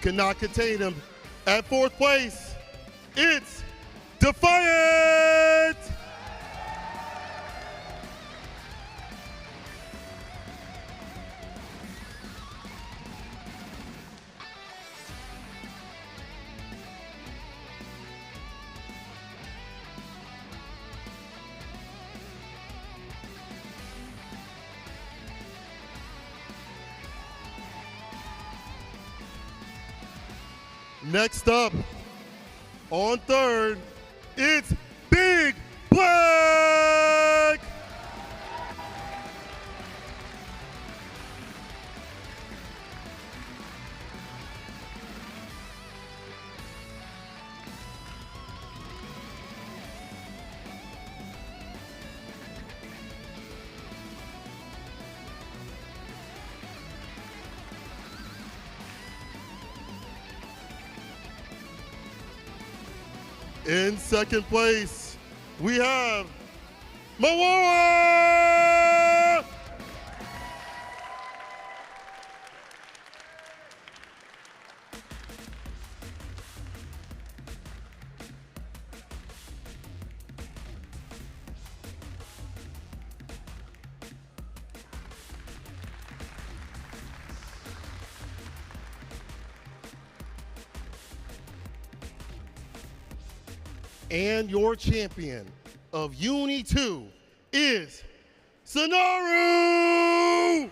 cannot contain him. At fourth place, it's Defiant! Next up, on third, it's Big Black! In second place, we have Mawoa! And your champion of Uni 2 is Sonaru!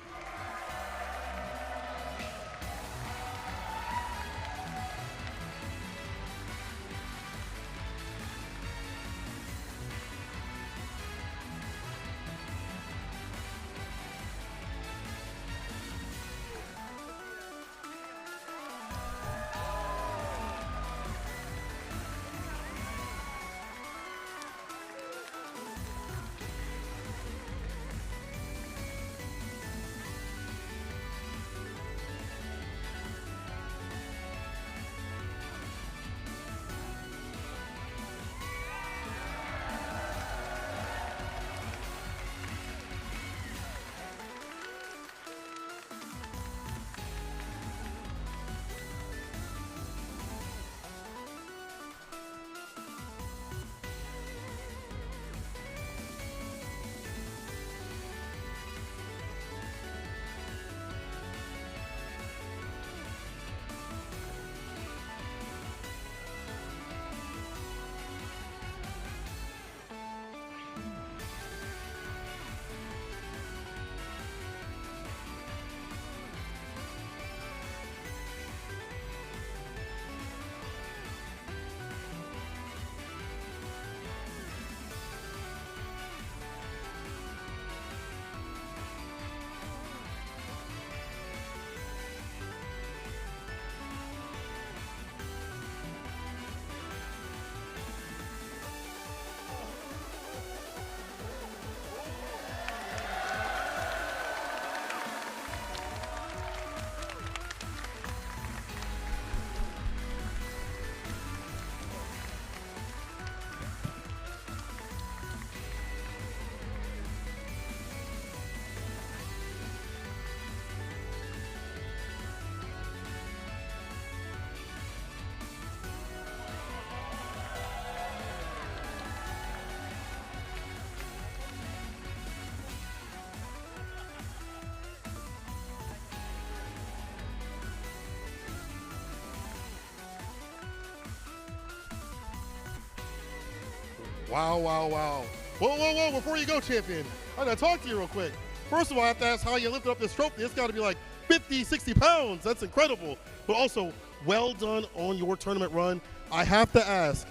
Wow, wow, wow. Whoa, whoa, whoa, before you go, champion, I gotta talk to you real quick. First of all, I have to ask how you lifted up this trophy. It's gotta be like 50, 60 pounds. That's incredible. But also, well done on your tournament run. I have to ask,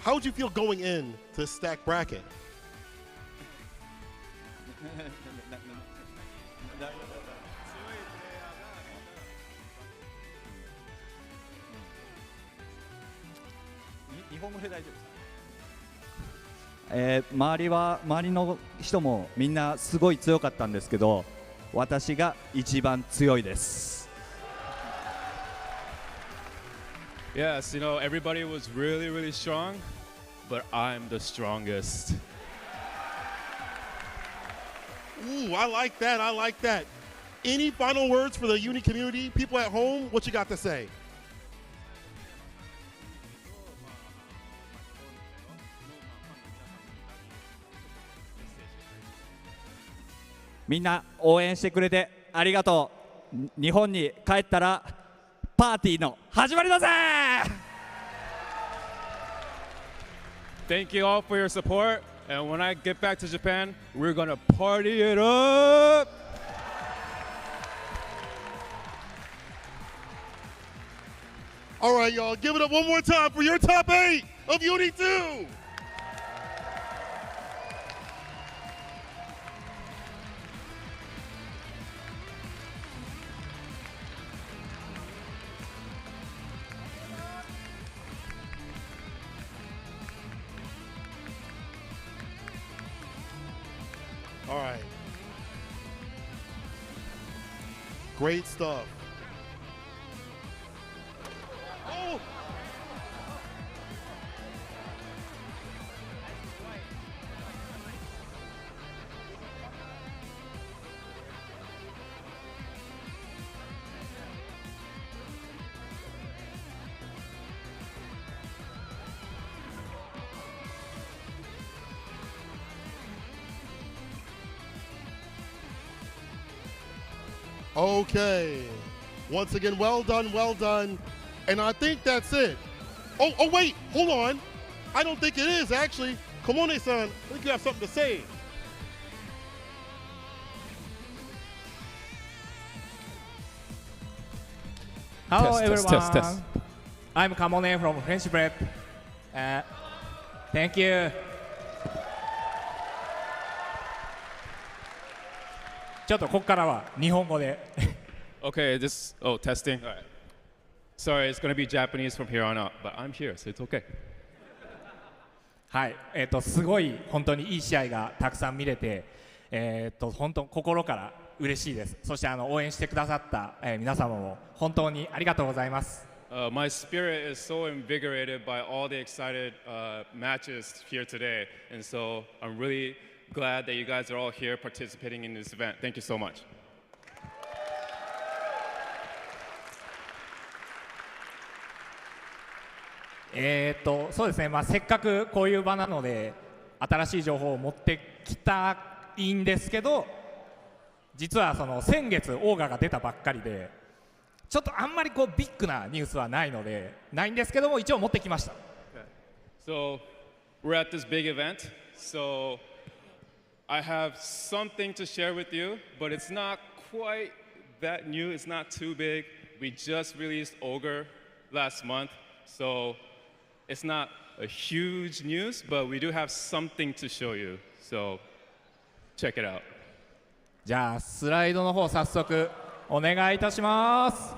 how would you feel going in to stack bracket?周りの人もみんなすごい強かったんですけど、私が一番強いです。Yes, everybody was really, really strong, but I'm the strongest. Ooh, I like that. I like that. Any final words for the Uni community? People at home, what you got to say? みんな応援してくれてありがとう。日本に帰ったらパーティーの始まりだぜ。 Thank you all for your support. And when I get back to Japan, we're gonna party it up. All right, y'all, give it up one more time for your top 8 of Uni 2. All right. Great stuff. Oh! Okay. Once again, well done, well done. And I think that's it. Oh, wait, hold on. I don't think it is, actually. Komone-san, I think you have something to say. Hello Test, everyone. test. I'm Kamone from French Prep. Thank you. ちょっとここからは日本語で。Okay, testing. All right. Sorry, it's gonna be Japanese from here on out, but I'm here, so it's okay. はい、すごい本当にいい試合がたくさん見れて、本当心から嬉しいです。そして応援してくださった、皆様も本当にありがとうございます。My spirit is so invigorated by all the excited matches here today, and so I'm really glad that you guys are all here participating in this event. Thank you so much. そうですね、せっかくこういう場なので新しい情報を持ってきたいんですけど、実はその先月オーガが出たばっかりでちょっとあんまりこうビッグなニュースはないんですけども、一応持ってきました。So we're at this big event, so I have something to share with you, but it's not quite that new, it's not too big. We just released Ogre last month, so it's not a huge news, but we do have something to show you, so check it out. じゃあスライドの方早速お願いいたします。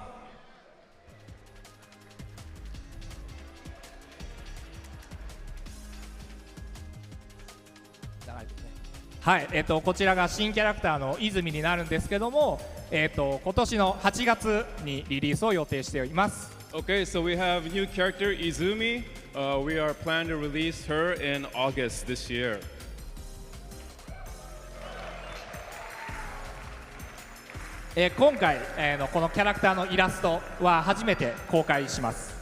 はい、こちらが新キャラクターの泉になるんですけども、今年の8月にリリースを予定しています。Okay, so we have new character Izumi. We are planning to release her in August this year. 今回、このキャラクターのイラストは初めて公開します。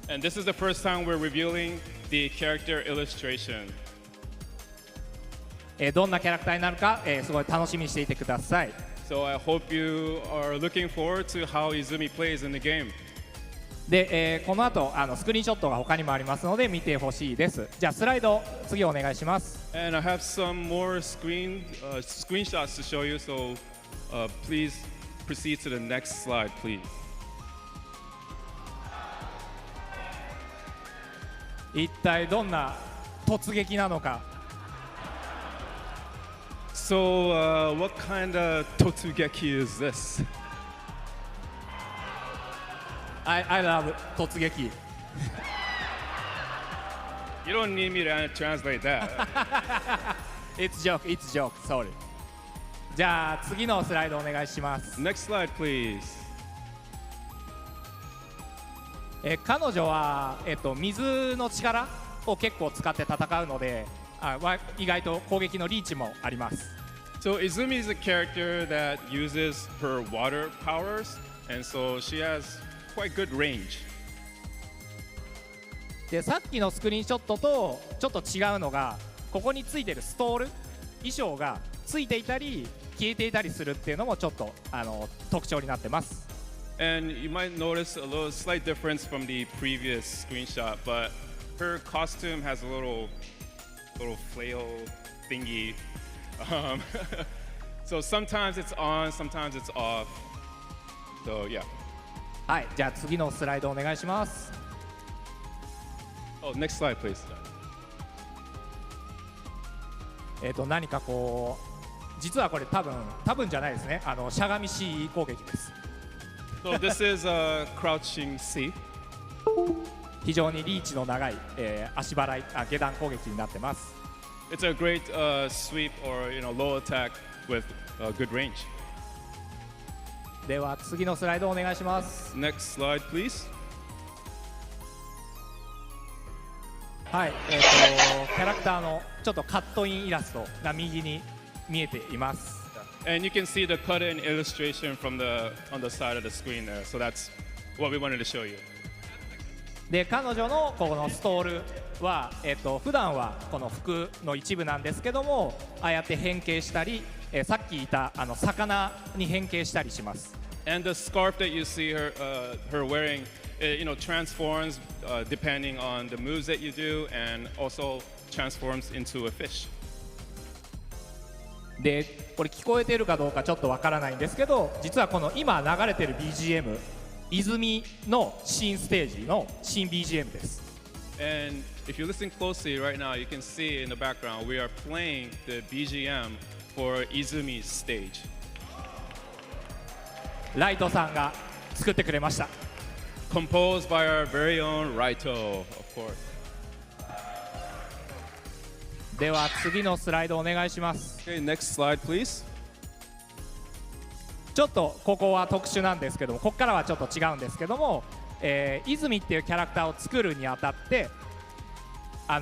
And this is the first time we're revealing the character illustration. どんなキャラクターになるか、すごい楽しみにしていてください。So I hope you are looking forward to how Izumi plays in the game. で、この後スクリーンショットが他にもありますので見てほしいです。じゃあスライド次お願いします。And I have some more screenshots to show you, so please proceed to the next slide, please. 一体どんな突撃なのか。So what kind of totsugeki is this? I love 突撃。You don't need me to translate that. It's joke, sorry. じゃあ次のスライドお願いします。 Next slide, please. 彼女は、水の力を結構使って戦うので、意外と攻撃のリーチもあります。So Izumi is a character that uses her water powers, and so she has quite good range. でさっきのスクリーンショットとちょっと違うのが、ここについてるストール衣装がついていたり消えていたりするっていうのもちょっと特徴になってます。And you might notice a little slight difference from the previous screenshot, but her costume has a little flail thingy. So sometimes it's on, sometimes it's off. So yeah. はい、じゃあ次のスライドお願いします。Oh, next slide, please. 何かこう実はこれ多分じゃないですね。しゃがみ C 攻撃です。So this is a crouching C. 非常にリーチの長い、足払い下段攻撃になってます。It's a great sweep or low attack with good range. では次のスライドお願いします。 Next slide, please. はい、キャラクターのちょっとカットインイラストが右に見えています。And you can see the cut-in illustration on the side of the screen there. So that's what we wanted to show you. で彼女のこのストールは、普段はこの服の一部なんですけども、ああやって変形したり、さっき言った魚に変形したりします。And the scarf that you see her wearing, transforms depending on the moves that you do, and also transforms into a fish. でこれ聞こえてるかどうかちょっとわからないんですけど、実はこの今流れてる BGM、泉の新ステージの新 BGM です。And if you listen closely right now, you can see in the background we are playing the BGM for Izumi's stage. ライトさんが作ってくれました。Composed by our very own Raito, of course. では次のスライドお願いします。Okay, next slide, please. ちょっとここは特殊なんですけども、ここからはちょっと違うんですけども、泉っていうキャラクターを作るにあたってア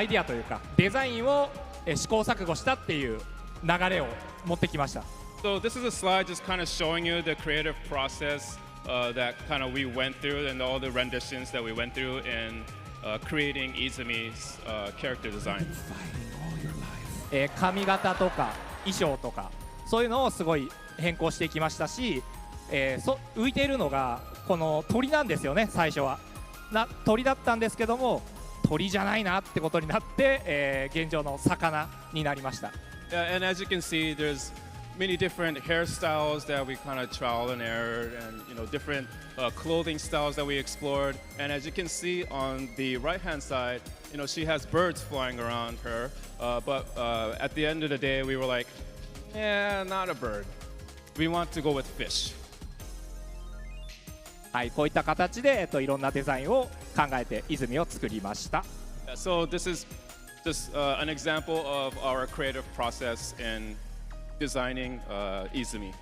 イディアというかデザインを試行錯誤したっていう流れを持ってきました。So this is a slide just kind of showing you the creative process that kind of we went through and all the renditions that we went through in creating Izumi's character design. 髪型とか衣装とかそういうのをすごい変更していきましたし、浮いているのがこの鳥なんですよね。最初は鳥だったんですけども、鳥じゃないなってことになって、現状の魚になりました。Yeah, and as you can see, there's many different hairstyles that we kind of trial and errored, and different clothing styles that we explored. And as you can see on the right-hand side, she has birds flying around her. But at the end of the day, we were like, yeah, not a bird. We want to go with fish. はい、こういった形で、いろんなデザインを考えて泉を作りました。So this is just an example of our creative process in designing Izumi.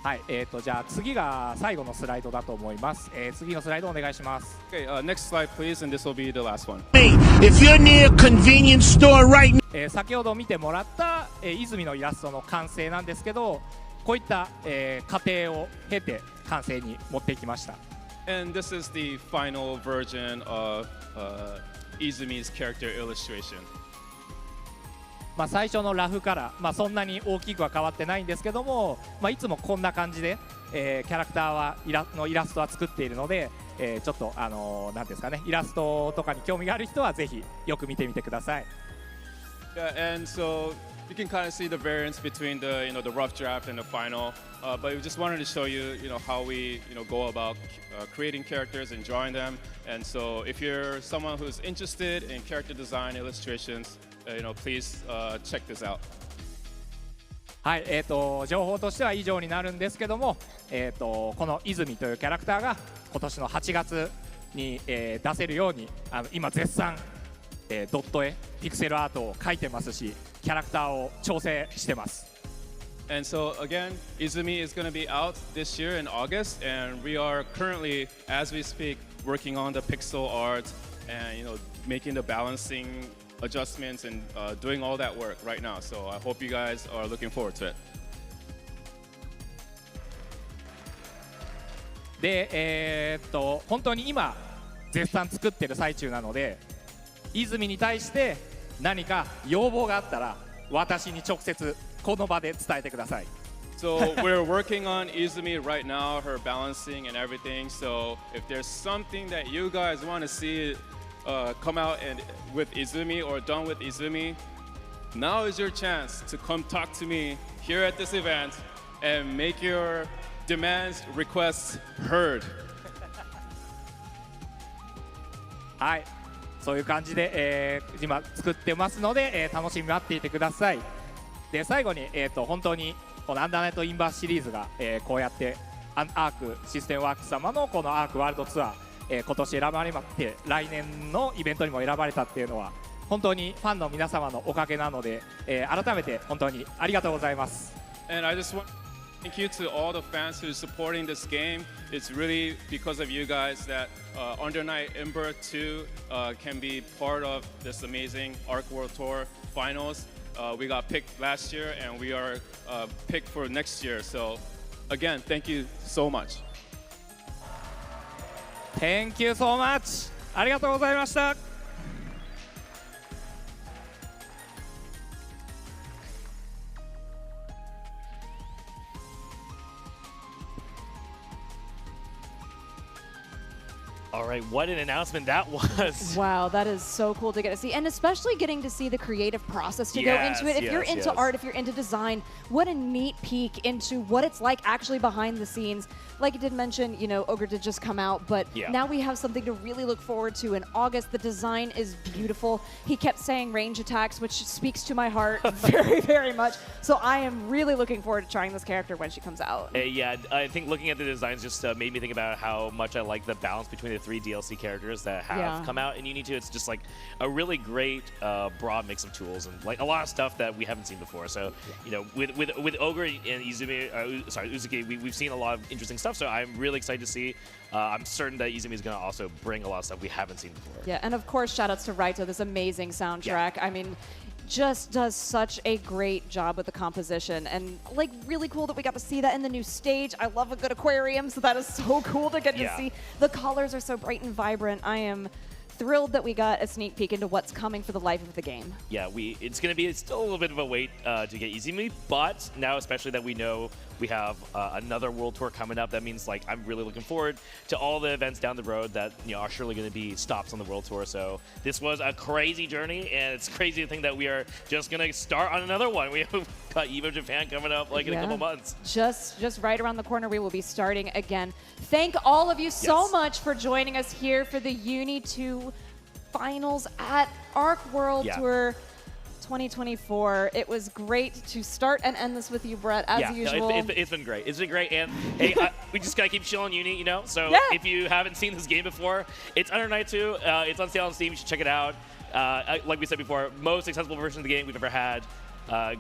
はい、じゃあ次が最後のスライドだと思います。次のスライドお願いします。Okay, next slide, please, and this will be the last one. If you're near a convenience store right now, 先ほど見てもらった、泉のイラストの完成なんですけど、こういった、過程を経て完成に持っていきました。And this is the final version of Izumi's character illustration. 最初のラフから、そんなに大きくは変わってないんですけども、いつもこんな感じで、キャラクターはイラストは作っているので、ちょっとなんですかね、イラストとかに興味がある人はぜひよく見てみてください。Yeah, and so you can kind of see the variance between the the rough draft and the final. But we just wanted to show you how we go about creating characters and drawing them. And so if you're someone who's interested in character design illustrations, please check this out. はい、情報としては以上になるんですけども、この泉というキャラクターが今年の8月に、出せるように今絶賛、ドット絵ピクセルアートを描いてますし、キャラクターを調整してます。And so again, Izumi is going to be out this year in August, and we are currently, as we speak, working on the pixel art and making the balancing adjustments and doing all that work right now. So I hope you guys are looking forward to it. で、本当に今絶賛作ってる最中なので、泉に対して何か要望があったら私に直接この場で伝えてください。So we're working on Izumi right now, her balancing and everything. So if there's something that you guys want to see come out and with Izumi or done with Izumi, now is your chance to come talk to me here at this event and make your demands, requests heard. はい、そういう感じで、今作ってますので、楽しみ待っていてください。で最後に、本当にこのアンダーナイトインバースシリーズが、こうやってアークシステムワークス様のこのアークワールドツアー、今年選ばれまして来年のイベントにも選ばれたっていうのは本当にファンの皆様のおかげなので、改めて本当にありがとうございます。And I just want thank you to all the fans who are supporting this game. It's really because of you guys that Under Night Ember 2 can be part of this amazing Arc World Tour finals. We got picked last year and we are picked for next year. So again, thank you so much. Thank you so much. ありがとうございました。All right, what an announcement that was. Wow, that is so cool to get to see. And especially getting to see the creative process to go Yes, into it. If you're yes, into yes. art, if you're into design, what a neat peek into what it's like actually behind the scenes. Like you did mention, you know, Ogre did just come out, but Yeah. now we have something to really look forward to in August. The design is beautiful. He kept saying range attacks, which speaks to my heart very, very much. So I am really looking forward to trying this character when she comes out. Yeah, I think looking at the designs just made me think about how much I like the balance between the 3 DLC characters that have Yeah. come out in Uni 2. It's just like a really great broad mix of tools and like a lot of stuff that we haven't seen before. So, you know, with Ogre and Izumi, Uzuki, we've seen a lot of interesting stuff. So I'm really excited to see. I'm certain that Izumi is going to also bring a lot of stuff we haven't seen before. Yeah, and of course, shout outs to Raito, this amazing soundtrack. I mean, just does such a great job with the composition, and like really cool that we got to see that in the new stage. I love a good aquarium, so that is so cool to get to see. The colors are so bright and vibrant. I am thrilled that we got a sneak peek into what's coming for the life of the game. Yeah, it's going to be still a little bit of a wait to get Izumi, but now especially that we know we have another World Tour coming up, that means like I'm really looking forward to all the events down the road that are surely going to be stops on the World Tour. So this was a crazy journey, and it's crazy to think that we are just going to start on another one. We have got EVO Japan coming up like in a couple months. Just right around the corner, we will be starting again. Thank all of you so much for joining us here for the Uni 2 finals at Arc World Tour 2024. It was great to start and end this with you, Brett, as usual. It's been great. It's been great. And hey, we just got to keep chilling Uni, you know? So if you haven't seen this game before, it's Under Night 2. It's on sale on Steam. You should check it out. Like we said before, most accessible version of the game we've ever had.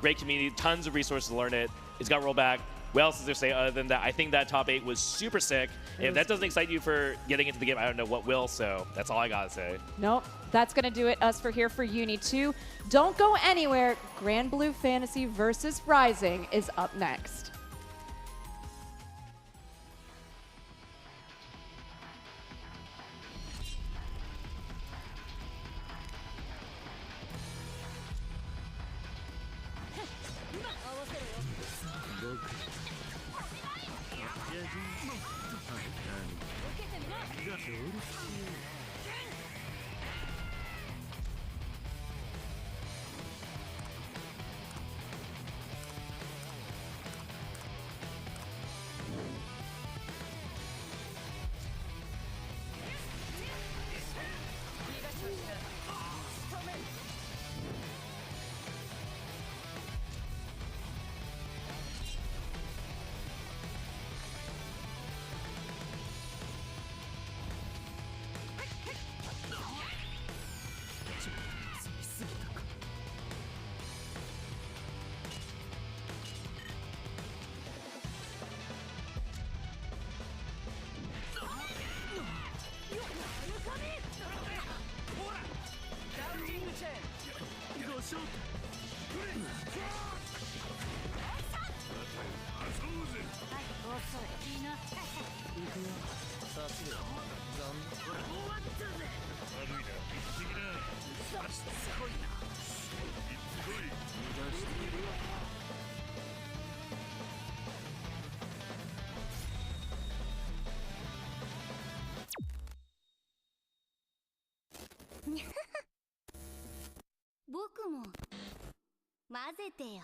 Great community, tons of resources to learn it. It's got rollback. What else is there to say other than that? I think that top 8 was super sick. If that doesn't excite you for getting into the game, I don't know what will, so that's all I gotta say. Nope, that's gonna do it. Us for here for Uni 2. Don't go anywhere. Granblue Fantasy versus Rising is up next. 混ぜてよ。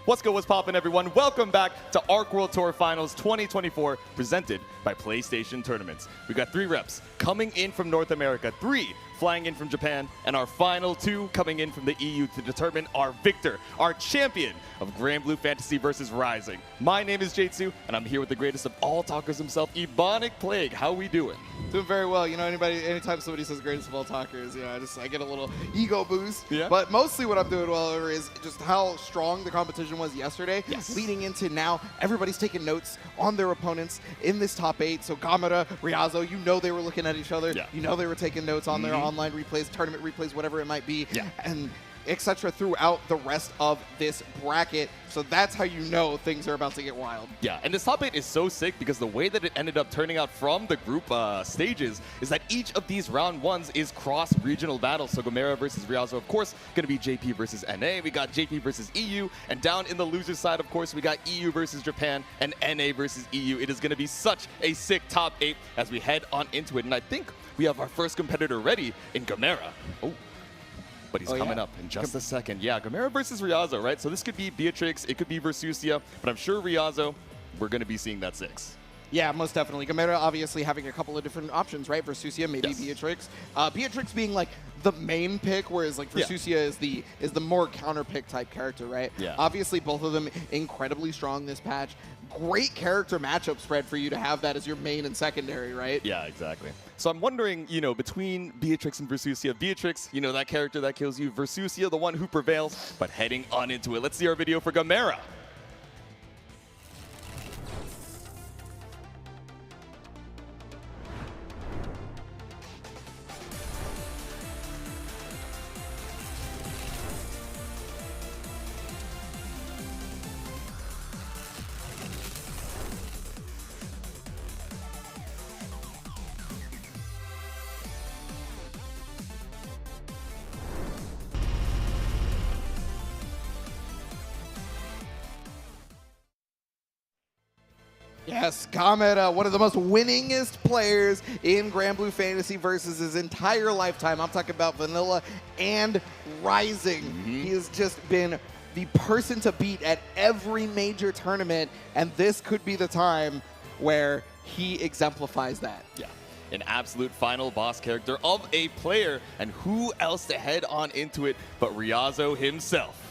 What's good, what's poppin', everyone? Welcome back to ARC World Tour Finals 2024, presented by PlayStation Tournaments. We got 3 reps coming in from North America, 3 flying in from Japan, and our final 2 coming in from the EU to determine our victor, our champion of Granblue Fantasy versus Rising. My name is Jatsu, and I'm here with the greatest of all talkers himself, Ebonic Plague. How we doing? Doing very well. You know, anytime somebody says greatest of all talkers, you know, I get a little ego boost. Yeah. But mostly what I'm doing well over is just how strong the competition was yesterday. Yes. Leading into now, everybody's taking notes on their opponents in this top 8. So Gamera, Ryazo, you know they were looking at each other. Yeah. You know they were taking notes on their online replays, tournament replays, whatever it might be. Yeah. And etc. throughout the rest of this bracket. So that's how you know things are about to get wild. Yeah, and this top 8 is so sick because the way that it ended up turning out from the group stages is that each of these round 1s is cross-regional battles. So Gamera versus Ryazo, of course, going to be JP versus NA. We got JP versus EU. And down in the loser side, of course, we got EU versus Japan and NA versus EU. It is going to be such a sick top 8 as we head on into it. And I think we have our first competitor ready in Gamera. Oh. But he's coming up in just a second. Yeah, Gamera versus Ryazo, right? So this could be Beatrix, it could be Versusia, but I'm sure Ryazo, we're going to be seeing that 6. Yeah, most definitely. Gamera obviously having a couple of different options, right? Versusia, maybe Beatrix. Beatrix being like the main pick, whereas like Versusia is the more counter pick type character, right? Yeah. Obviously, both of them incredibly strong this patch. Great character matchup spread for you to have that as your main and secondary, right? Yeah, exactly. So I'm wondering, you know, between Beatrix and Versusia, Beatrix, you know, that character that kills you, Versusia, the one who prevails, but heading on into it. Let's see our video for Gamera. Yes, Gamera, one of the most winningest players in Granblue Fantasy versus his entire lifetime. I'm talking about Vanilla and Rising. He has just been the person to beat at every major tournament, and this could be the time where he exemplifies that. Yeah. An absolute final boss character of a player, and who else to head on into it but Ryazo himself.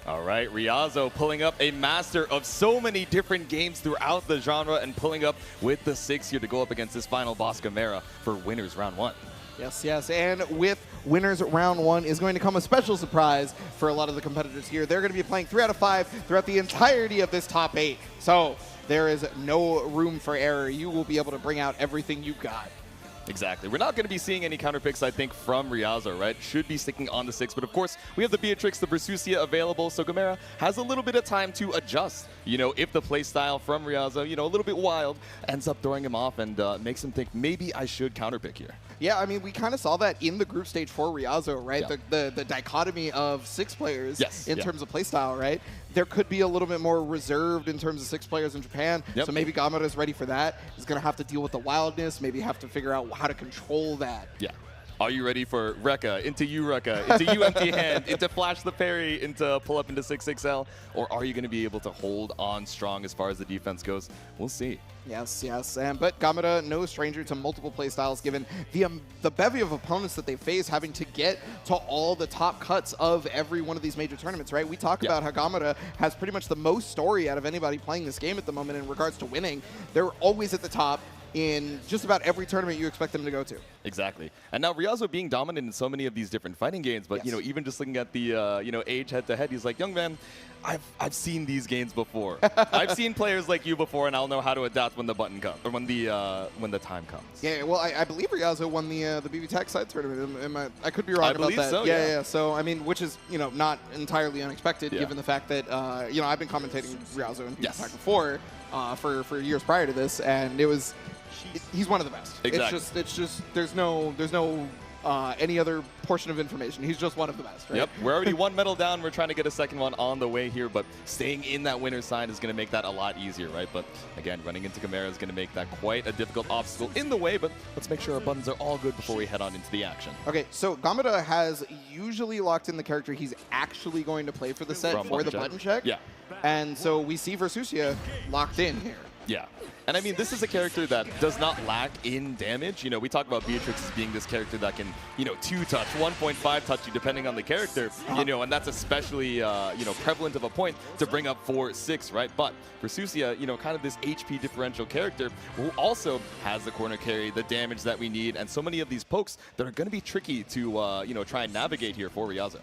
All right, Ryazo pulling up a master of so many different games throughout the genre and pulling up with the 6 here to go up against this final boss Gamera for winners round 1. Yes, yes, and with winners round 1 is going to come a special surprise for a lot of the competitors here. They're going to be playing 3 out of 5 throughout the entirety of this top 8. So there is no room for error. You will be able to bring out everything you've got. Exactly. We're not going to be seeing any counter picks, I think, from Ryazo, right? Should be sticking on the 6, but of course, we have the Beatrix, the Versusia available, so Gamera has a little bit of time to adjust. You know, if the playstyle from Ryazo, you know, a little bit wild, ends up throwing him off and makes him think, maybe I should counter pick here. Yeah, I mean, we kind of saw that in the group stage for Ryazo, right? Yeah. The dichotomy of 6 players in terms of playstyle, right? There could be a little bit more reserved in terms of 6 players in Japan, so maybe Gamera is ready for that. He's going to have to deal with the wildness, maybe have to figure out how to control that. Yeah. Are you ready for Rekka, into you Rekka, into you empty hand, into flash the parry, into pull up into 6XL? Or are you going to be able to hold on strong as far as the defense goes? We'll see. Yes, yes, but Gamera, no stranger to multiple playstyles, given the bevy of opponents that they face, having to get to all the top cuts of every one of these major tournaments, right? We talk about how Gamera has pretty much the most story out of anybody playing this game at the moment in regards to winning. They're always at the top in just about every tournament you expect them to go to. Exactly. And now Ryazo being dominant in so many of these different fighting games, but even just looking at the age head-to-head, he's like, young man, I've seen these games before. I've seen players like you before, and I'll know how to adapt when the button comes, or when the time comes. Yeah, well, I believe Ryazo won the BB Tech side tournament. I could be wrong about that. So, yeah. So I mean, which is not entirely unexpected given the fact that I've been commentating Ryazo in BB Tech before for years prior to this, and he's one of the best. Exactly. It's just there's no any other portion of information. He's just one of the best, right? Yep, we're already one medal down. We're trying to get a second one on the way here, but staying in that winner's side is going to make that a lot easier, right? But again, running into Gamera is going to make that quite a difficult obstacle in the way, but let's make sure our buttons are all good before we head on into the action. Okay, so Gamera has usually locked in the character he's actually going to play for the set for the button check. Yeah. And so we see Versusia locked in here. Yeah. And I mean, this is a character that does not lack in damage. We talk about Beatrix as being this character that can, 2-touch, 1.5 touch you depending on the character, and that's especially, prevalent of a point to bring up 4-6, right? But Versusia, kind of this HP differential character who also has the corner carry, the damage that we need, and so many of these pokes that are going to be tricky to, try and navigate here for Ryazo.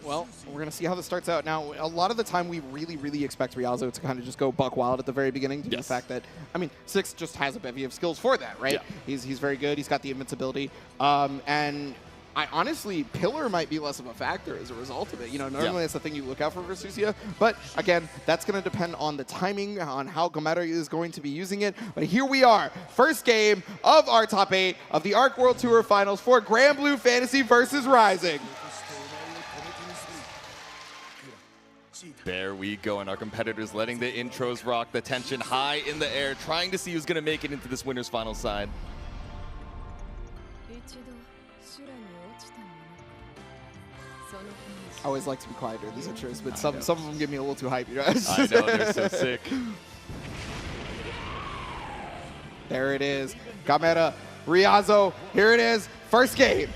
Well, we're going to see how this starts out. Now, a lot of the time, we really, really expect Ryazo to kind of just go buck wild at the very beginning due to the fact that, Six just has a bevy of skills for that, right? Yeah. He's very good. He's got the invincibility. And I honestly, Pillar might be less of a factor as a result of it. Normally that's the thing you look out for Versusia. But, again, that's going to depend on the timing, on how Gamera is going to be using it. But here we are. First game of our top 8 of the ARC World Tour Finals for Granblue Fantasy versus Rising. There we go, and our competitors letting the intros rock, the tension high in the air, trying to see who's going to make it into this winner's final side. I always like to be quiet during these intros, but some of them get me a little too hyped. I know, they're so sick. There it is. Gamera, Ryazo, here it is. First game.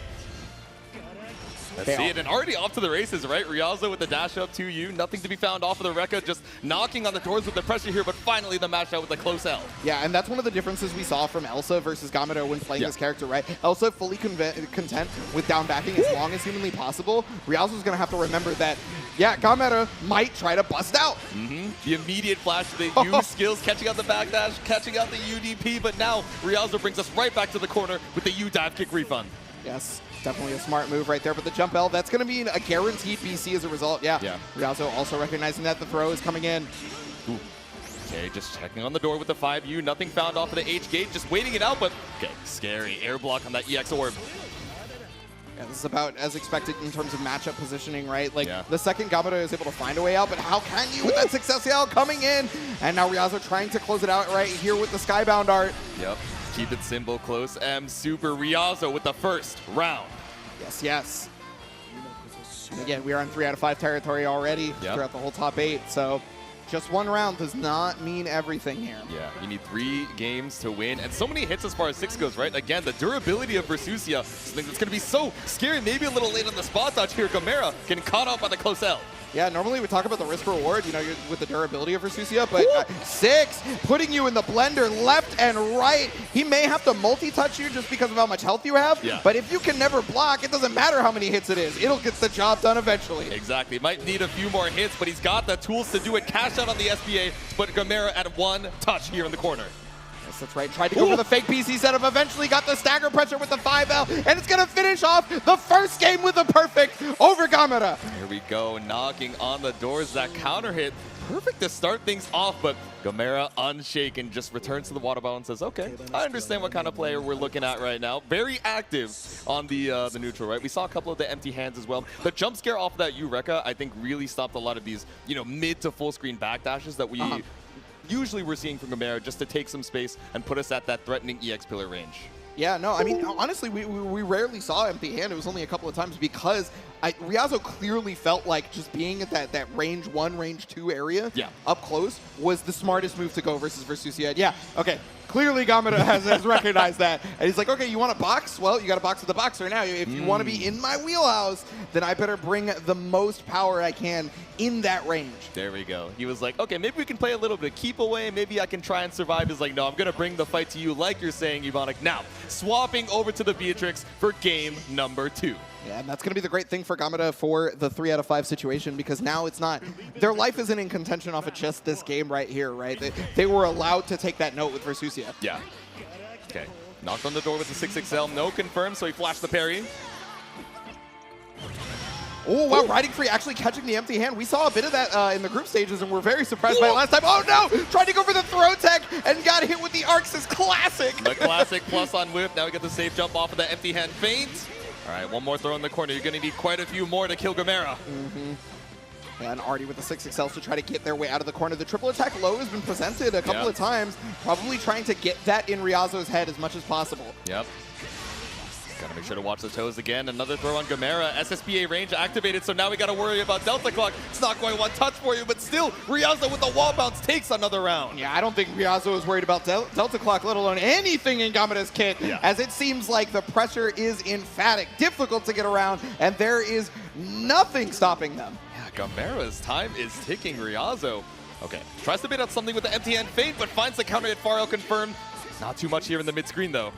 Let's see it, and already off to the races, right? Ryazo with the dash up 2U, nothing to be found off of the Rekka, just knocking on the doors with the pressure here, but finally the mash out with the close L. Yeah, and that's one of the differences we saw from Elsa versus Gamera when playing this character, right? Elsa fully content with down backing as long as humanly possible. Ryazo's going to have to remember that, Gamera might try to bust out. The immediate flash to the U skills, catching out the backdash, catching out the UDP, but now Ryazo brings us right back to the corner with the U dive kick refund. Yes. Definitely a smart move right there, but the jump L, that's going to be a guaranteed BC as a result. Yeah. Ryazo also recognizing that the throw is coming in. Ooh. Okay, just checking on the door with the 5U. Nothing found off of the H gate, just waiting it out, but okay, scary air block on that EX orb. Yeah, this is about as expected in terms of matchup positioning, right? Like, the second Gamera is able to find a way out, but how can you with that success L coming in? And now Ryazo trying to close it out right here with the Skybound art. Yep. Keep it simple, close M, super Ryazo with the first round. Yes. And again, we are on 3 out of 5 territory already throughout the whole top 8, so just one round does not mean everything here. Yeah, you need 3 games to win, and so many hits as far as 6 goes, right? Again, the durability of Versusia, something that's going to be so scary, maybe a little late on the spot dodge here. Gamera getting caught out by the close L. Yeah, normally we talk about the risk reward, with the durability of Versusia, but Six putting you in the blender left and right. He may have to multi-touch you just because of how much health you have, but if you can never block, it doesn't matter how many hits it is. It'll get the job done eventually. Exactly. Might need a few more hits, but he's got the tools to do it. Cash out on the SBA to put Gamera at 1 touch here in the corner. Yes, that's right. Tried to go for the fake PC setup. Eventually got the stagger pressure with the 5L, and it's going to finish off the first game with a perfect over Gamera. Here we go, knocking on the doors. That counter hit, perfect to start things off, but Gamera unshaken just returns to the water bottle and says, okay, I understand what kind of player we're looking at right now. Very active on the neutral, right? We saw a couple of the empty hands as well. The jump scare off of that Eureka, I think, really stopped a lot of these, mid to full screen backdashes that we usually we're seeing from Gamera just to take some space and put us at that threatening EX pillar range. Yeah, no, I mean, honestly, we rarely saw empty hand. It was only a couple of times because Ryazo clearly felt like just being at that range 1, range 2 area up close was the smartest move to go versus Versusia. Yeah, okay, clearly Gamera has recognized that. And he's like, okay, you want a box? Well, you got a box with the boxer now. If you want to be in my wheelhouse, then I better bring the most power I can in that range. There we go. He was like, okay, maybe we can play a little bit of keep away. Maybe I can try and survive. He's like, no, I'm going to bring the fight to you like you're saying, Ebonic. Now, swapping over to the Beatrix for game number 2. Yeah, and that's going to be the great thing for Gamera for the 3 out of 5 situation, because now it's not, their life isn't in contention off of just this game right here, right? They were allowed to take that note with Versusia. Yeah. Okay. Knocked on the door with the 6XL. No confirmed, so he flashed the parry. Oh, wow, Riding Free actually catching the empty hand. We saw a bit of that in the group stages, and we're very surprised by it last time. Oh, no! Tried to go for the throw tech and got hit with the Arxis Classic. The classic plus on whip. Now we get the safe jump off of the empty hand feint. All right, one more throw in the corner. You're going to need quite a few more to kill Gamera. Yeah, and Artie with the 6XL to try to get their way out of the corner. The triple attack low has been presented a couple of times, probably trying to get that in Ryazo's head as much as possible. Yep. Gotta make sure to watch the toes again. Another throw on Gamera. SSBA range activated, so now we gotta worry about Delta Clock. It's not quite one touch for you, but still, Ryazo with the wall bounce takes another round. Yeah, I don't think Ryazo is worried about Delta Clock, let alone anything in Gamera's kit, as it seems like the pressure is emphatic, difficult to get around, and there is nothing stopping them. Yeah, Gamera's time is ticking. Ryazo. Okay, tries to bait out something with the empty hand feint, but finds the counter hit far out confirmed. Not too much here in the mid screen though.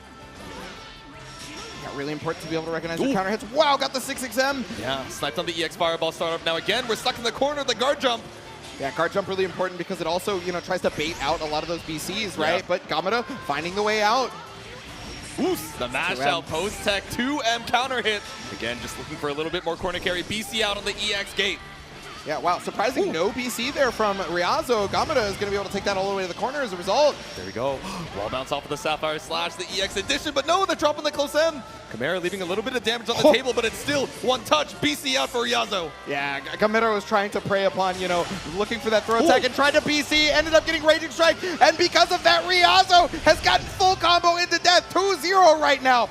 Yeah, really important to be able to recognize the counter hits. Wow, got the 6XM. Yeah, sniped on the EX Fireball startup. Now again, we're stuck in the corner, the guard jump. Yeah, guard jump really important because it also, you know, tries to bait out a lot of those BCs, right? Yeah. But Gamera finding the way out. Oos, the mash out post tech 2M counter hit. Again, just looking for a little bit more corner carry. BC out on the EX gate. Yeah, wow, surprising no BC there from Ryazo. Gamera is going to be able to take that all the way to the corner as a result. There we go. Wall bounce off of the Sapphire Slash, the EX addition, but no, the drop on the close end. Gamera leaving a little bit of damage on the table, but it's still one touch. BC out for Ryazo. Yeah, Gamera was trying to prey upon, you know, looking for that throw attack and tried to BC, ended up getting Raging Strike, and because of that, Ryazo has gotten full combo into death, 2-0 right now.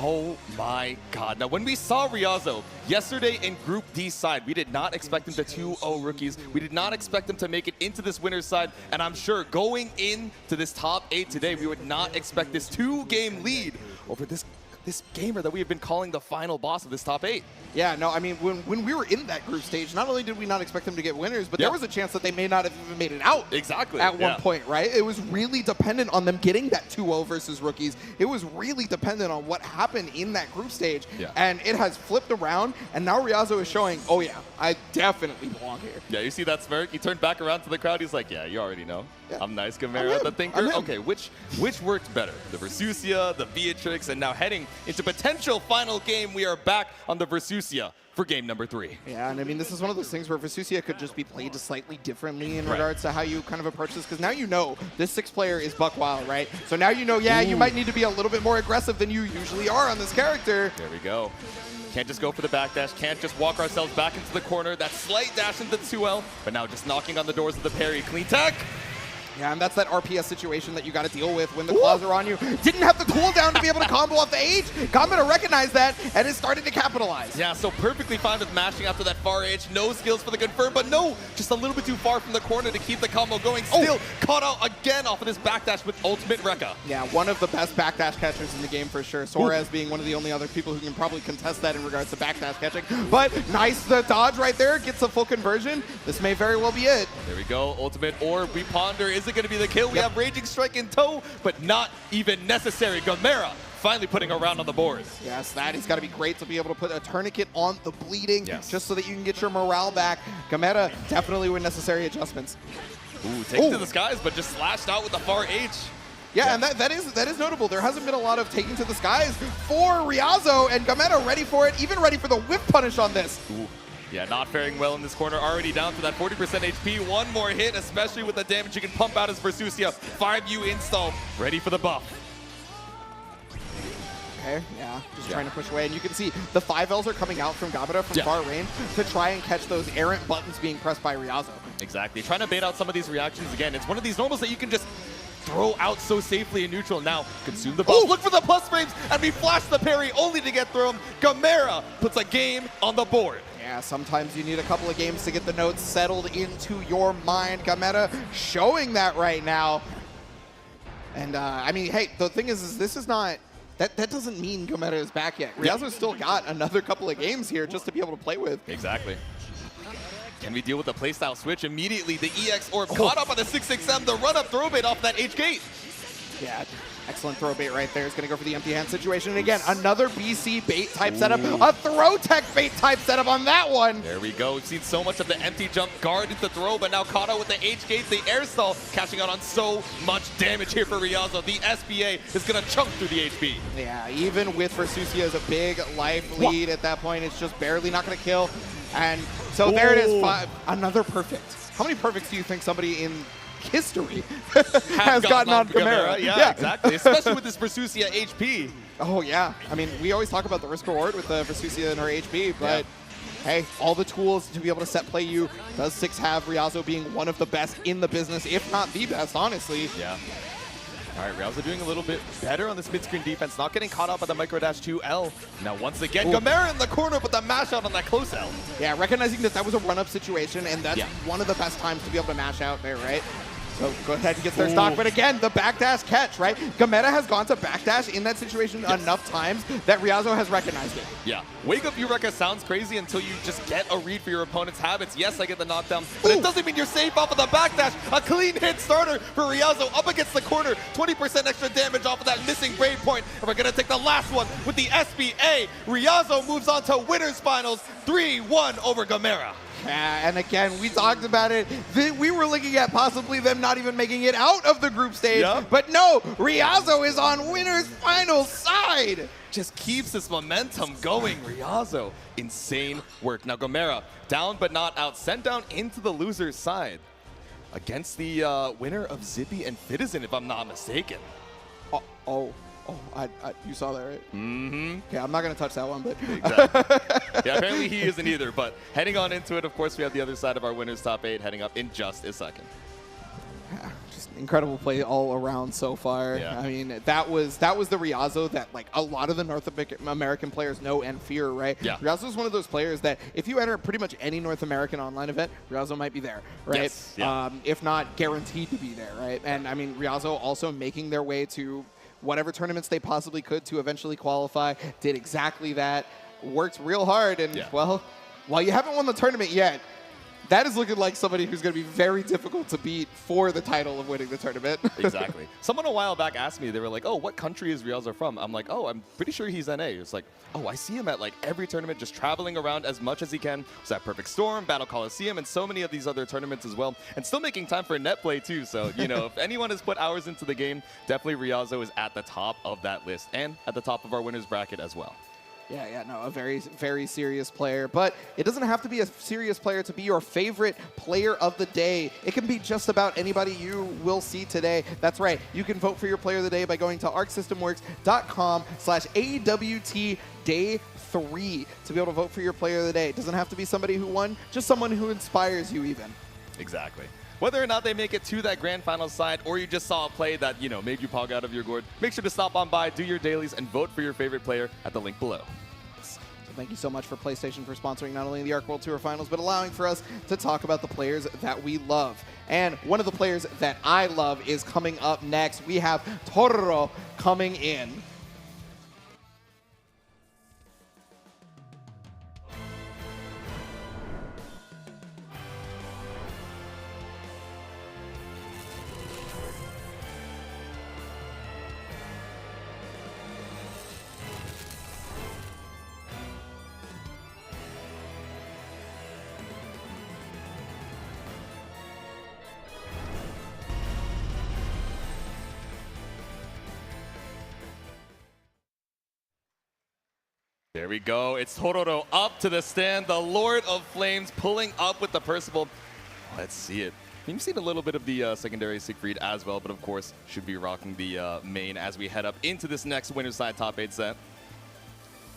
Oh my god. Now, when we saw Ryazo yesterday in Group D side, we did not expect him to 2-0 rookies. We did not expect him to make it into this winner's side. And I'm sure going into this top 8 today, we would not expect this 2-game lead over this gamer that we have been calling the final boss of this top 8. Yeah, no, I mean, when we were in that group stage, not only did we not expect them to get winners, but there was a chance that they may not have even made it out. Exactly. At one point, right? It was really dependent on them getting that 2-0 versus rookies. It was really dependent on what happened in that group stage. Yeah. And it has flipped around, and now Ryazo is showing, oh yeah, I definitely belong here. Yeah, you see that smirk? He turned back around to the crowd. He's like, yeah, you already know. Yeah. I'm nice, Gamera, the thinker. Okay, which worked better? The Versusia, the Beatrix, and now heading into potential final game, we are back on the Versusia for game number 3. Yeah, and I mean, this is one of those things where Versusia could just be played slightly differently in regards to how you kind of approach this, because now you know this 6th player is Buck Wild, right? So now you know, yeah, you might need to be a little bit more aggressive than you usually are on this character. There we go. Can't just go for the backdash, can't just walk ourselves back into the corner. That slight dash into the 2L, but now just knocking on the doors of the parry. Clean tech. Yeah, and that's that RPS situation that you got to deal with when the claws are on you. Didn't have the cooldown to be able to combo off the H. Gamera recognized that and is starting to capitalize. Yeah, so perfectly fine with mashing after that far H. No skills for the confirm, but no, just a little bit too far from the corner to keep the combo going. Still caught out again off of this backdash with ultimate Rekka. Yeah, one of the best backdash catchers in the game for sure. Suarez being one of the only other people who can probably contest that in regards to backdash catching. But nice, the dodge right there gets a full conversion. This may very well be it. There we go, ultimate orb. We ponder, is it going to be the kill? We have Raging Strike in tow, but not even necessary. Gamera finally putting a round on the board. Yes, that has got to be great to be able to put a tourniquet on the bleeding just so that you can get your morale back. Gamera definitely with necessary adjustments. Ooh, take to the skies, but just slashed out with the far H. Yeah, and that is notable. There hasn't been a lot of taking to the skies for Ryazo, and Gamera ready for it, even ready for the whip punish on this. Ooh. Yeah, not faring well in this corner. Already down to that 40% HP. One more hit, especially with the damage you can pump out as Versusia. 5U install, ready for the buff. Okay, yeah, just trying to push away. And you can see the 5Ls are coming out from Gamera from far range to try and catch those errant buttons being pressed by Ryazo. Exactly. Trying to bait out some of these reactions again. It's one of these normals that you can just throw out so safely in neutral. Now, consume the buff. Look for the plus frames, and we flash the parry only to get through him. Gamera puts a game on the board. Yeah, sometimes you need a couple of games to get the notes settled into your mind. Gamera showing that right now. And I mean, hey, the thing is this is not, that doesn't mean Gamera is back yet. Ryazo's still got another couple of games here just to be able to play with. Exactly. Can we deal with the playstyle switch immediately? The EX Orb caught up on the 6-6M, the run-up throw bait off that H-Gate. Yeah, excellent throw bait right there. It's going to go for the empty hand situation. And again, another BC bait type setup. A throw tech bait type setup on that one. There we go. We've seen so much of the empty jump guard into throw, but now caught out with the H-Gate, the air stall, cashing out on so much damage here for Ryazo. The SBA is going to chunk through the HP. Yeah, even with Versusia as a big life lead at that point, it's just barely not going to kill. And so there it is, 5. Another perfect. How many perfects do you think somebody in history has gotten on Gamera? Yeah, exactly. Especially with this Versusia HP. Oh, yeah. I mean, we always talk about the risk reward with the Versusia and her HP, but hey, all the tools to be able to set play you. Does 6 have Ryazo being one of the best in the business, if not the best, honestly? Yeah. All right, Ryazo doing a little bit better on this mid-screen defense, not getting caught up by the micro dash 2L. Now, once again, Gamera in the corner, but the mash out on that close L. Yeah, recognizing that that was a run-up situation, and that's one of the best times to be able to mash out there, right? So go ahead and get their stock. But again, the backdash catch, right? Gamera has gone to backdash in that situation enough times that Ryazo has recognized it. Yeah. Wake Up Eureka sounds crazy until you just get a read for your opponent's habits. Yes, I get the knockdown, but it doesn't mean you're safe off of the backdash. A clean hit starter for Ryazo up against the corner. 20% extra damage off of that missing brain point. And we're going to take the last one with the SBA. Ryazo moves on to winners finals, 3-1 over Gamera. And again, we talked about it. We were looking at possibly them not even making it out of the group stage. But no, Ryazo is on winner's final side. Just keeps this momentum going. Ryazo, insane work. Now Gamera, down but not out, sent down into the loser's side against the winner of Zippy and Fitizen, if I'm not mistaken. You saw that, right? Mm-hmm. Okay, I'm not going to touch that one, but... Exactly. Yeah, apparently he isn't either, but heading on into it, of course, we have the other side of our winners top 8 heading up in just a second. Just incredible play all around so far. Yeah. I mean, that was the Ryazo that like a lot of the North American players know and fear, right? Yeah. Ryazo is one of those players that if you enter pretty much any North American online event, Ryazo might be there, right? Yes. Yeah. If not guaranteed to be there, right? And I mean, Ryazo also making their way to whatever tournaments they possibly could to eventually qualify, did exactly that, worked real hard, and well, while you haven't won the tournament yet, that is looking like somebody who's going to be very difficult to beat for the title of winning the tournament. Exactly. Someone a while back asked me, they were like, oh, what country is Ryazo from? I'm like, oh, I'm pretty sure he's NA. It's like, oh, I see him at like every tournament, just traveling around as much as he can. Was at Perfect Storm, Battle Coliseum, and so many of these other tournaments as well. And still making time for net play too. So, you know, if anyone has put hours into the game, definitely Ryazo is at the top of that list and at the top of our winners bracket as well. Yeah, no, a very, very serious player. But it doesn't have to be a serious player to be your favorite player of the day. It can be just about anybody you will see today. That's right. You can vote for your player of the day by going to arcsystemworks.com/AWT Day 3 to be able to vote for your player of the day. It doesn't have to be somebody who won, just someone who inspires you even. Exactly. Whether or not they make it to that grand final side or you just saw a play that, you know, made you pog out of your gourd, make sure to stop on by, do your dailies, and vote for your favorite player at the link below. So thank you so much for PlayStation for sponsoring not only the Arc World Tour Finals, but allowing for us to talk about the players that we love. And one of the players that I love is coming up next. We have Tororo coming in. There we go. It's Tororo up to the stand. The Lord of Flames pulling up with the Percival. Let's see it. You've seen a little bit of the secondary Siegfried as well, but of course should be rocking the main as we head up into this next winner's side top 8 set.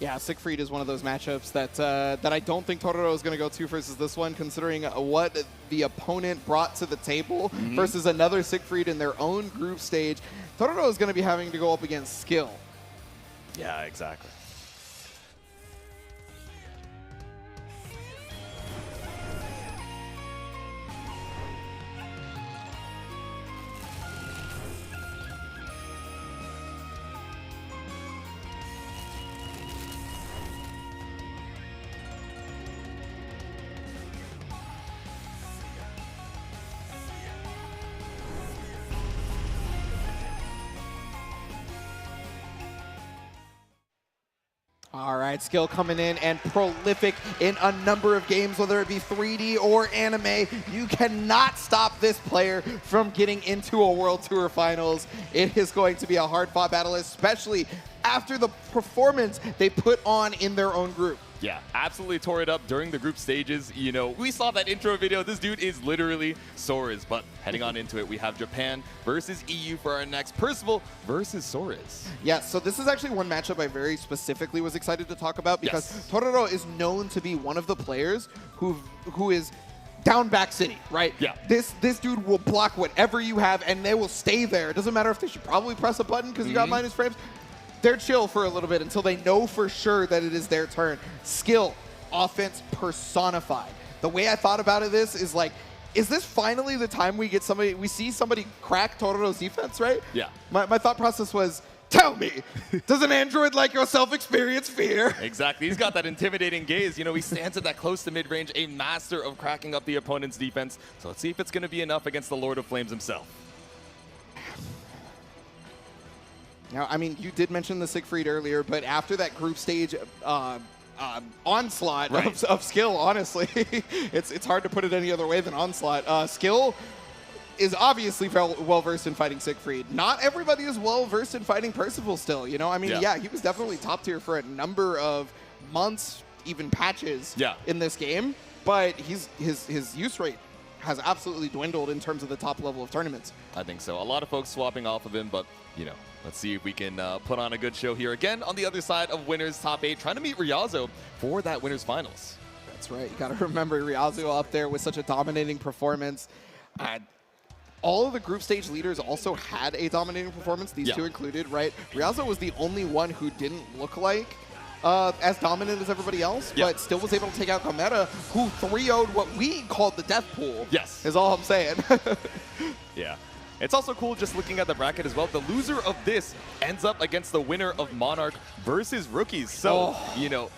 Yeah, Siegfried is one of those matchups that that I don't think Tororo is going to go to versus this one, considering what the opponent brought to the table versus another Siegfried in their own group stage. Tororo is going to be having to go up against skill. Yeah, exactly. All right, Skill coming in and prolific in a number of games, whether it be 3D or anime. You cannot stop this player from getting into a World Tour Finals. It is going to be a hard-fought battle, especially after the performance they put on in their own group. Yeah, absolutely tore it up during the group stages. You know, we saw that intro video. This dude is literally Soares. But heading on into it, we have Japan versus EU for our next. Percival versus Soares. Yeah, so this is actually one matchup I very specifically was excited to talk about because Tororo is known to be one of the players who is down back city, right? Yeah. This dude will block whatever you have and they will stay there. It doesn't matter if they should probably press a button because you got minus frames. They're chill for a little bit until they know for sure that it is their turn. Skill, offense personified. The way I thought about this is like, is this finally the time we see somebody crack Tororo's defense, right? Yeah. My thought process was, tell me, does an android like yourself experience fear? Exactly. He's got that intimidating gaze. You know, he stands at that close to mid-range, a master of cracking up the opponent's defense. So let's see if it's going to be enough against the Lord of Flames himself. Now, I mean, you did mention the Siegfried earlier, but after that group stage onslaught of Skill, honestly, it's hard to put it any other way than onslaught. Skill is obviously well-versed in fighting Siegfried. Not everybody is well-versed in fighting Percival still, you know? I mean, yeah, he was definitely top tier for a number of months, even patches in this game, but his use rate has absolutely dwindled in terms of the top level of tournaments. I think so. A lot of folks swapping off of him, but, you know, let's see if we can put on a good show here. Again, on the other side of winners top 8, trying to meet Ryazo for that winners finals. That's right. You got to remember Ryazo up there with such a dominating performance. All of the group stage leaders also had a dominating performance, these two included, right? Ryazo was the only one who didn't look like as dominant as everybody else, but still was able to take out Gamera, who 3-0'd what we called the death pool. Yes. Is all I'm saying. Yeah. It's also cool just looking at the bracket as well. The loser of this ends up against the winner of Monarch versus Rookies. So, you know,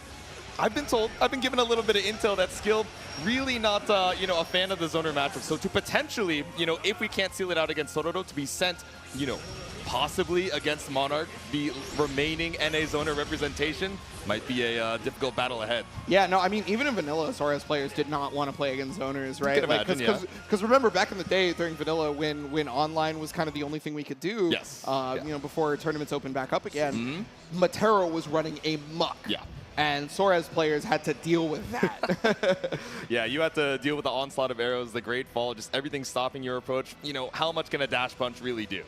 I've been given a little bit of intel that Skill really not, you know, a fan of the zoner matchup. So to potentially, you know, if we can't seal it out against Tororo, to be sent, you know, possibly against Monarch, the remaining NA zoner representation might be a difficult battle ahead. Yeah, no, I mean, even in Vanilla, Soares players did not want to play against zoners, right? You can imagine, Because remember, back in the day during Vanilla, when online was kind of the only thing we could do, you know, before tournaments opened back up again, Matero was running amok. Yeah. And Soares players had to deal with that. Yeah, you had to deal with the onslaught of arrows, the great fall, just everything stopping your approach. You know, how much can a dash punch really do?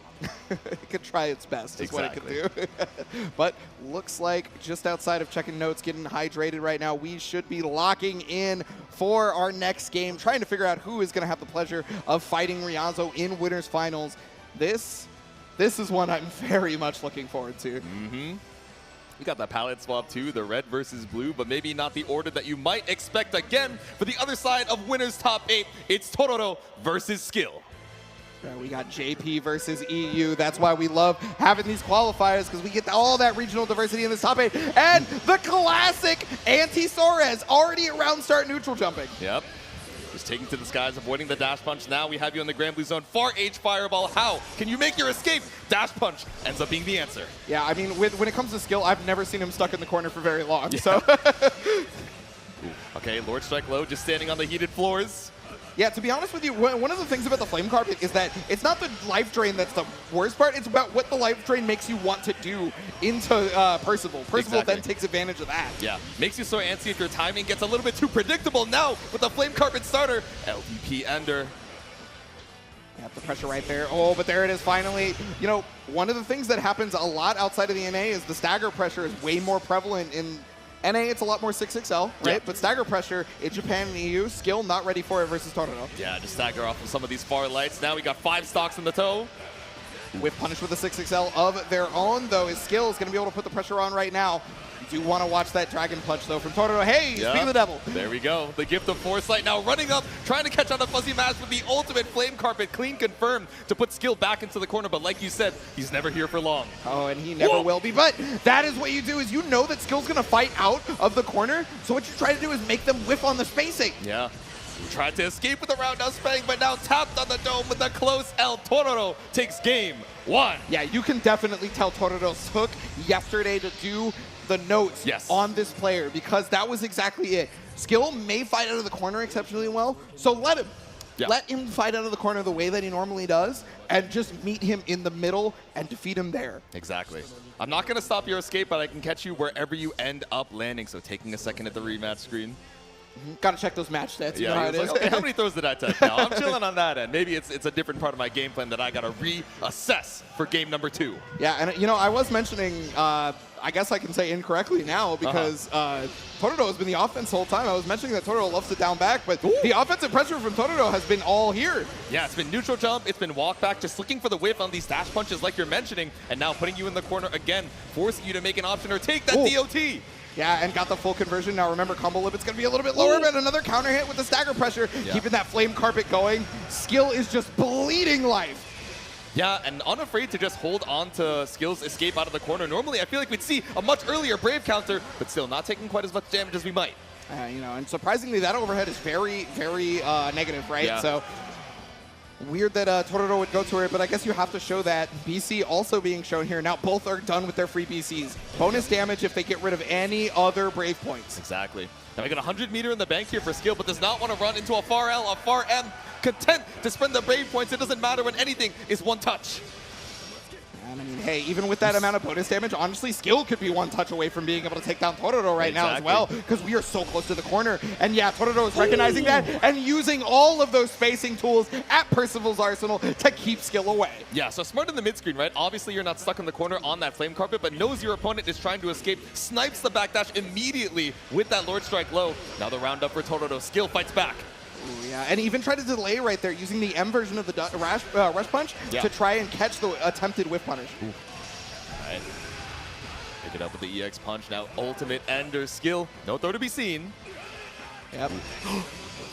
It could try its best, is what it could do. But looks like just outside of checking notes, getting hydrated right now, we should be locking in for our next game, trying to figure out who is going to have the pleasure of fighting Ryazo in Winners Finals. This is one I'm very much looking forward to. We got the palette swap too, the red versus blue, but maybe not the order that you might expect. Again, for the other side of winners top 8, it's Tororo versus Skill. We got JP versus EU. That's why we love having these qualifiers, because we get all that regional diversity in this top 8. And the classic anti-Soares, already at round start neutral jumping. Yep. Just taking to the skies, avoiding the dash punch. Now we have you in the Granblue zone. Far H fireball. How can you make your escape? Dash punch ends up being the answer. Yeah, I mean, when it comes to Skill, I've never seen him stuck in the corner for very long. So. Okay, Lord Strike Low just standing on the heated floors. Yeah, to be honest with you, one of the things about the Flame Carpet is that it's not the life drain that's the worst part. It's about what the life drain makes you want to do into Percival. Percival then takes advantage of that. Yeah, makes you so antsy if your timing gets a little bit too predictable. Now, with the Flame Carpet starter, LDP Ender. Got the pressure right there. Oh, but there it is finally. You know, one of the things that happens a lot outside of the NA is the stagger pressure is way more prevalent in NA. It's a lot more 6XL, right? But stagger pressure in Japan and EU, Skill not ready for it versus Tororo. Yeah, just stagger off of some of these far lights. Now we got 5 stocks in the toe. With punish with a 6XL of their own, though, his Skill is going to be able to put the pressure on right now. You do want to watch that Dragon Punch, though, from Tororo. Hey, speak of the devil. There we go. The gift of foresight now running up, trying to catch on the Fuzzy Mask with the ultimate Flame Carpet. Clean confirmed to put Skill back into the corner. But like you said, he's never here for long. Oh, and he never will be. But that is what you do, is you know that Skill's going to fight out of the corner. So what you try to do is make them whiff on the spacing. Yeah. Tried to escape with a roundhouse bang, but now tapped on the dome with a close L. Tororo takes game 1. Yeah, you can definitely tell Tororo took yesterday to do the notes Yes. on this player, because that was exactly it. Skill may fight out of the corner exceptionally well, so let him. Yeah. Let him fight out of the corner the way that he normally does, and just meet him in the middle and defeat him there. Exactly. I'm not going to stop your escape, but I can catch you wherever you end up landing. So taking a second at the rematch screen. Got to check those match stats. You know Yeah, how he it was is. like, okay, how many throws did I take now? I'm chilling on that end. Maybe it's a different part of my game plan that I got to reassess for game number 2. Yeah, and you know, I was mentioning, I guess I can say incorrectly now, because Totoro has been the offense the whole time. I was mentioning that Totoro loves to down back, but the offensive pressure from Totoro has been all here. Yeah, it's been neutral jump, it's been walk back, just looking for the whiff on these dash punches like you're mentioning, and now putting you in the corner again, forcing you to make an option or take that DOT. Yeah, and got the full conversion. Now remember, combo limit's going to be a little bit lower, but another counter hit with the stagger pressure, keeping that flame carpet going. Skill is just bleeding life. Yeah, and unafraid to just hold on to Skill's escape out of the corner. Normally, I feel like we'd see a much earlier Brave counter, but still not taking quite as much damage as we might. You know, and surprisingly, that overhead is very, very negative, right? Yeah. So weird that Totoro would go to it, but I guess you have to show that. BC also being shown here. Now both are done with their free BCs. Bonus damage if they get rid of any other Brave points. Exactly. Now we got 100 meter in the bank here for Skill, but does not want to run into a far L, a far M. Content to spend the Brave points. It doesn't matter when anything is one touch. And I mean, hey, even with that amount of bonus damage, honestly, Skill could be one touch away from being able to take down Totoro right now as well, because we are so close to the corner. And yeah, Totoro is recognizing that and using all of those spacing tools at Percival's arsenal to keep Skill away. Yeah, so smart in the mid screen, right? Obviously, you're not stuck in the corner on that flame carpet, but knows your opponent is trying to escape, snipes the backdash immediately with that Lord Strike low. Now the round up for Totoro. Skill fights back. Ooh, yeah, and even tried to delay right there using the M version of the rush punch to try and catch the attempted whiff punish. All right. Pick it up with the EX punch. Now ultimate ender Skill. No throw to be seen. Yep.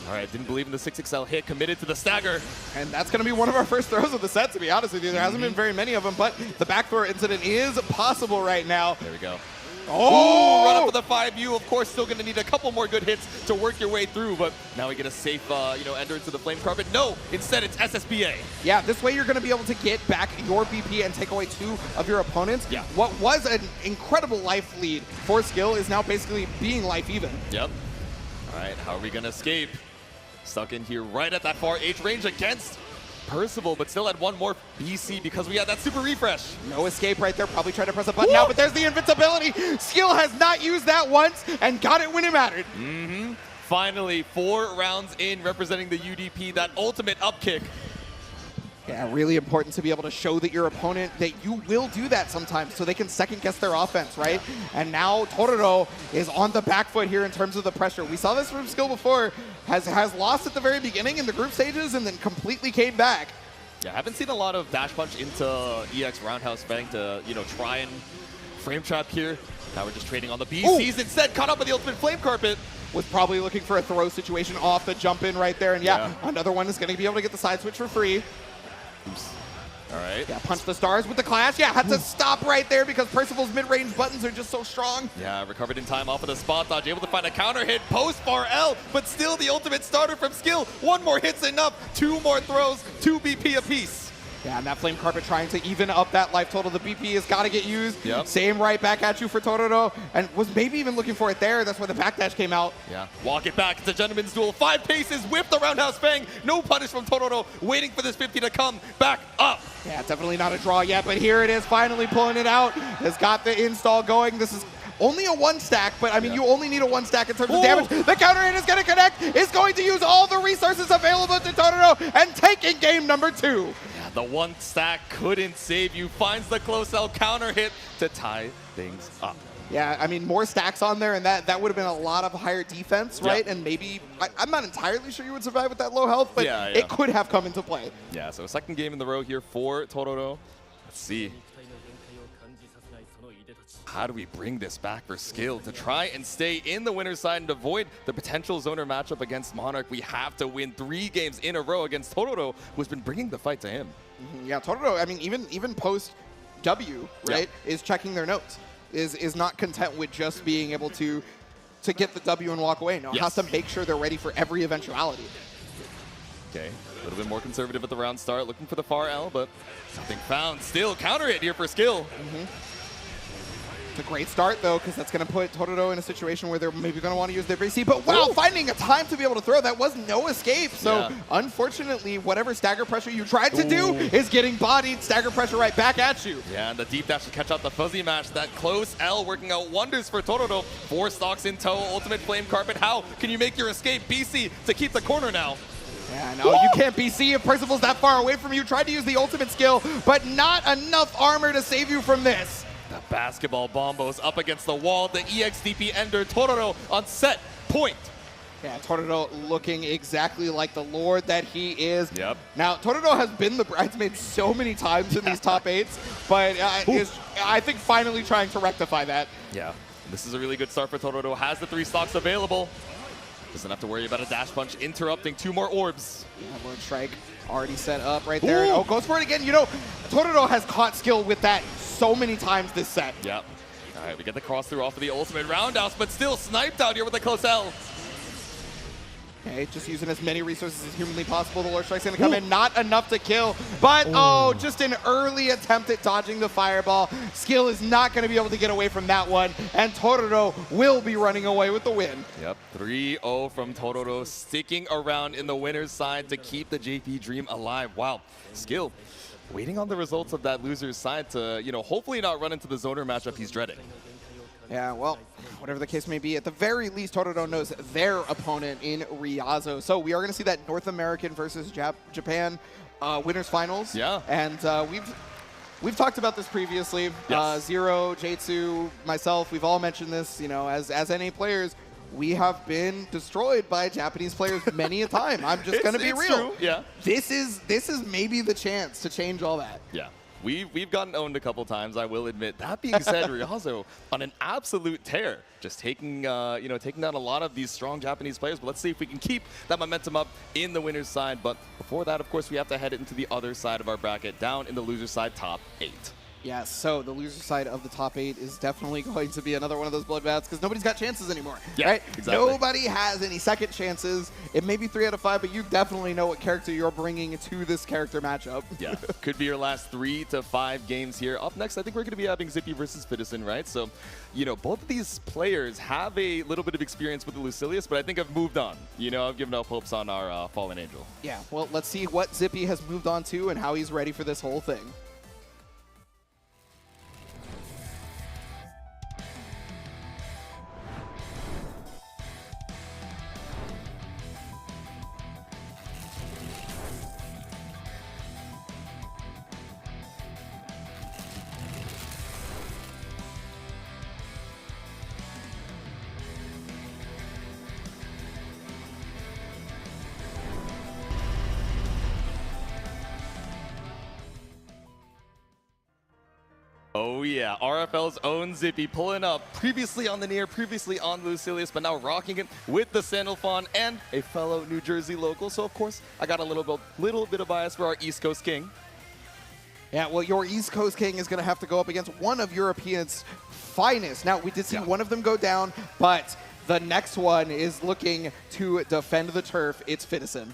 All right, didn't believe in the 6XL hit, committed to the stagger. And that's going to be one of our first throws of the set, to be honest with you. There hasn't been very many of them, but the back throw incident is possible right now. There we go. Oh! Ooh, run up with a 5U. Of course, still going to need a couple more good hits to work your way through, but now we get a safe, ender into the flame carpet. No, instead it's SSBA. Yeah, this way you're going to be able to get back your BP and take away 2 of your opponents. Yeah. What was an incredible life lead for Skill is now basically being life even. Yep. All right, how are we going to escape? Stuck in here right at that far H range against Percival, but still had one more BC because we had that super refresh. No escape right there. Probably trying to press a button now, but there's the invincibility. Skill has not used that once and got it when it mattered. Finally, 4 rounds in representing the UDP, that ultimate up kick. Yeah, really important to be able to show that your opponent that you will do that sometimes so they can second guess their offense, right? Yeah. And now Totoro is on the back foot here in terms of the pressure. We saw this from Skill before, has lost at the very beginning in the group stages and then completely came back. Yeah, I haven't seen a lot of dash punch into EX Roundhouse Fang to, try and frame trap here. Now we're just trading on the BCs instead, caught up with the ultimate flame carpet. Was probably looking for a throw situation off the jump in right there. And yeah. Another one is going to be able to get the side switch for free. Oops. All right. Yeah, punch the stars with the clash. Yeah, had to stop right there because Percival's mid-range buttons are just so strong. Yeah, recovered in time off of the spot dodge, able to find a counter hit, post bar L, but still the ultimate starter from Skill. 1 more hit's enough, 2 more throws, 2 BP apiece. Yeah, and that flame carpet trying to even up that life total. The BP has got to get used. Yep. Same right back at you for Totoro, and was maybe even looking for it there. That's why the backdash came out. Yeah, walk it back. It's a gentleman's duel. 5 paces, whip the roundhouse fang. No punish from Totoro, waiting for this 50 to come back up. Yeah, definitely not a draw yet, but here it is, finally pulling it out. Has got the install going. This is only a 1 stack, but I mean, you only need a 1 stack in terms of damage. The counter hit is going to connect, is going to use all the resources available to Totoro, and taking game number 2. The 1 stack couldn't save you. Finds the close L counter hit to tie things up. Yeah, I mean, more stacks on there, and that would have been a lot of higher defense, right? Yep. And maybe, I'm not entirely sure you would survive with that low health, but it could have come into play. Yeah, so 2nd game in the row here for Totoro. Let's see. How do we bring this back for Skill to try and stay in the winner's side and avoid the potential zoner matchup against Monarch? We have to win 3 games in a row against Totoro, who's been bringing the fight to him. Yeah, Totoro, I mean, even post W, right, is checking their notes, is not content with just being able to get the W and walk away. No, has to make sure they're ready for every eventuality. Okay, a little bit more conservative at the round start, looking for the far L, but nothing found. Still counter hit here for Skill. It's a great start, though, because that's going to put Totoro in a situation where they're maybe going to want to use their BC. But wow, finding a time to be able to throw, that was no escape. So unfortunately, whatever stagger pressure you tried to do is getting bodied. Stagger pressure right back at you. Yeah, and the deep dash to catch out the fuzzy mash. That close L working out wonders for Totoro. 4 stocks in tow, ultimate flame carpet. How can you make your escape? BC to keep the corner now. Yeah, no, you can't BC if Percival's that far away from you. Tried to use the ultimate skill, but not enough armor to save you from this. The basketball bombos up against the wall. The EXDP ender. Totoro on set point. Yeah, Totoro looking exactly like the lord that he is. Yep. Now, Totoro has been the bridesmaid so many times in these top 8s, but is, I think, finally trying to rectify that. Yeah, this is a really good start for Totoro. Has the 3 stocks available. Doesn't have to worry about a dash punch interrupting 2 more orbs. Yeah, Lord Strike already set up right there. Oh, goes for it again. You know, Totoro has caught skill with that so many times this set. Yep. All right, we get the cross through off of the ultimate roundhouse, but still sniped out here with a close L. Okay, just using as many resources as humanly possible. The Lord Strike's going to come in. Not enough to kill, but oh, just an early attempt at dodging the fireball. Skill is not going to be able to get away from that one, and Totoro will be running away with the win. Yep, 3-0 from Totoro, sticking around in the winner's side to keep the JP dream alive. Wow, Skill waiting on the results of that loser's side to, you know, hopefully not run into the zoner matchup he's dreading. Yeah, well, whatever the case may be, at the very least, Totoro knows their opponent in Ryazo. So we are going to see that North American versus Japan winners finals. Yeah. And we've talked about this previously. Yes. Zero, J2, myself, we've all mentioned this. You know, as NA players, we have been destroyed by Japanese players many a time. I'm just going to be real. True. Yeah. This is maybe the chance to change all that. Yeah. We've gotten owned a couple times, I will admit. That being said, Ryazo on an absolute tear, just taking taking down a lot of these strong Japanese players. But let's see if we can keep that momentum up in the winner's side. But before that, of course, we have to head into the other side of our bracket, down in the loser's side, top 8. Yes, so the loser side of the top 8 is definitely going to be another one of those bloodbaths because nobody's got chances anymore, right? Exactly. Nobody has any second chances. It may be 3 out of 5, but you definitely know what character you're bringing to this character matchup. Yeah, could be your last 3 to 5 games here. Up next, I think we're going to be having Zippy versus Fitison, right? So, you know, both of these players have a little bit of experience with the Lucilius, but I think I've moved on. You know, I've given up hopes on our Fallen Angel. Yeah, well, let's see what Zippy has moved on to and how he's ready for this whole thing. Oh yeah, RFL's own Zippy pulling up, previously on the Nier, previously on Lucilius, but now rocking it with the Sandalphon and a fellow New Jersey local. So of course, I got a little bit of bias for our East Coast King. Yeah, well, your East Coast King is going to have to go up against one of Europeans' finest. Now, we did see one of them go down, but the next one is looking to defend the turf. It's Fitison.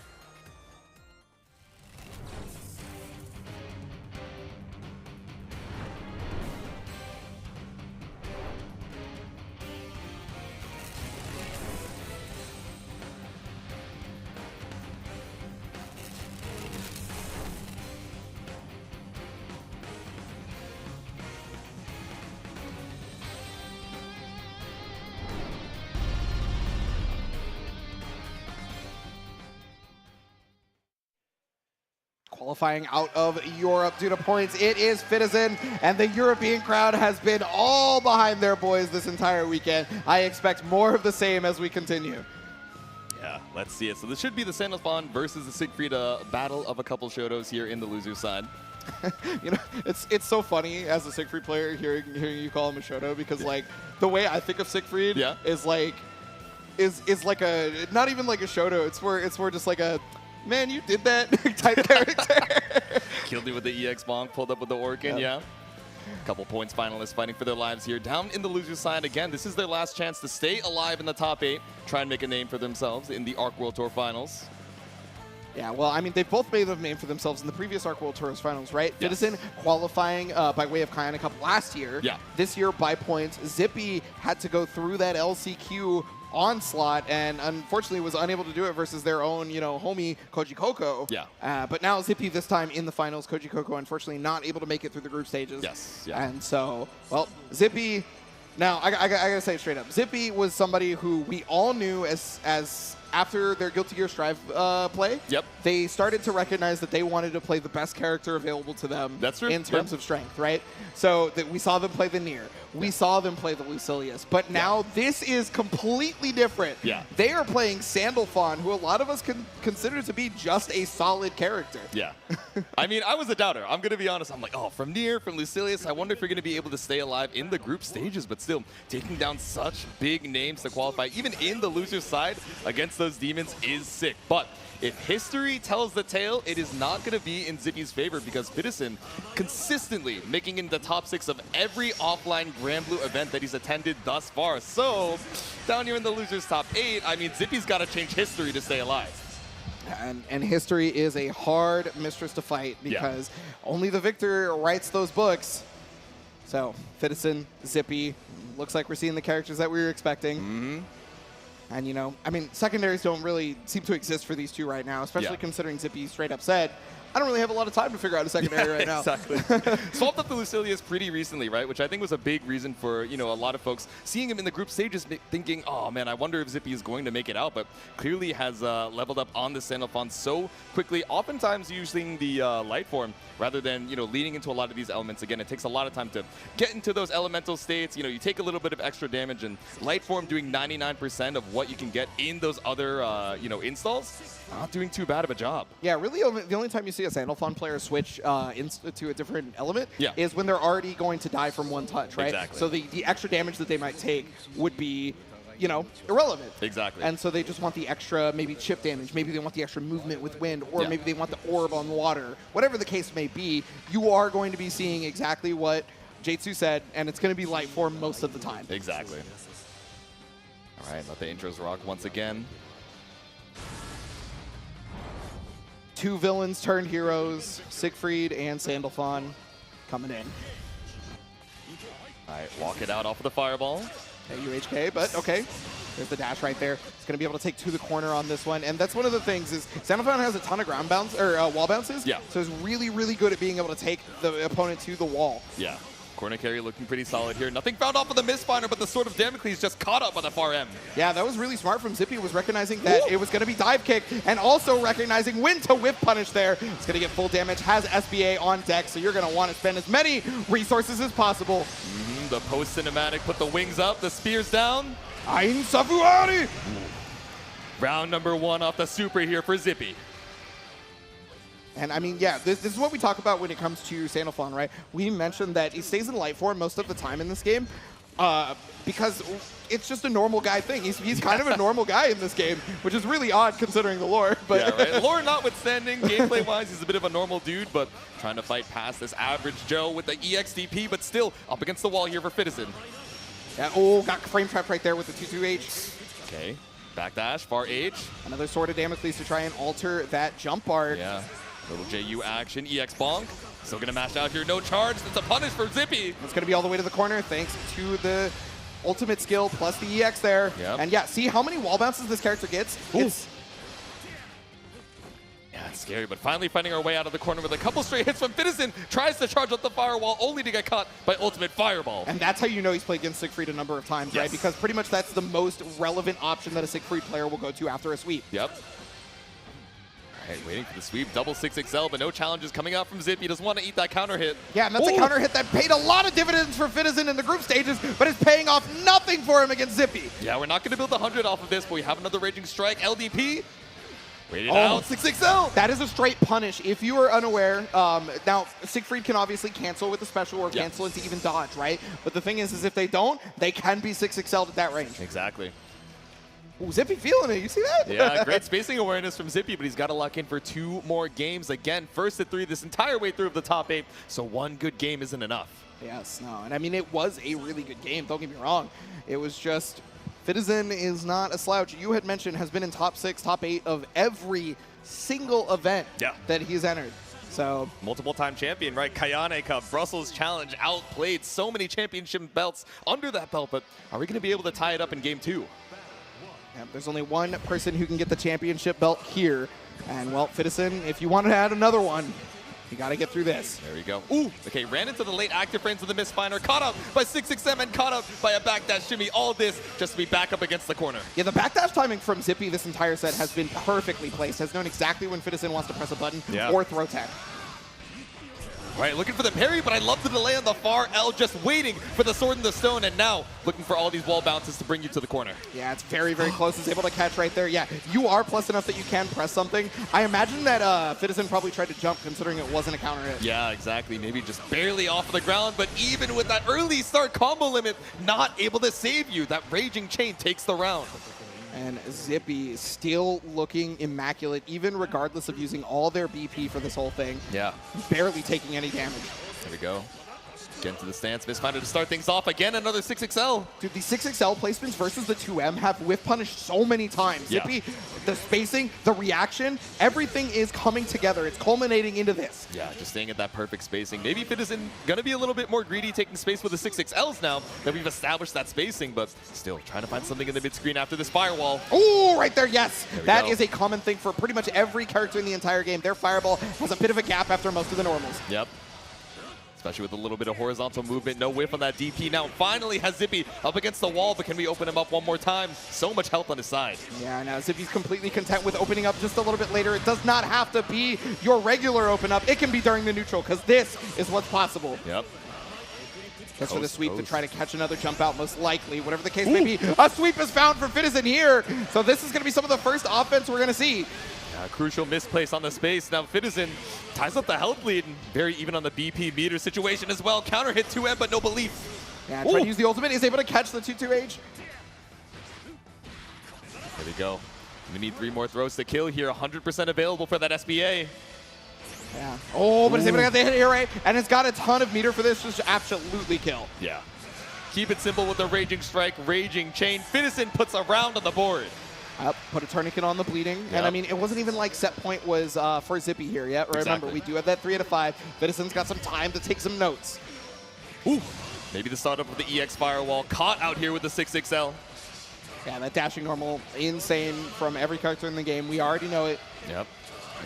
Qualifying out of Europe due to points, it is Fitison, and the European crowd has been all behind their boys this entire weekend. I expect more of the same as we continue. Yeah, let's see it. So this should be the Sandalphon versus the Siegfried battle of a couple Shotos here in the loser side. You know, it's so funny as a Siegfried player hearing you call him a Shoto because like the way I think of Siegfried is like a not even like a Shoto. It's more just like a man, you did that type character. Killed me with the EX bonk, pulled up with the Orkin, yeah. Couple points finalists fighting for their lives here. Down in the loser side again, this is their last chance to stay alive in the top 8, try and make a name for themselves in the ARC World Tour Finals. Yeah, well, I mean, they've both made a name for themselves in the previous Arc World Tours finals, right? Yes. Fitison qualifying by way of Kiana Cup last year. Yeah. This year by points. Zippy had to go through that LCQ onslaught and unfortunately was unable to do it versus their own, homie Koji Coco. Yeah. But now Zippy this time in the finals. Koji Coco unfortunately not able to make it through the group stages. Yes. Yeah. And so, well, Zippy. Now I gotta say it straight up. Zippy was somebody who we all knew as after their Guilty Gear Strive play. Yep. They started to recognize that they wanted to play the best character available to them. That's true. In terms of strength, right? So that we saw them play the Nier. We saw them play the Lucilius. But now this is completely different. Yeah. They are playing Sandalphon, who a lot of us consider to be just a solid character. Yeah. I mean, I was a doubter. I'm going to be honest. I'm like, oh, from Nier, from Lucilius, I wonder if you're going to be able to stay alive in the group stages, but still taking down such big names to qualify, even in the loser's side against those demons is sick. But if history tells the tale, it is not going to be in Zippy's favor because Fitison consistently making in the top 6 of every offline Granblue event that he's attended thus far. So down here in the loser's top 8, I mean, Zippy's got to change history to stay alive. And history is a hard mistress to fight because only the victor writes those books. So Fitison, Zippy, looks like we're seeing the characters that we were expecting. Mm-hmm. And, I mean, secondaries don't really seem to exist for these two right now, especially considering Zippy straight up said, I don't really have a lot of time to figure out a secondary right now. Exactly. Swapped up the Lucilius pretty recently, right? Which I think was a big reason for, a lot of folks seeing him in the group stages thinking, oh, man, I wonder if Zippy is going to make it out. But clearly has leveled up on the Sandalphon so quickly, oftentimes using the light form rather than, leading into a lot of these elements. Again, it takes a lot of time to get into those elemental states. You take a little bit of extra damage, and light form doing 99% of what you can get in those other, installs, not doing too bad of a job. Yeah, really, the only time you see a Sandalphon player switch to a different element is when they're already going to die from one touch, right? Exactly. So the extra damage that they might take would be, irrelevant. Exactly. And so they just want the extra, maybe chip damage, maybe they want the extra movement with wind, or maybe they want the orb on water. Whatever the case may be, you are going to be seeing exactly what J2 said, and it's going to be light form most of the time. Exactly. All right, let the intros rock once again. Two villains turned heroes, Siegfried and Sandalphon coming in. All right, walk it out off of the fireball. UHK, but okay. There's the dash right there. It's going to be able to take to the corner on this one. And that's one of the things is Sandalphon has a ton of ground bounce or wall bounces. Yeah. So it's really, really good at being able to take the opponent to the wall. Yeah. Corner carry looking pretty solid here. Nothing found off of the Mistfinder, but the Sword of Damocles just caught up on the far end. Yeah, that was really smart from Zippy, was recognizing that it was going to be dive kick and also recognizing when to whip punish there. It's going to get full damage, has SBA on deck, so you're going to want to spend as many resources as possible. The post-cinematic, put the wings up, the spears down. Ein Safuari! Round number 1 off the super here for Zippy. And I mean, yeah, this is what we talk about when it comes to Sandalphon, right? We mentioned that he stays in light form most of the time in this game because it's just a normal guy thing. He's kind of a normal guy in this game, which is really odd considering the lore. But yeah, right. Lore notwithstanding, gameplay-wise, he's a bit of a normal dude, but trying to fight past this average Joe with the EXDP, but still up against the wall here for Fitison. Yeah, got frame trapped right there with the 2-2H. Okay, backdash, far H. Another Sword of Damocles to try and alter that jump art. Yeah. Little JU action, EX bonk. Still gonna mash out here, no charge. That's a punish for Zippy. It's gonna be all the way to the corner thanks to the ultimate skill plus the EX there. Yep. And yeah, see how many wall bounces this character gets? Yeah, it's scary, but finally finding our way out of the corner with a couple straight hits from Fitison. Tries to charge up the firewall only to get caught by ultimate fireball. And that's how you know he's played against Siegfried a number of times, right? Because pretty much that's the most relevant option that a Siegfried player will go to after a sweep. Yep. All right, waiting for the sweep, double 6XL, but no challenges coming out from Zippy. Doesn't want to eat that counter hit. Yeah, and that's a counter hit that paid a lot of dividends for Fitison in the group stages, but it's paying off nothing for him against Zippy. Yeah, we're not going to build 100 off of this, but we have another Raging Strike, LDP. Wait it out, 6XL. That is a straight punish. If you are unaware, now Siegfried can obviously cancel with the special or cancel into even dodge, right? But the thing is if they don't, they can be 6XL'd at that range. Exactly. Ooh, Zippy feeling it. You see that? Yeah, great spacing awareness from Zippy, but he's got to lock in for 2 more games. Again, first at 3 this entire way through of the top 8, so 1 good game isn't enough. Yes, no, and I mean, it was a really good game. Don't get me wrong. It was just Fitizen is not a slouch. You had mentioned has been in top 6, top 8 of every single event that he's entered. So multiple-time champion, right? Kayane Cup, Brussels Challenge, outplayed so many championship belts under that belt, but are we going to be able to tie it up in game 2? Yeah, there's only one person who can get the championship belt here. And, well, Fitizen, if you want to add another one, you got to get through this. There we go. Ooh, okay, ran into the late active frames of the misfinder, caught up by 667 and caught up by a backdash shimmy. All this just to be back up against the corner. Yeah, the backdash timing from Zippy this entire set has been perfectly placed. Has known exactly when Fitizen wants to press a button or throw tech. All right, looking for the parry, but I love the delay on the far L, just waiting for the sword in the stone, and now looking for all these wall bounces to bring you to the corner. Yeah, it's very, very close. It's able to catch right there. Yeah, you are plus enough that you can press something. I imagine that Fitizen probably tried to jump, considering it wasn't a counter hit. Yeah, exactly. Maybe just barely off of the ground, but even with that early start combo limit, not able to save you. That Raging Chain takes the round. And Zippy still looking immaculate, even regardless of using all their BP for this whole thing. Yeah. Barely taking any damage. There we go. Get into the stance. Misfinder to start things off. Again, another 6XL. Dude, the 6XL placements versus the 2M have whiff punished so many times. Yeah. Zippy, the spacing, the reaction, everything is coming together. It's culminating into this. Yeah, just staying at that perfect spacing. Maybe Fitizen going to be a little bit more greedy, taking space with the 6XLs now that we've established that spacing, but still trying to find something in the mid-screen after this firewall. Oh, right there, yes. That go. is a common thing for pretty much every character in the entire game. Their fireball has a bit of a gap after most of the normals. Yep. Especially with a little bit of horizontal movement. No whiff on that DP. Now finally has Zippy up against the wall, but can we open him up one more time? So much health on his side. Yeah, now Zippy's completely content with opening up just a little bit later. It does not have to be your regular open up. It can be during the neutral, because this is what's possible. Yep. That's for the sweep to try to catch another jump out, most likely. Whatever the case may be, a sweep is found for Fitizen here. So this is going to be some of the first offense we're going to see. Yeah, crucial misplace on the space. Now Fitizen ties up the health lead, and very even on the BP meter situation as well. Counter hit 2M, but no belief. Yeah, trying to use the ultimate. Is able to catch the 2-2H. There we go. We need 3 more throws to kill here. 100% available for that SBA. Yeah. Oh, but it's able to get the hit here, right? And it's got a ton of meter for this. Just absolutely kill. Yeah. Keep it simple with the Raging Strike, Raging Chain. Fitizen puts a round on the board. Put a tourniquet on the bleeding. Yep. And I mean, it wasn't even like set point was for Zippy here yet. Remember, we do have that 3 out of 5. Fitizen's got some time to take some notes. Ooh. Maybe the startup of the EX Firewall. Caught out here with the 6XL. Yeah, that dashing normal, insane from every character in the game. We already know it. Yep.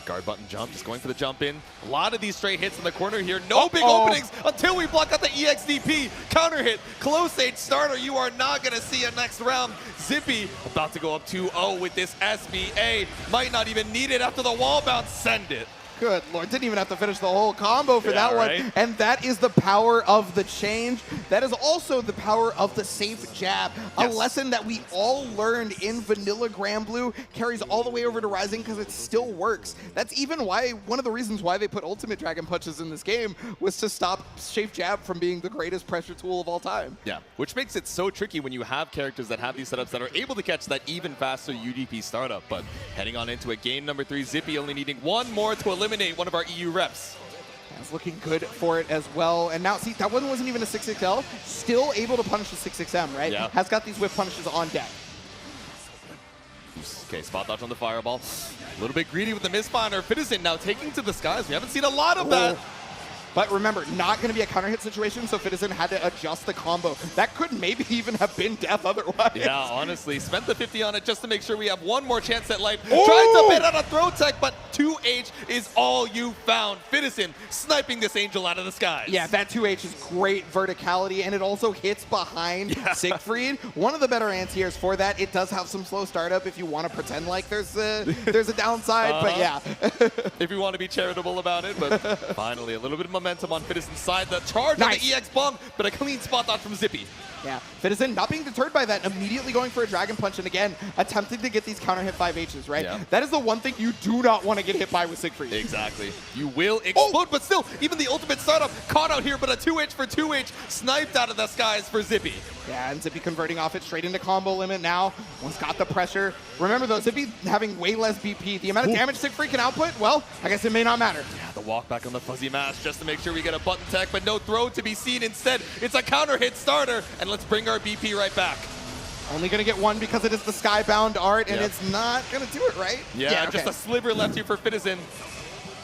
Guard button jump, just going for the jump in. A lot of these straight hits in the corner here. No big openings until we block out the EXDP. Counter hit, close age starter. You are not going to see a next round. Zippy about to go up 2-0 with this SBA. Might not even need it after the wall bounce. Send it. Good Lord, didn't even have to finish the whole combo for that one. Right? And that is the power of the change. That is also the power of the safe jab. A lesson that we all learned in vanilla Granblue carries all the way over to Rising because it still works. That's even why, one of the reasons why they put ultimate Dragon Punches in this game was to stop safe jab from being the greatest pressure tool of all time. Yeah, which makes it so tricky when you have characters that have these setups that are able to catch that even faster UDP startup. But heading on into a game number 3, Zippy only needing one more to eliminate one of our EU reps. That's looking good for it as well. And now, see, that one wasn't even a 6XL. Still able to punish the 6XM, right? Yeah. Has got these whiff punishes on deck. Okay, spot dodge on the fireball. A little bit greedy with the misfinder. Fitizen now taking to the skies. We haven't seen a lot of that. But remember, not going to be a counter hit situation, so Fitizen had to adjust the combo. That could maybe even have been death otherwise. Yeah, honestly. Spent the 50 on it just to make sure we have one more chance at life. Tried to bait on a throw tech, but 2H is all you found. Fitizen sniping this angel out of the skies. Yeah, that 2H is great verticality, and it also hits behind Siegfried. One of the better anti-airs for that. It does have some slow startup if you want to pretend like there's a downside, but yeah. If you want to be charitable about it, but finally a little bit of momentum on Fitizen's side. The charge on the EX bomb, but a clean spot dodge from Zippy. Yeah, Fitizen not being deterred by that, immediately going for a Dragon Punch, and again, attempting to get these counter hit 5Hs, right? Yeah. That is the one thing you do not want to get hit by with Siegfried. Exactly. You will explode, but still, even the ultimate startup caught out here, but a 2H for 2H sniped out of the skies for Zippy. Yeah, and Zippy converting off it straight into combo limit now. One's got the pressure. Remember though, Zippy having way less BP. The amount of damage Siegfried can output, well, I guess it may not matter. Yeah, the walk back on the fuzzy mask just to make sure we get a button tech, but no throw to be seen. Instead, it's a counter hit starter, and let's bring our BP right back. Only going to get one because it is the Skybound art, and Yep. it's not going to do it, right? Yeah, just a sliver left here for Fitizen.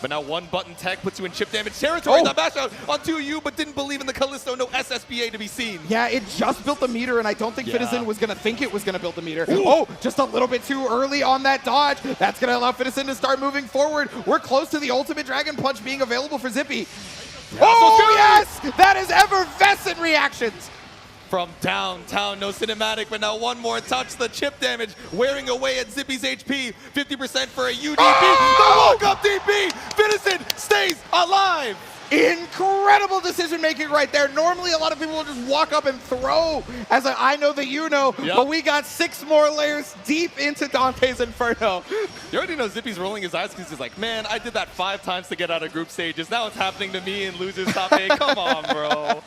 But now one button tech puts you in chip damage territory. The bash out onto you, but didn't believe in the Callisto. No SSBA to be seen. Yeah, it just built the meter, and I don't think Yeah. Fitizen was going to think it was going to build the meter. Oh, just a little bit too early on that dodge. That's going to allow Fitizen to start moving forward. We're close to the ultimate Dragon Punch being available for Zippy. Oh, yes! That is effervescent reactions. From downtown, no cinematic, but now one more touch. The chip damage wearing away at Zippy's HP. 50% for a UDP. The walk-up DP. Fitizen stays alive. Incredible decision making right there. Normally, a lot of people will just walk up and throw, as I know that you know, but we got 6 more layers deep into Dante's Inferno. You already know Zippy's rolling his eyes because he's like, man, I did that 5 times to get out of group stages. Now it's happening to me in losers top 8. Come on, bro.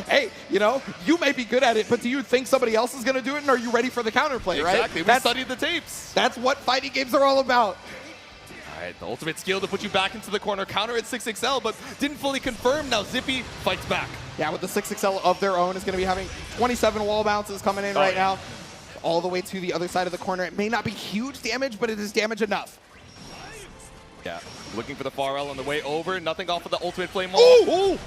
Hey, you know, you may be good at it, but do you think somebody else is going to do it, and are you ready for the counterplay, right? Exactly. We studied the tapes. That's what fighting games are all about. All right, the ultimate skill to put you back into the corner. Counter at 6XL, but didn't fully confirm. Now Zippy fights back. Yeah, with the 6XL of their own, is going to be having 27 wall bounces coming in right now. All the way to the other side of the corner. It may not be huge damage, but it is damage enough. Yeah, looking for the far L on the way over. Nothing off of the ultimate flame wall. Ooh!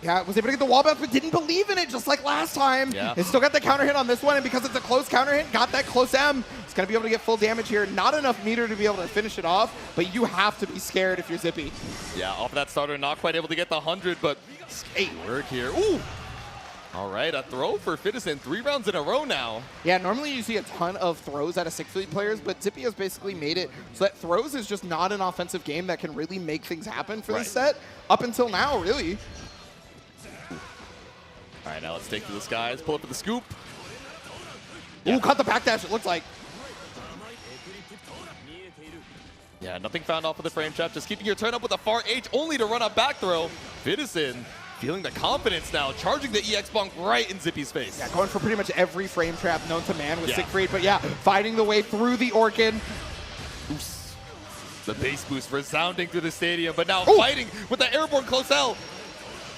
Yeah, was able to get the wall bounce, but didn't believe in it, just like last time. Yeah. It still got the counter hit on this one, and because it's a close counter hit, got that close M. It's going to be able to get full damage here. Not enough meter to be able to finish it off, but you have to be scared if you're Zippy. Yeah, off of that starter, not quite able to get the 100, but hey, work here. Ooh! All right, a throw for Fitizen. 3 rounds in a row now. Yeah, normally you see a ton of throws out of Sick Fleet players, but Zippy has basically made it so that throws is just not an offensive game that can really make things happen for this set. Up until now, really. All right, now let's take to the skies, pull up for the scoop. Ooh, cut the backdash, it looks like. Yeah, nothing found off of the frame trap, just keeping your turn up with a far H, only to run a back throw. Fitizen feeling the confidence now, charging the EX bunk right in Zippy's face. Yeah, going for pretty much every frame trap known to man with Siegfried, but yeah, fighting the way through the Orchid. Oops. The base boost resounding through the stadium, but now fighting with the airborne close L.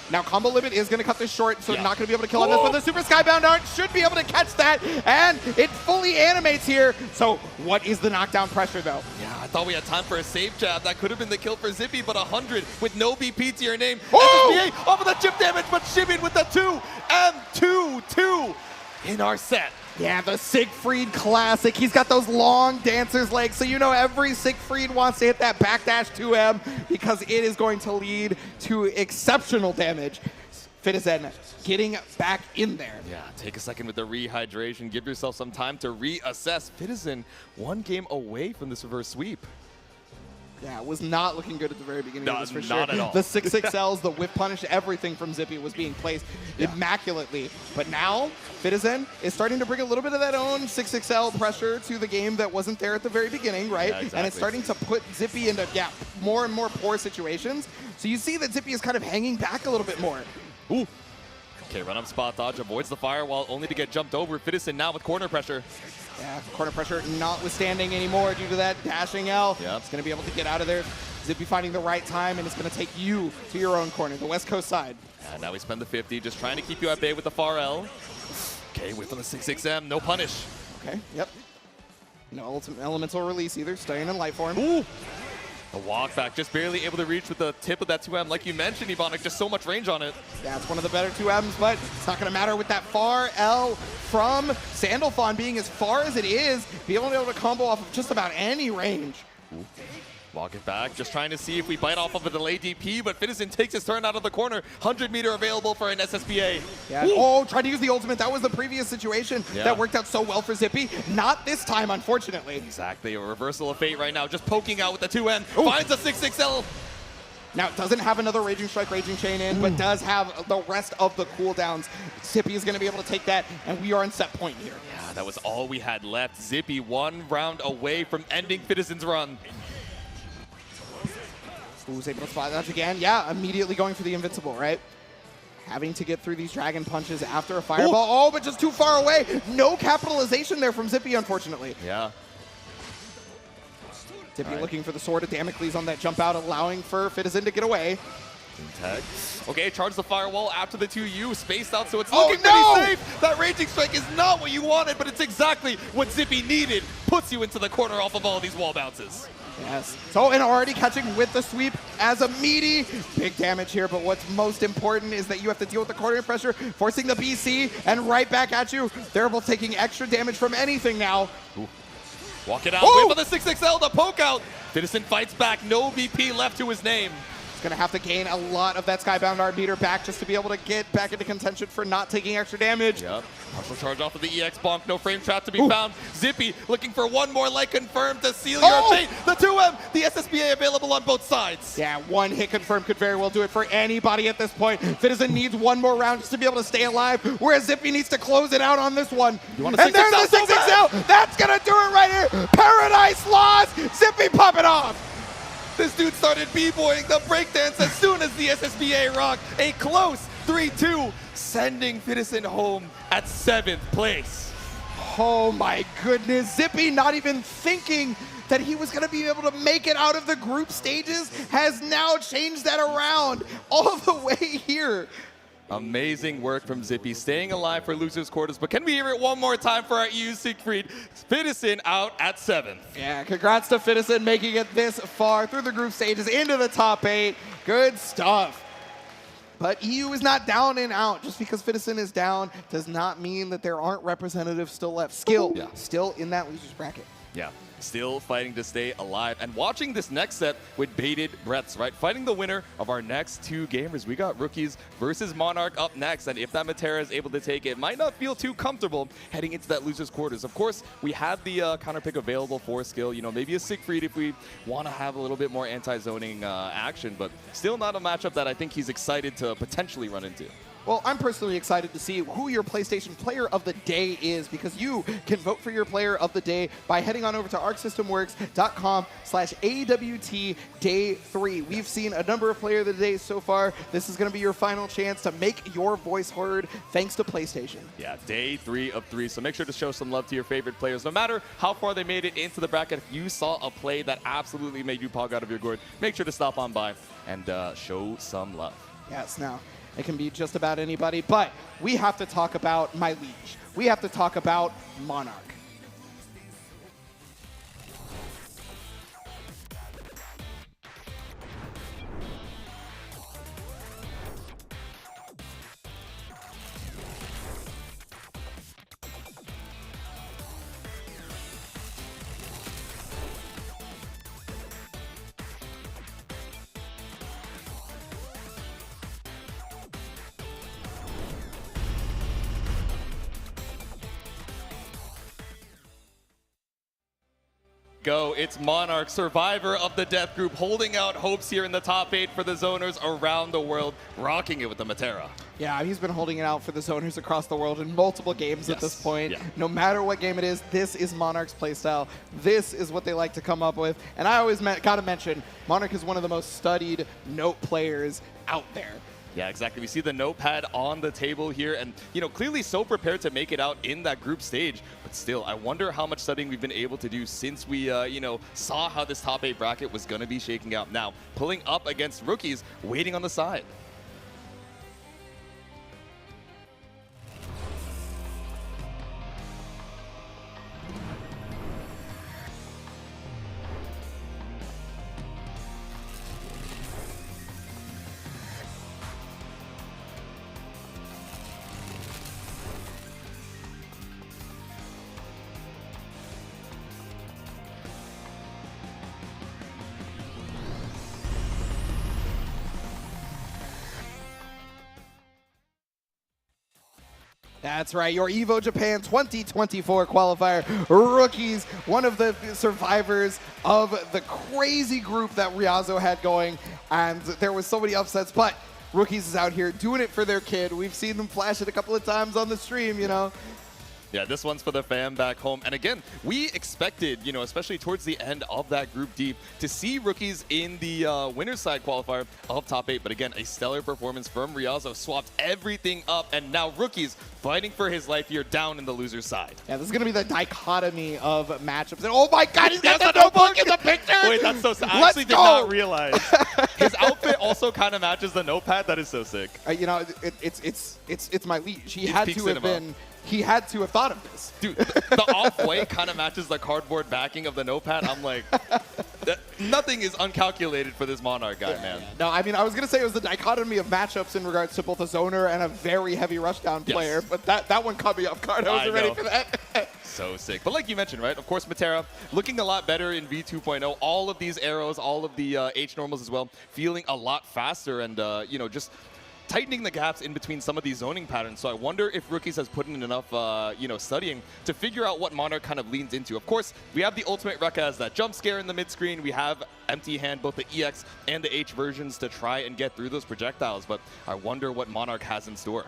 Now combo limit is going to cut this short, so not going to be able to kill on this, but the Super Skybound Art should be able to catch that, and it fully animates here. So what is the knockdown pressure, though? Yeah, I thought we had time for a safe jab. That could have been the kill for Zippy, but 100 with no BP to your name. SSBA off of the chip damage, but Shibin with the 2 and 2-2 in our set. Yeah, the Siegfried classic. He's got those long dancer's legs, so you know every Siegfried wants to hit that backdash 2M because it is going to lead to exceptional damage. Fitizen getting back in there. Yeah, take a second with the rehydration. Give yourself some time to reassess. Fitizen 1 game away from this reverse sweep. Yeah, it was not looking good at the very beginning of this for sure. Not at all. The 6XLs, the whip punish, everything from Zippy was being placed immaculately. But now, Fitizen is starting to bring a little bit of that own 6XL pressure to the game that wasn't there at the very beginning, right? Yeah, exactly. And it's starting to put Zippy into, more and more poor situations. So you see that Zippy is kind of hanging back a little bit more. Ooh. Okay, run up spot dodge, avoids the firewall, only to get jumped over. Fitizen now with corner pressure. Yeah, corner pressure notwithstanding anymore due to that dashing L. Yep. It's going to be able to get out of there. Zippy finding the right time, and it's going to take you to your own corner, the West Coast side. And now we spend the 50, just trying to keep you at bay with the far L. Okay, whip on the 6XM, no punish. Okay, yep. No ultimate elemental release either, staying in light form. Ooh! The walk back, just barely able to reach with the tip of that 2M. Like you mentioned, Ebonic, just so much range on it. Yeah, it's one of the better 2Ms, but it's not going to matter with that far L from Sandalphon being as far as it is, being able to combo off of just about any range. Ooh. Walk it back, just trying to see if we bite off of a delay DP, but Fitizen takes his turn out of the corner. 100 meter available for an SSBA. Yeah. Oh, tried to use the ultimate. That was the previous situation that worked out so well for Zippy. Not this time, unfortunately. Exactly, a reversal of fate right now, just poking out with the 2M. Finds a 6XL. Now, it doesn't have another Raging Strike, Raging Chain in, but does have the rest of the cooldowns. Zippy is going to be able to take that, and we are in set point here. Yeah, that was all we had left. Zippy 1 round away from ending Fitizen's run. Who's able to spot dodge again? Yeah, immediately going for the invincible, right? Having to get through these dragon punches after a fireball. Oh, but just too far away. No capitalization there from Zippy, unfortunately. Yeah. Zippy looking for the Sword of Damocles on that jump out, allowing for Fitizen to get away. Tag. Okay, charge the firewall after the 2U, spaced out, so it's Oh, looking no! pretty safe. That raging strike is not what you wanted, but it's exactly what Zippy needed. Puts you into the corner off of all these wall bounces. Yes. So, and already catching with the sweep as a meaty. Big damage here, but what's most important is that you have to deal with the corner pressure, forcing the BC, and right back at you. They're both taking extra damage from anything now. Ooh. Walk it out, Ooh! wait for the 6XL to poke out. Fitison fights back, no BP left to his name. Gonna have to gain a lot of that Skybound Art meter back just to be able to get back into contention for not taking extra damage. Yep. Partial charge off of the EX bonk, no frame trap to be found. Zippy looking for one more leg confirmed to seal your fate. The 2M, the SSBA available on both sides. Yeah, one hit confirmed could very well do it for anybody at this point. Fitison needs one more round just to be able to stay alive, whereas Zippy needs to close it out on this one. And there's the 6XL! That's gonna do it right here! Paradise Lost! Zippy pop it off! This dude started b-boying the breakdance as soon as the SSBA rocked. A close 3-2, sending Fitison home at 7th place. Oh my goodness, Zippy not even thinking that he was going to be able to make it out of the group stages has now changed that around all the way here. Amazing work from Zippy, staying alive for losers quarters, but can we hear it one more time for our EU Siegfried? Fitison out at 7th. Yeah, congrats to Fitison making it this far through the group stages into the top 8. Good stuff. But EU is not down and out. Just because Fitison is down does not mean that there aren't representatives still left. Still in that losers bracket. Yeah, still fighting to stay alive and watching this next set with bated breaths, right? Fighting the winner of our next 2 gamers. We got Rookies versus Monarch up next, and if that Matera is able to take it, might not feel too comfortable heading into that loser's quarters. Of course, we have the counter pick available for skill, you know, maybe a Siegfried if we want to have a little bit more anti-zoning action, but still not a matchup that I think he's excited to potentially run into. Well, I'm personally excited to see who your PlayStation Player of the Day is, because you can vote for your Player of the Day by heading on over to arcsystemworks.com/AWT Day 3. We've seen a number of Player of the Days so far. This is going to be your final chance to make your voice heard thanks to PlayStation. Yeah, Day 3 of 3, so make sure to show some love to your favorite players. No matter how far they made it into the bracket, if you saw a play that absolutely made you pog out of your gourd, make sure to stop on by and show some love. Yes, now, it can be just about anybody, but we have to talk about my liege. We have to talk about Monarch. Go, it's Monarch, survivor of the death group, holding out hopes here in the top 8 for the zoners around the world, rocking it with the Matera. Yeah, he's been holding it out for the zoners across the world in multiple games at this point. Yeah. No matter what game it is, this is Monarch's playstyle. This is what they like to come up with. And I always gotta mention, Monarch is one of the most studied note players out there. Yeah, exactly. We see the notepad on the table here and, you know, clearly so prepared to make it out in that group stage. But still, I wonder how much studying we've been able to do since we, you know, saw how this top 8 bracket was going to be shaking out. Now, pulling up against Rookies, waiting on the side. That's right, your EVO Japan 2024 qualifier Rookies, one of the survivors of the crazy group that Ryazo had going, and there was so many upsets, but Rookies is out here doing it for their kid. We've seen them flash it a couple of times on the stream, you know. Yeah, this one's for the fam back home. And again, we expected, you know, especially towards the end of that Group D, to see Rookies in the winner's side qualifier of top 8. But again, a stellar performance from Ryazo, swapped everything up, and now Rookies fighting for his life here down in the loser's side. Yeah, this is going to be the dichotomy of matchups. And oh my god, he's got the notebook in the picture! Wait, that's so sad. I actually did not realize. His outfit also kind of matches the notepad. That is so sick. You know, it's my liege. He had peak to have cinema. been. He had to have thought of this. Dude, the off-white kind of matches the cardboard backing of the notepad. I'm like, nothing is uncalculated for this Monarch guy, man. No, I mean, I was going to say it was the dichotomy of matchups in regards to both a zoner and a very heavy rushdown player, but that one caught me off guard. I wasn't ready for that. So sick. But like you mentioned, right? Of course, Matera looking a lot better in V2.0. All of these arrows, all of the H normals as well, feeling a lot faster and, you know, just tightening the gaps in between some of these zoning patterns. So I wonder if Rookies has put in enough, you know, studying to figure out what Monarch kind of leans into. Of course, we have the ultimate Rekka as that jump scare in the mid screen. We have Empty Hand, both the EX and the H versions to try and get through those projectiles. But I wonder what Monarch has in store.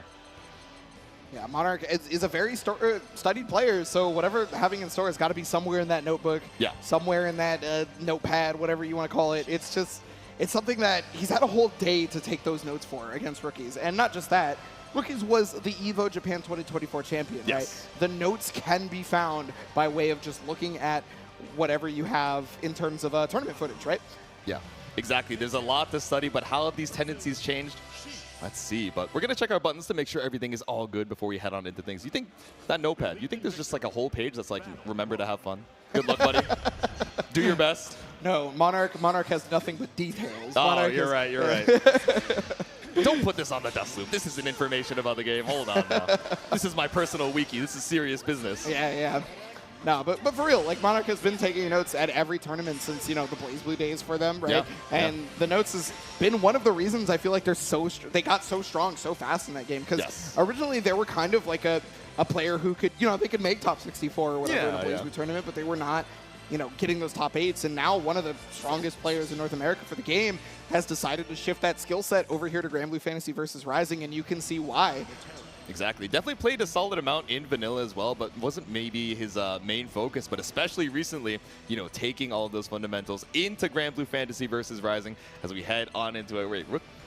Yeah, Monarch is a very studied player, so whatever having in store has got to be somewhere in that notebook, somewhere in that notepad, whatever you want to call it. It's just, it's something that he's had a whole day to take those notes for against Rookies. And not just that, Rookies was the EVO Japan 2024 champion, right? The notes can be found by way of just looking at whatever you have in terms of tournament footage, right? Yeah, exactly. There's a lot to study, but how have these tendencies changed? Let's see, but we're going to check our buttons to make sure everything is all good before we head on into things. You think that notepad, you think there's just like a whole page that's like, remember to have fun? Good luck, buddy. Do your best. No, Monarch has nothing but details. Oh, Monarch you're right. Don't put this on the dust loop. This isn't information about the game. Hold on now. This is my personal wiki. This is serious business. Yeah. No, but for real, like Monarch has been taking notes at every tournament since, you know, the BlazBlue days for them, right? And the notes has been one of the reasons I feel like they got so strong so fast in that game, because originally they were kind of like a player who could, you know, they could make top 64 or whatever in a BlazBlue tournament, but they were not, you know, getting those top 8s. And now one of the strongest players in North America for the game has decided to shift that skill set over here to Granblue Fantasy versus Rising, and you can see why. Exactly. Definitely played a solid amount in vanilla as well, but wasn't maybe his main focus. But especially recently, you know, taking all of those fundamentals into Granblue Fantasy versus Rising as we head on into it. Wait,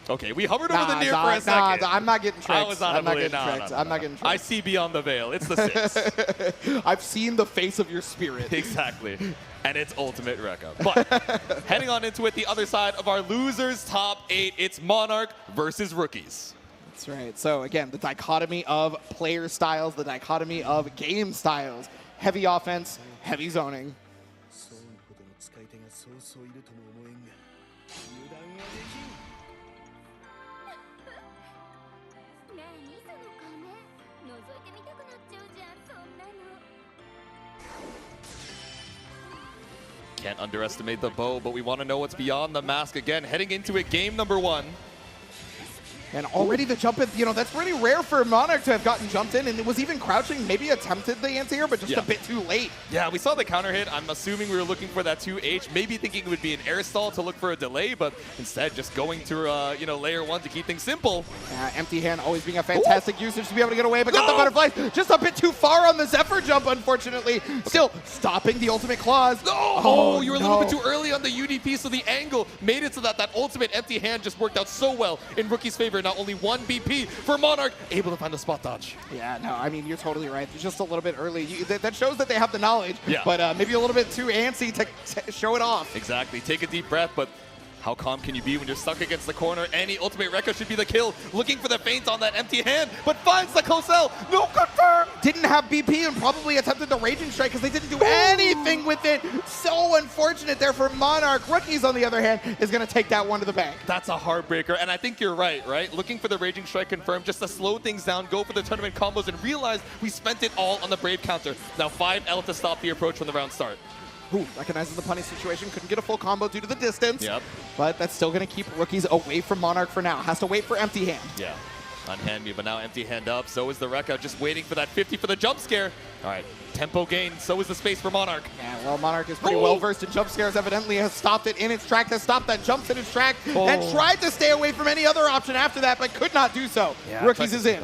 okay, we hovered over the near for a second. I'm not getting tricked. I was not getting tricked. I'm not getting tricked. I see beyond the veil. It's the 6. I've seen the face of your spirit. Exactly. And it's ultimate Rekka. But heading on into it, the other side of our losers top 8, it's Monarch versus Rookies. That's right. So again, the dichotomy of player styles, the dichotomy of game styles. Heavy offense, heavy zoning. Can't underestimate the bow, but we want to know what's beyond the mask. Again, heading into it, game number 1. And already the jump in, you know, that's pretty rare for Monarch to have gotten jumped in, and it was even crouching, maybe attempted the anti-air, but just a bit too late. Yeah, we saw the counter hit. I'm assuming we were looking for that 2H, maybe thinking it would be an air stall to look for a delay, but instead just going to, you know, layer 1 to keep things simple. Empty hand always being a fantastic usage to be able to get away, but got the butterflies just a bit too far on the Zephyr jump, unfortunately. Still stopping the ultimate claws. Oh, you were a little bit too early on the UDP, so the angle made it so that that ultimate empty hand just worked out so well in Rookie's favor. Not only 1 BP for Monarch, able to find the spot dodge. Yeah, no, I mean, you're totally right. Just a little bit early. That shows that they have the knowledge, but maybe a little bit too antsy to show it off. Exactly. Take a deep breath, but how calm can you be when you're stuck against the corner? Any ultimate Rekka should be the kill. Looking for the feint on that empty hand, but finds the Cosell. No confirm. Didn't have BP and probably attempted the Raging Strike because they didn't do anything with it. So unfortunate there for Monarch. Rookies, on the other hand, is going to take that one to the bank. That's a heartbreaker, and I think you're right? Looking for the Raging Strike confirmed just to slow things down, go for the tournament combos, and realize we spent it all on the Brave counter. Now 5L to stop the approach from the round start. Recognizes the punish situation, couldn't get a full combo due to the distance. Yep. But that's still going to keep Rookies away from Monarch for now. Has to wait for Empty Hand. Yeah. Unhand me, but now empty hand up. So is the Rekka, just waiting for that 50 for the jump scare. All right, tempo gain. So is the space for Monarch. Yeah, well, Monarch is pretty well versed in jump scares. Evidently has stopped it in its track, has stopped that jumps in its track, and tried to stay away from any other option after that, but could not do so. Yeah, Rookies is in.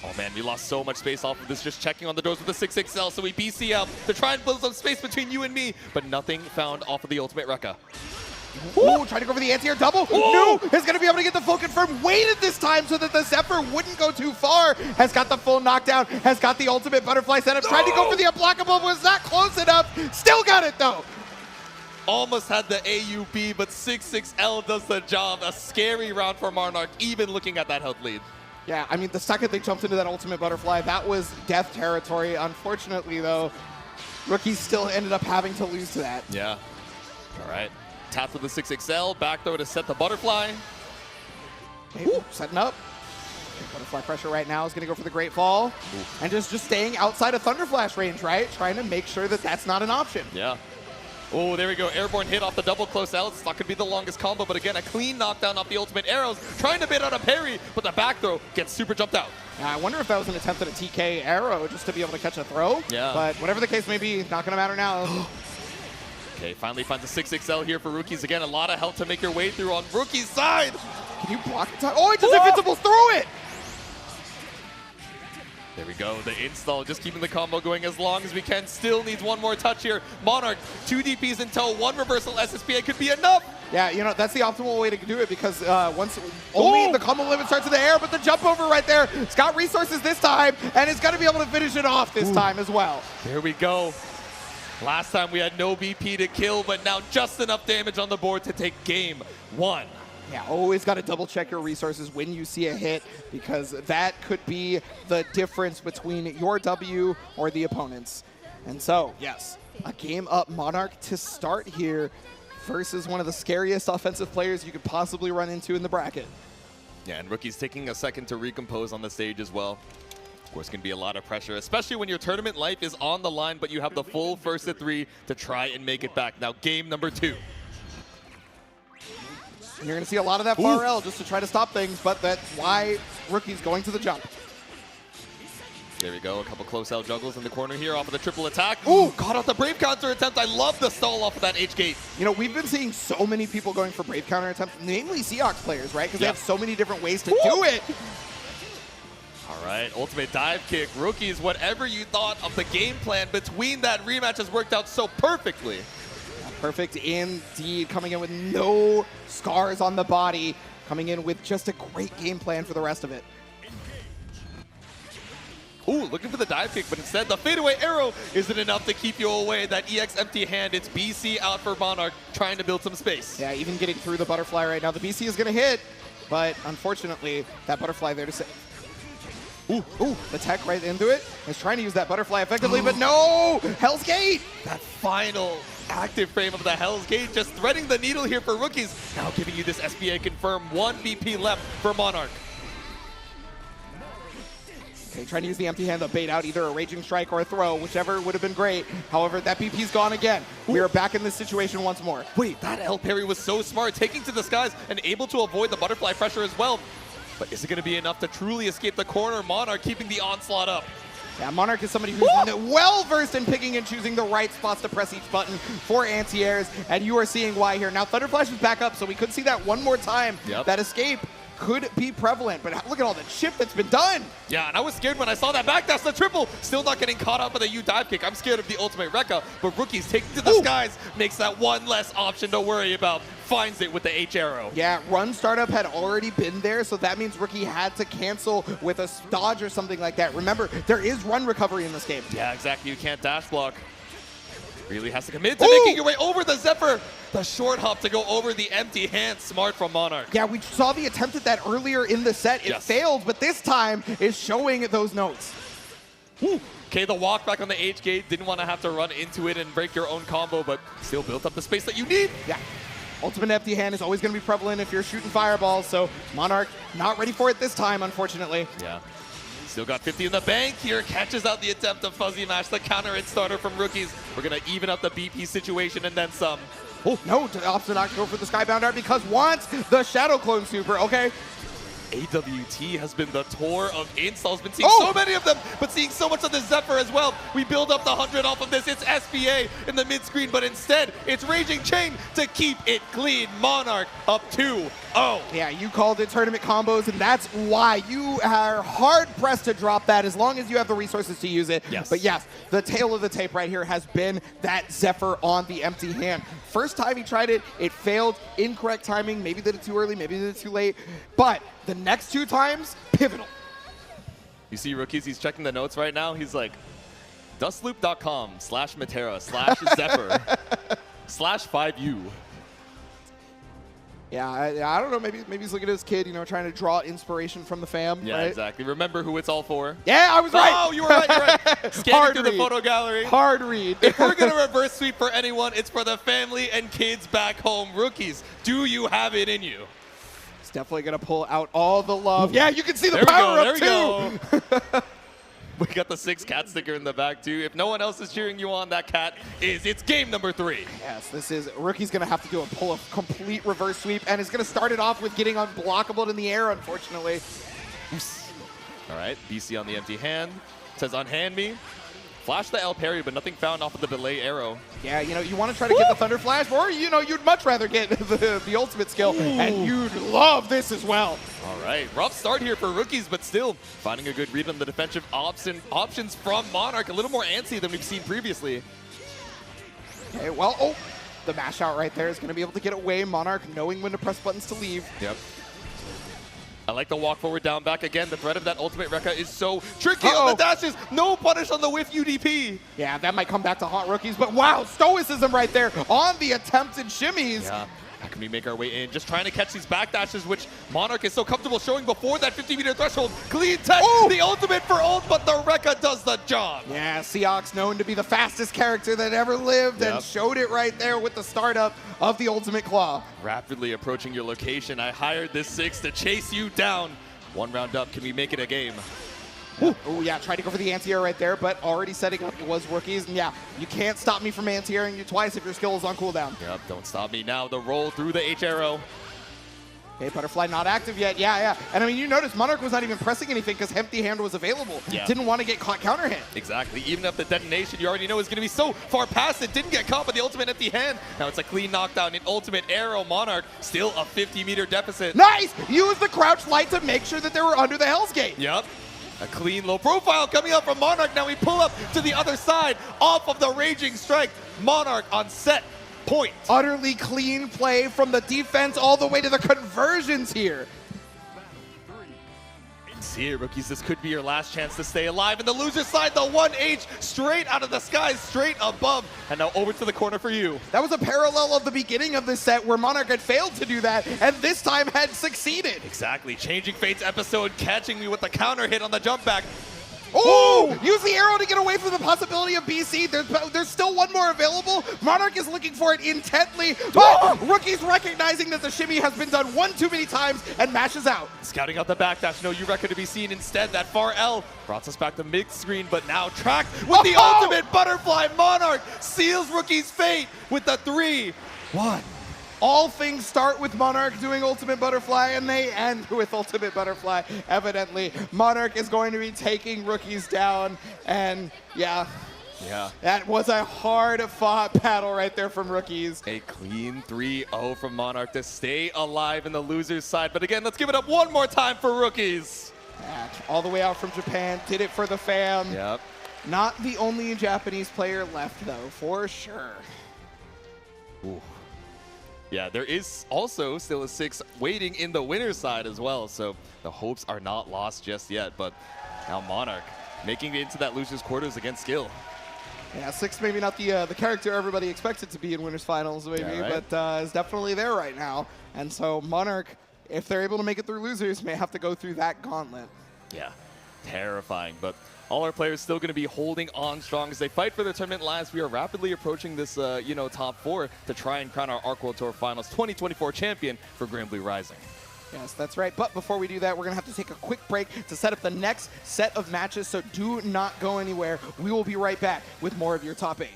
Oh man, we lost so much space off of this, just checking on the doors with the 6XL, so we BC out to try and build some space between you and me, but nothing found off of the ultimate Rekka. Ooh, trying to go for the anti-air double. No, is going to be able to get the full confirm. Waited this time so that the Zephyr wouldn't go too far. Has got the full knockdown, has got the ultimate butterfly setup. Tried to go for the unblockable, was not close enough. Still got it though. almost had the AUB, but 6-6L does the job. A scary round for Monarch, even looking at that health lead. Yeah, I mean, the second they jumped into that ultimate butterfly, that was death territory. Unfortunately, though, Rookies still ended up having to lose to that. Yeah. All right. Tap with the 6XL, back throw to set the butterfly. Ooh, setting up. Butterfly pressure right now is going to go for the Great Fall. Ooh. And just staying outside of Thunder Flash range, right? Trying to make sure that that's not an option. Yeah. Oh, there we go. Airborne hit off the double close L. It's not going to be the longest combo, but again, a clean knockdown off the ultimate arrows. Trying to bait out a parry, but the back throw gets super jumped out. I wonder if that was an attempt at a TK arrow just to be able to catch a throw. Yeah. But whatever the case may be, not going to matter now. Okay, finally finds a 6XL here for Rookies. Again, a lot of help to make your way through on Rookie's side. Can you block it? Oh, it just invincibles through it! There we go, the install, just keeping the combo going as long as we can. Still needs one more touch here. Monarch, 2 DPs in tow, 1 reversal SSPA could be enough. Yeah, you know, that's the optimal way to do it because once only the combo limit starts in the air, but the jump over right there. It's got resources this time, and it's going to be able to finish it off this time as well. There we go. Last time we had no BP to kill, but now just enough damage on the board to take game 1. Yeah, always got to double check your resources when you see a hit because that could be the difference between your W or the opponent's. And so, yes, a game up Monarch to start here versus one of the scariest offensive players you could possibly run into in the bracket. Yeah, and Rookie's taking a second to recompose on the stage as well. Of course, going to be a lot of pressure, especially when your tournament life is on the line, but you have the full first to 3 to try and make it back. Now, game number 2. And you're going to see a lot of that far L just to try to stop things, but that's why Rookie's going to the jump. There we go, a couple close L juggles in the corner here off of the triple attack. Ooh, caught out the Brave counter attempt. I love the stall off of that H-gate. You know, we've been seeing so many people going for Brave counter attempts, namely Seahawks players, right? Because they have so many different ways to do it. All right, ultimate dive kick. Rookies, whatever you thought of the game plan between that rematch has worked out so perfectly. Perfect indeed, coming in with no scars on the body, coming in with just a great game plan for the rest of it. Ooh, looking for the dive kick, but instead the fadeaway arrow isn't enough to keep you away. That EX empty hand, it's BC out for Monarch, trying to build some space. Yeah, even getting through the butterfly right now. The BC is going to hit, but unfortunately, that butterfly there to save. Ooh, the tech right into it. Is trying to use that butterfly effectively, but no! Hell's Gate! That final active frame of the Hell's Gate just threading the needle here for Rookies. Now giving you this SBA confirm, 1 BP left for Monarch. Okay, trying to use the empty hand to bait out either a Raging Strike or a throw, whichever would have been great. However, that BP's gone again. We are back in this situation once more. Wait, that L parry was so smart, taking to the skies and able to avoid the butterfly pressure as well. But is it going to be enough to truly escape the corner? Monarch keeping the onslaught up. Yeah, Monarch is somebody who's well-versed in picking and choosing the right spots to press each button for anti-airs, and you are seeing why here. Now, Thunderflash is back up, so we could see that one more time. That escape could be prevalent, but look at all the chip that's been done. Yeah, and I was scared when I saw that back. That's the triple. Still not getting caught up by the U dive kick. I'm scared of the ultimate Rekka, but Rookies taking to the skies makes that one less option to worry about. Finds it with the H arrow. Yeah, run startup had already been there, so that means Rookie had to cancel with a dodge or something like that. Remember, there is run recovery in this game. Yeah, exactly. You can't dash block. Really has to commit to making your way over the Zephyr. The short hop to go over the empty hand. Smart from Monarch. Yeah, we saw the attempt at that earlier in the set. It failed, but this time is showing those notes. Okay, the walk back on the H gate. Didn't want to have to run into it and break your own combo, but still built up the space that you need. Yeah. Ultimate empty hand is always going to be prevalent if you're shooting fireballs, so Monarch not ready for it this time, unfortunately. Yeah. Still got 50 in the bank here. Catches out the attempt of Fuzzy Mash, the counter hit starter from Rookies. We're going to even up the BP situation and then some. Oh, no, opts to not go for the Skybound Art because wants the Shadow Clone Super. Okay. AWT has been the tour of installs. Been seeing so many of them, but seeing so much of the Zephyr as well. We build up the 100 off of this. It's SBA in the mid-screen, but instead, it's Raging Chain to keep it clean. Monarch up 2-0. Yeah, you called it tournament combos, and that's why you are hard-pressed to drop that as long as you have the resources to use it. Yes. But yes, the tail of the tape right here has been that Zephyr on the empty hand. First time he tried it, it failed. Incorrect timing. Maybe did it too early, maybe did it too late. But the next 2 times, pivotal. You see Rookies, he's checking the notes right now. He's like, dustloop.com/Matera/Zephyr. /5U. Yeah, I don't know. Maybe he's looking at his kid, you know, trying to draw inspiration from the fam. Yeah, right? exactly. Remember who it's all for. Yeah, I was right. Oh, you were right. You're right. Scanning through the photo gallery. Hard read. If we're gonna reverse sweep for anyone, it's for the family and kids back home. Rookies, do you have it in you? It's definitely gonna pull out all the love. Yeah, you can see the There power up we too. go. We got the 6 cat sticker in the back too. If no one else is cheering you on, that cat it's game number 3. Yes, this is Rookie's gonna have to do a complete reverse sweep, and is gonna start it off with getting unblockable in the air, unfortunately. All right, BC on the empty hand. Says unhand me. Flash the L parry, but nothing found off of the delay arrow. Yeah, you know, you want to try to get the Thunder Flash, or, you know, you'd much rather get the ultimate skill, and you'd love this as well. All right, rough start here for Rookies, but still finding a good read on the defensive options from Monarch. A little more antsy than we've seen previously. Okay, well, the mash out right there is going to be able to get away. Monarch knowing when to press buttons to leave. Yep. I like the walk forward down back again. The threat of that ultimate Rekka is so tricky on the dashes. No punish on the whiff UDP. Yeah, that might come back to haunt Rookies, but wow, stoicism right there on the attempted shimmies. Yeah. How can we make our way in? Just trying to catch these back dashes, which Monarch is so comfortable showing before that 50-meter threshold. Clean tech, the ultimate for ult, but the Rekka does the job. Yeah, Seox known to be the fastest character that ever lived, and showed it right there with the startup of the ultimate claw. Rapidly approaching your location. I hired this 6 to chase you down. 1 round up. Can we make it a game? Oh, yeah, tried to go for the anti-air right there, but already setting up, it was Rookies. And yeah, you can't stop me from anti-airing you twice if your skill is on cooldown. Yep, don't stop me now. The roll through the H arrow. Okay, Butterfly not active yet. Yeah. And I mean, you notice Monarch was not even pressing anything because Empty Hand was available. Yeah. Didn't want to get caught counter hit. Exactly. Even if the detonation you already know is going to be so far past it, didn't get caught by the ultimate empty hand. Now it's a clean knockdown. An ultimate arrow. Monarch still a 50-meter deficit. Nice! Use the crouch light to make sure that they were under the Hell's Gate. Yep. A clean low profile coming up from Monarch. Now we pull up to the other side off of the Raging Strike. Monarch on set point. Utterly clean play from the defense all the way to the conversions here. It's here, Rookies. This could be your last chance to stay alive. And the loser side, the 1H straight out of the skies, straight above. And now over to the corner for you. That was a parallel of the beginning of this set where Monarch had failed to do that, and this time had succeeded. Exactly. Changing Fate's episode, catching me with the counter hit on the jump back. Oh! Use the arrow to get away from the possibility of BC. There's still one more available. Monarch is looking for it intently, but Rookie's recognizing that the shimmy has been done one too many times and mashes out. Scouting out the backdash. No U-Rekka to be seen instead. That far L brought us back to mid-screen, but now tracked with the ultimate butterfly. Monarch seals Rookie's fate with the 3-1. All things start with Monarch doing Ultimate Butterfly, and they end with Ultimate Butterfly, evidently. Monarch is going to be taking Rookies down, and yeah, that was a hard-fought battle right there from Rookies. A clean 3-0 from Monarch to stay alive in the loser's side. But again, let's give it up one more time for Rookies. All the way out from Japan, did it for the fam. Yep. Not the only Japanese player left, though, for sure. Ooh. Yeah, there is also still a 6 waiting in the winner's side as well, so the hopes are not lost just yet. But now Monarch making it into that loser's quarters against Skill. Yeah, 6 maybe not the character everybody expects it to be in winners finals, maybe, but is definitely there right now. And so Monarch, if they're able to make it through losers, may have to go through that gauntlet. Yeah, terrifying, but all our players still going to be holding on strong as they fight for their tournament lives. We are rapidly approaching this, top 4 to try and crown our Arc World Tour Finals 2024 champion for Granblue Rising. Yes, that's right. But before we do that, we're going to have to take a quick break to set up the next set of matches, so do not go anywhere. We will be right back with more of your top 8.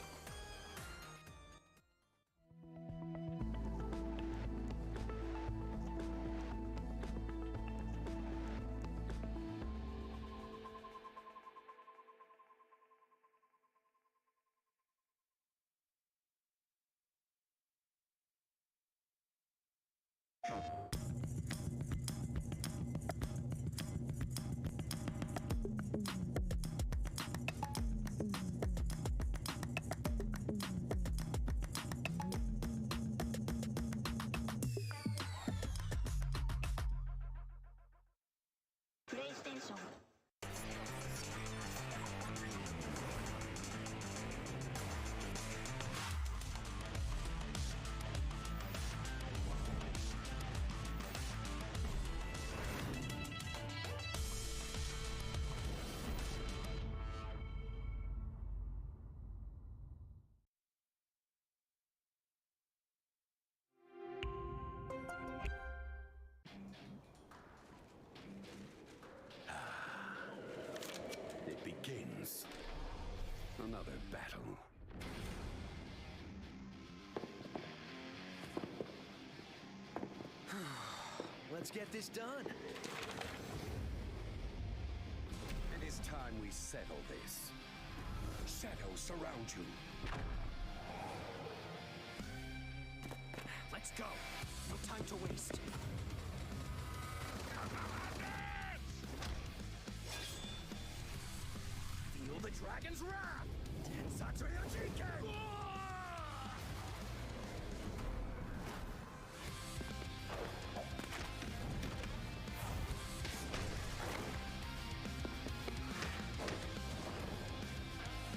Another battle. Let's get this done. It is time we settle this. Shadows surround you. Let's go. No time to waste. Feel the dragon's wrath! Tensatsuya Jinken!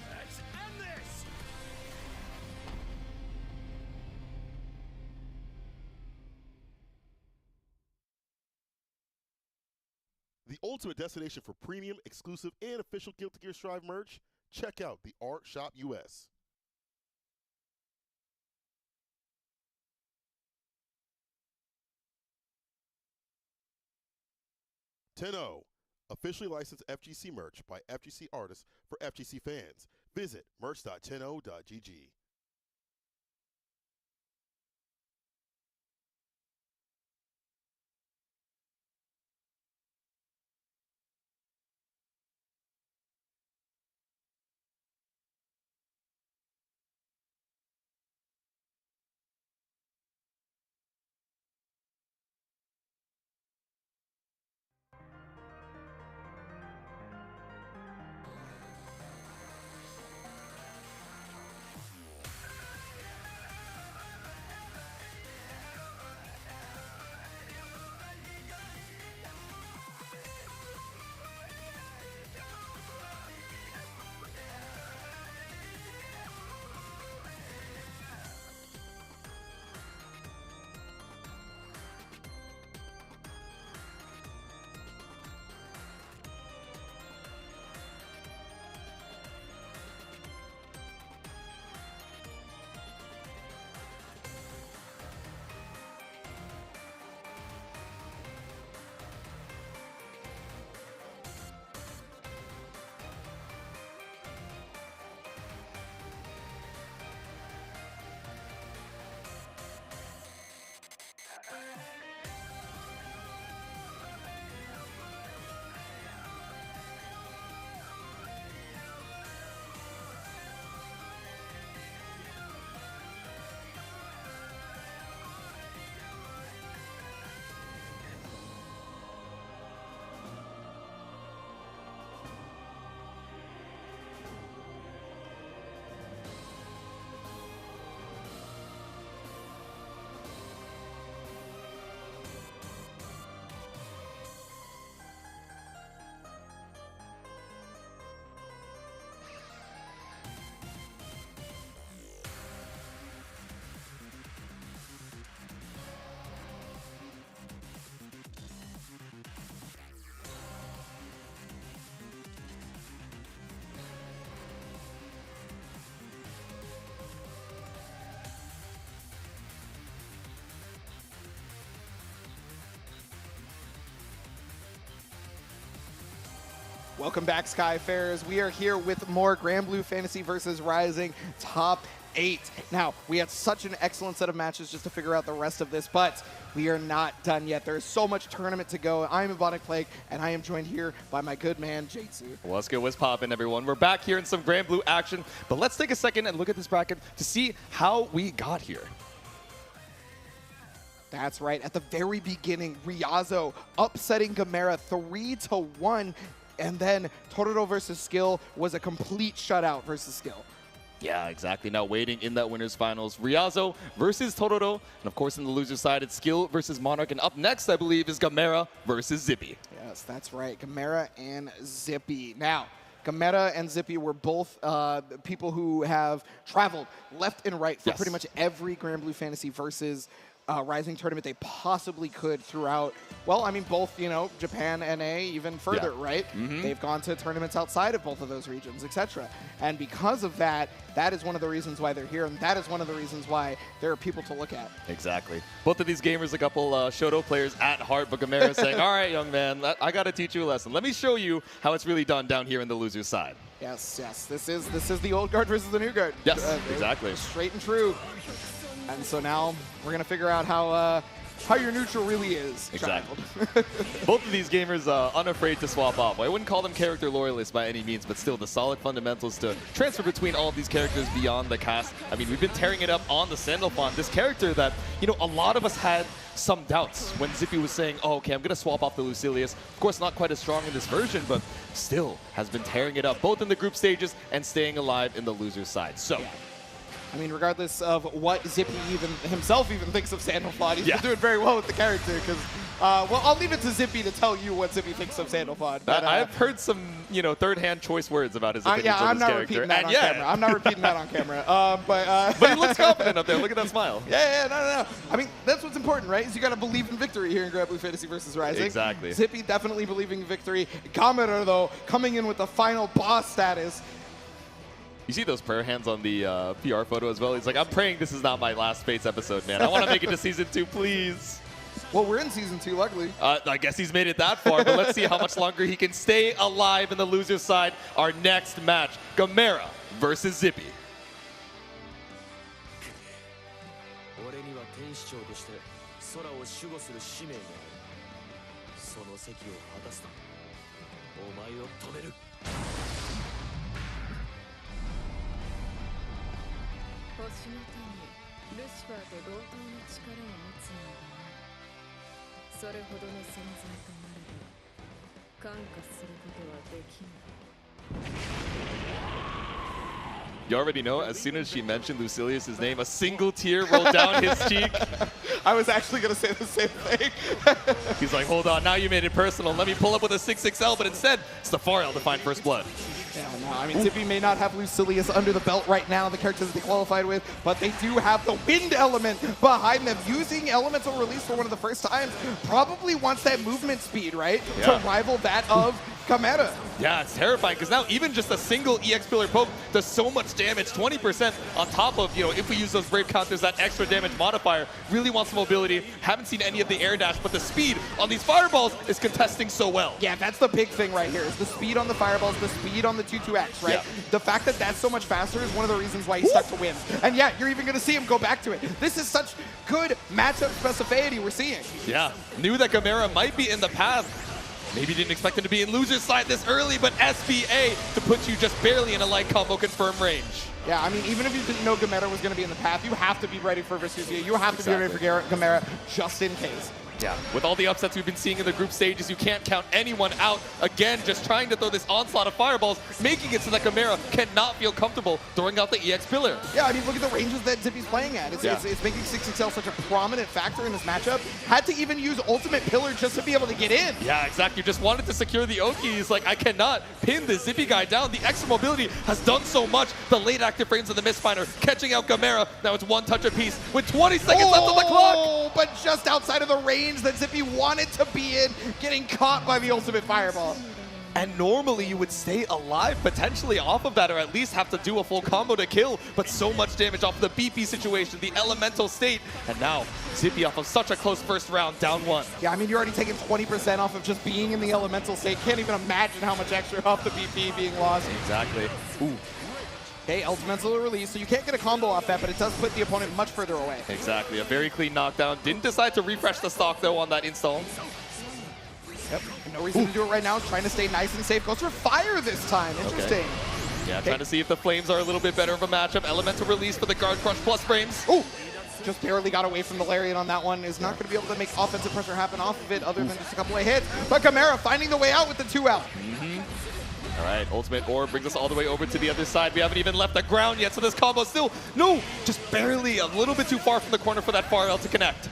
Let's end this! The ultimate destination for premium, exclusive, and official Guilty Gear Strive merch? Check out the Art Shop US. Tenno, officially licensed FGC merch by FGC artists for FGC fans. Visit merch.tenno.gg. Welcome back, Skyfarers. We are here with more Granblue Fantasy versus Rising Top 8. Now, we had such an excellent set of matches just to figure out the rest of this, but we are not done yet. There's so much tournament to go. I'm Ebonic Plague, and I am joined here by my good man, Jatsu. What's good? What's poppin', everyone? We're back here in some Granblue action, but let's take a second and look at this bracket to see how we got here. That's right. At the very beginning, Ryazo upsetting Gamera 3-1, and then Totoro versus Skill was a complete shutout versus Skill. Yeah, exactly. Now waiting in that winners finals, Ryazo versus Totoro, and of course on the loser side, it's Skill versus Monarch, and up next, I believe, is Gamera versus Zippy. Yes, that's right. Gamera and Zippy. Now, Gamera and Zippy were both people who have traveled left and right for pretty much every Granblue Fantasy versus Rising tournament they possibly could throughout, well, I mean, both, you know, Japan, NA, even further, right? They've gone to tournaments outside of both of those regions, etc. And because of that, that is one of the reasons why they're here, and that is one of the reasons why there are people to look at. Exactly. Both of these gamers, a couple Shoto players at heart, but Gamera saying, all right, young man, I got to teach you a lesson. Let me show you how it's really done down here in the loser's side. Yes, yes. This is the old guard versus the new guard. Yes, exactly. Straight and true. And so now we're going to figure out how your neutral really is. Exactly. Both of these gamers unafraid to swap off. I wouldn't call them character loyalists by any means, but still the solid fundamentals to transfer between all of these characters beyond the cast. I mean, we've been tearing it up on the Sandalphon, this character that, you know, a lot of us had some doubts when Zippy was saying, oh, okay, I'm going to swap off the Lucilius. Of course, not quite as strong in this version, but still has been tearing it up both in the group stages and staying alive in the loser's side. So. Yeah. I mean, regardless of what Zippy himself thinks of Sandalphon, he's been doing very well with the character because, well, I'll leave it to Zippy to tell you what Zippy thinks of Sandalphon. But, I've heard some, you know, third-hand choice words about his opinions of his character. Repeating that on camera. I'm not repeating that on camera. But he looks confident up there. Look at that smile. Yeah, no. I mean, that's what's important, right? Is you got to believe in victory here in Granblue Fantasy versus Rising. Exactly. Zippy definitely believing in victory. Gamera, though, coming in with the final boss status. You see those prayer hands on the PR photo as well? He's like, I'm praying this is not my last Fates episode, man. I want to make it to Season 2, please. Well, we're in Season 2, luckily. I guess he's made it that far, but let's see how much longer he can stay alive in the loser's side. Our next match, Gamera versus Zippy. You already know, as soon as she mentioned Lucilius' name, a single tear rolled down his cheek. I was actually going to say the same thing. He's like, hold on, now you made it personal. Let me pull up with a 6XL, but instead, it's the 4L to find first blood. Yeah, no, I mean, Zippy may not have Lucilius under the belt right now, the characters that they qualified with, but they do have the wind element behind them. Using elemental release for one of the first times probably wants that movement speed, right? Yeah. To rival that of Gamera. Yeah, it's terrifying because now even just a single EX Pillar poke does so much damage, 20% on top of, you know, if we use those Brave counters, that extra damage modifier. Really wants mobility. Haven't seen any of the air dash, but the speed on these fireballs is contesting so well. Yeah, that's the big thing right here, is the speed on the fireballs, the speed on the 2-2X, right? Yeah. The fact that that's so much faster is one of the reasons why he's stuck to win. And yeah, you're even going to see him go back to it. This is such good matchup specificity we're seeing. Yeah, knew that Gamera might be in the path. Maybe didn't expect him to be in loser's side this early, but SBA to put you just barely in a light combo confirm range. Yeah, I mean, even if you didn't know Gamera was going to be in the path, you have to be ready for Vesusia. You have to be ready for Gamera just in case. Yeah, with all the upsets we've been seeing in the group stages, you can't count anyone out. Again, just trying to throw this onslaught of fireballs, making it so that Gamera cannot feel comfortable throwing out the EX Pillar. Yeah, I mean, look at the ranges that Zippy's playing at. It's making 6XL such a prominent factor in this matchup. Had to even use Ultimate Pillar just to be able to get in. Yeah, exactly. Just wanted to secure the Oki. He's like, I cannot pin this Zippy guy down. The extra mobility has done so much. The late active frames of the Mistfinder catching out Gamera. Now it's one touch apiece with 20 seconds left on the clock. Oh, but just outside of the range that Zippy wanted to be in, getting caught by the ultimate fireball. And normally you would stay alive potentially off of that, or at least have to do a full combo to kill, but so much damage off of the BP situation, the elemental state, and now Zippy off of such a close first round, down one. Yeah, I mean, you're already taking 20% off of just being in the elemental state. Can't even imagine how much extra off the BP being lost. Exactly. Ooh. Okay, elemental release, so you can't get a combo off that, but it does put the opponent much further away. Exactly, a very clean knockdown. Didn't decide to refresh the stock, though, on that install. Yep, no reason to do it right now. He's trying to stay nice and safe. Goes for fire this time. Interesting. Okay. Yeah, trying to see if the flames are a little bit better of a matchup. Elemental release for the guard crush plus frames. Oh, just barely got away from the Lariat on that one. Is not going to be able to make offensive pressure happen off of it other than just a couple of hits. But Gamera finding the way out with the 2L. All right, Ultimate Orb brings us all the way over to the other side. We haven't even left the ground yet, so this combo still, no, just barely a little bit too far from the corner for that far L to connect.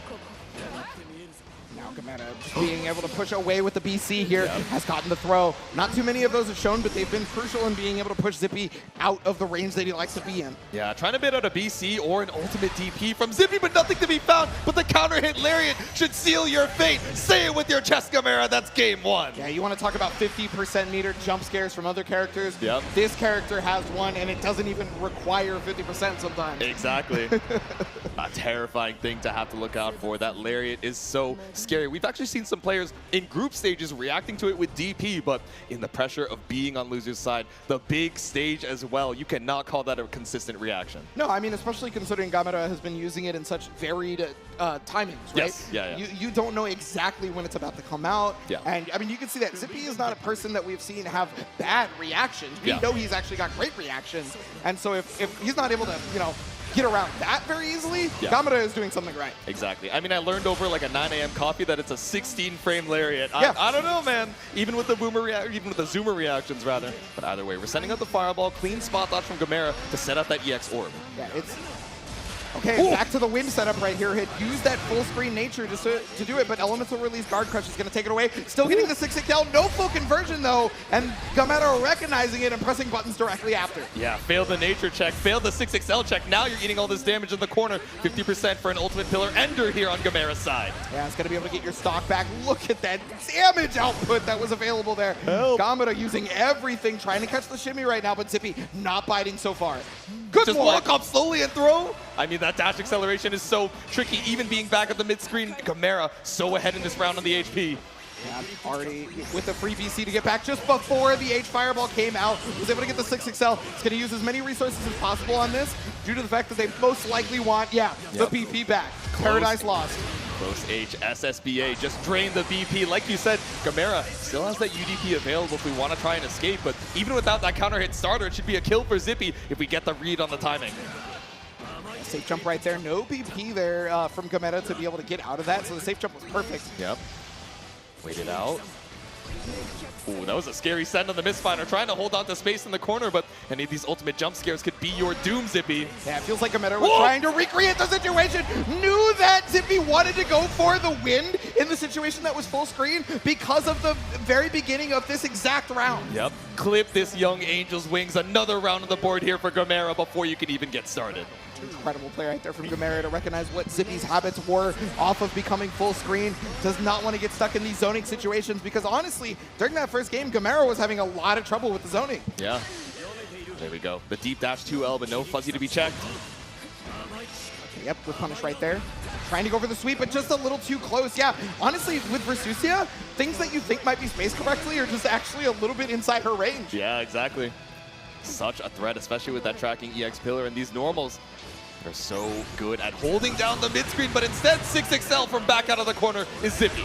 Now Gamera just being able to push away with the BC here has gotten the throw. Not too many of those have shown, but they've been crucial in being able to push Zippy out of the range that he likes to be in. Yeah, trying to bait out a BC or an ultimate DP from Zippy, but nothing to be found. But the counter hit Lariat should seal your fate. Say it with your chest, Gamera. That's game one. Yeah, you want to talk about 50% meter jump scares from other characters. Yep. This character has one, and it doesn't even require 50% sometimes. Exactly. A terrifying thing to have to look out for. That Lariat is so scary. We've actually seen some players in group stages reacting to it with DP, but in the pressure of being on loser's side, the big stage as well, you cannot call that a consistent reaction. No, I mean, especially considering Gamera has been using it in such varied timings, right? Yes, yeah. You don't know exactly when it's about to come out. Yeah. And, I mean, you can see that Zippy is not a person that we've seen have bad reactions. We know he's actually got great reactions. And so if he's not able to, you know, get around that very easily, Gamera is doing something right. Exactly. I mean, I learned over like a 9 a.m. coffee that it's a 16-frame Lariat. I don't know, man. Even with the Zoomer reactions, rather. But either way, we're sending out the Fireball, clean spot dodge from Gamera to set up that EX orb. Yeah, it's... Okay, back to the wind setup right here. Had used that full screen nature to do it, but Elemental Release Guard Crush is going to take it away. Still getting the 6-6L, no full conversion though, and Gamera recognizing it and pressing buttons directly after. Yeah, failed the nature check, failed the 6-6L check. Now you're eating all this damage in the corner. 50% for an ultimate pillar ender here on Gamera's side. Yeah, it's going to be able to get your stock back. Look at that damage output that was available there. Gamera using everything, trying to catch the shimmy right now, but Zippy not biting so far. Good Just walk up slowly and throw. I mean, that dash acceleration is so tricky, even being back at the mid-screen. Gamera so ahead in this round on the HP. Yeah, already with the free BC to get back just before the H Fireball came out. Was able to get the 6-6L. It's going to use as many resources as possible on this due to the fact that they most likely want, the BP back. Paradise lost. Close H, SSBA, just drain the BP. Like you said, Gamera still has that UDP available if we want to try and escape, but even without that counter hit starter, it should be a kill for Zippy if we get the read on the timing. Safe jump right there. No BP there from Gamera to be able to get out of that, so the safe jump was perfect. Yep. Wait it out. Ooh, that was a scary send on the Mistfinder, trying to hold on to space in the corner, but any of these ultimate jump scares could be your doom, Zippy. Yeah, it feels like Gamera was trying to recreate the situation, knew that Zippy wanted to go for the win in the situation that was full screen because of the very beginning of this exact round. Yep. Clip this young Angel's wings. Another round on the board here for Gamera before you can even get started. Incredible play right there from Gamera to recognize what Zippy's habits were off of becoming full screen. Does not want to get stuck in these zoning situations because honestly, during that first game, Gamera was having a lot of trouble with the zoning. Yeah. There we go. The deep dash 2L, but no fuzzy to be checked. Okay, yep, with punish right there. Trying to go for the sweep, but just a little too close. Yeah, honestly, with Versusia, things that you think might be spaced correctly are just actually a little bit inside her range. Yeah, exactly. Such a threat, especially with that tracking EX pillar, and these normals are so good at holding down the mid-screen, but instead 6-6L from back out of the corner is Zippy.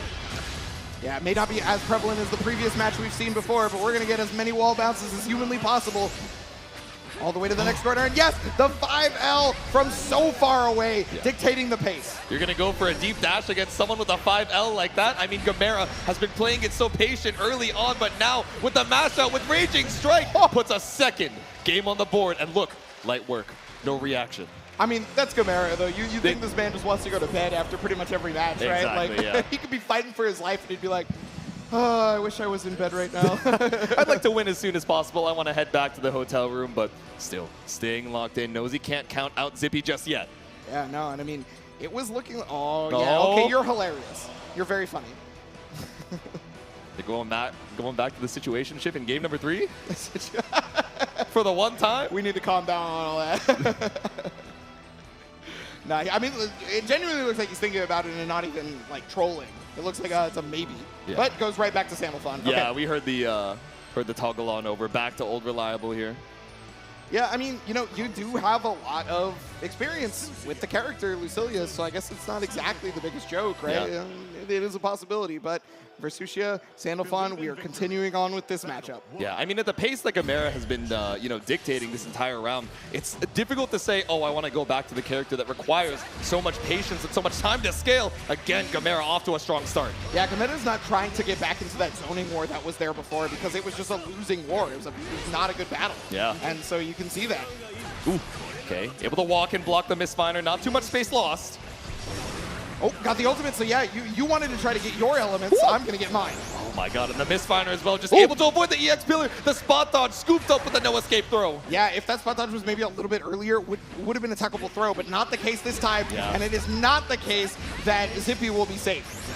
Yeah, it may not be as prevalent as the previous match we've seen before, but we're going to get as many wall bounces as humanly possible. All the way to the next corner, and yes, the 5L from so far away, dictating the pace. You're going to go for a deep dash against someone with a 5L like that? I mean, Gamera has been playing it so patient early on, but now with the mashup with Raging Strike, puts a second game on the board. And look, light work, no reaction. I mean, that's Gamera, though. You think this man just wants to go to bed after pretty much every match, right? Exactly, Like, he could be fighting for his life, and he'd be like, oh, I wish I was in bed right now. I'd like to win as soon as possible. I want to head back to the hotel room, but still staying locked in. Knows he can't count out Zippy just yet. Yeah, no, and I mean, it was looking... yeah, okay, you're hilarious. You're very funny. They're going back to the situationship in game number 3? For the one time? We need to calm down on all that. Nah, I mean, it genuinely looks like he's thinking about it and not even, like, trolling. It looks like it's a maybe. Yeah. But goes right back to Sandalphon. Yeah, okay. We heard the toggle on over. Back to old reliable here. Yeah, I mean, you know, you do have a lot of experience with the character Lucilia, so I guess it's not exactly the biggest joke, right? Yeah. It is a possibility, but Versusia, Sandalphon, we are continuing on with this matchup. Yeah, I mean, at the pace that Gamera has been, dictating this entire round, it's difficult to say, oh, I want to go back to the character that requires so much patience and so much time to scale. Again, Gamera off to a strong start. Yeah, Gamera's not trying to get back into that zoning war that was there before because it was just a losing war. It was not a good battle. Yeah. And so you can see that. Ooh, okay. Able to walk and block the Mistfinder. Not too much space lost. Oh, got the ultimate, so yeah, you wanted to try to get your elements, I'm gonna get mine. Oh my god, and the misfire as well, just able to avoid the EX pillar. The spot dodge scooped up with the no escape throw. Yeah, if that spot dodge was maybe a little bit earlier, would have been a tackleable throw, but not the case this time. Yeah. And it is not the case that Zippy will be safe.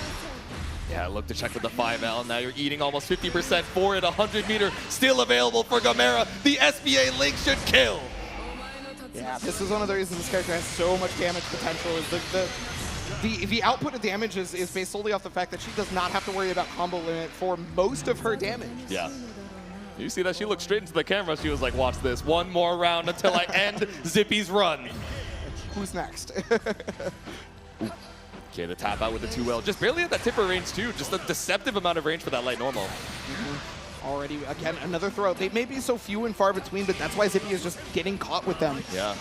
Yeah, look to check with the 5L. Now you're eating almost 50% for it. 100 meter still available for Gamera. The SBA link should kill. Yeah, this is one of the reasons this character has so much damage potential. Is the output of damage is based solely off the fact that she does not have to worry about combo limit for most of her damage. Yeah. You see that she looked straight into the camera. She was like, watch this. One more round until I end Zippy's run. Who's next? Okay, the tap out with the 2L. Just barely at that tipper range too. Just a deceptive amount of range for that light normal. Already, again, another throw. They may be so few and far between, but that's why Zippy is just getting caught with them. Yeah.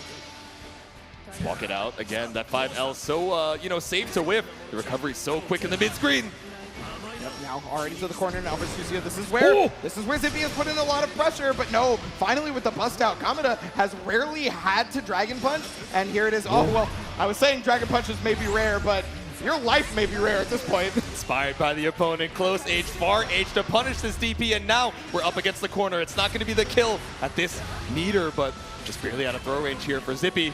Walk it out. Again, that 5L so, you know, safe to whip. The recovery so quick in the mid-screen. Yep, now already to the corner now for Susia. This is where Zippy has put in a lot of pressure, but no, finally with the bust out, Kamada has rarely had to Dragon Punch, and here it is. Oh, well, I was saying Dragon Punches may be rare, but your life may be rare at this point. Inspired by the opponent, close H, far H to punish this DP, and now we're up against the corner. It's not going to be the kill at this meter, but just barely out of throw range here for Zippy.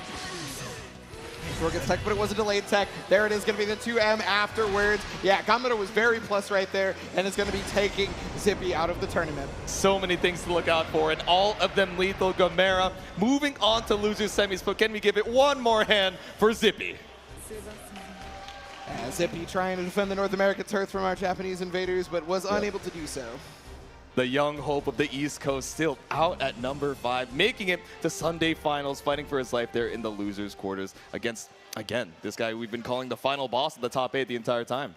Throw gets tech, but it was a delayed tech. There it is, going to be the 2M afterwards. Yeah, Kamada was very plus right there, and it's going to be taking Zippy out of the tournament. So many things to look out for, and all of them lethal. Gamera moving on to losers semis, but can we give it one more hand for Zippy? Zippy trying to defend the North American turf from our Japanese invaders, but was unable to do so. The young hope of the East Coast still out at number 5, making it to Sunday finals, fighting for his life there in the losers quarters against, again, this guy we've been calling the final boss of the top 8 the entire time.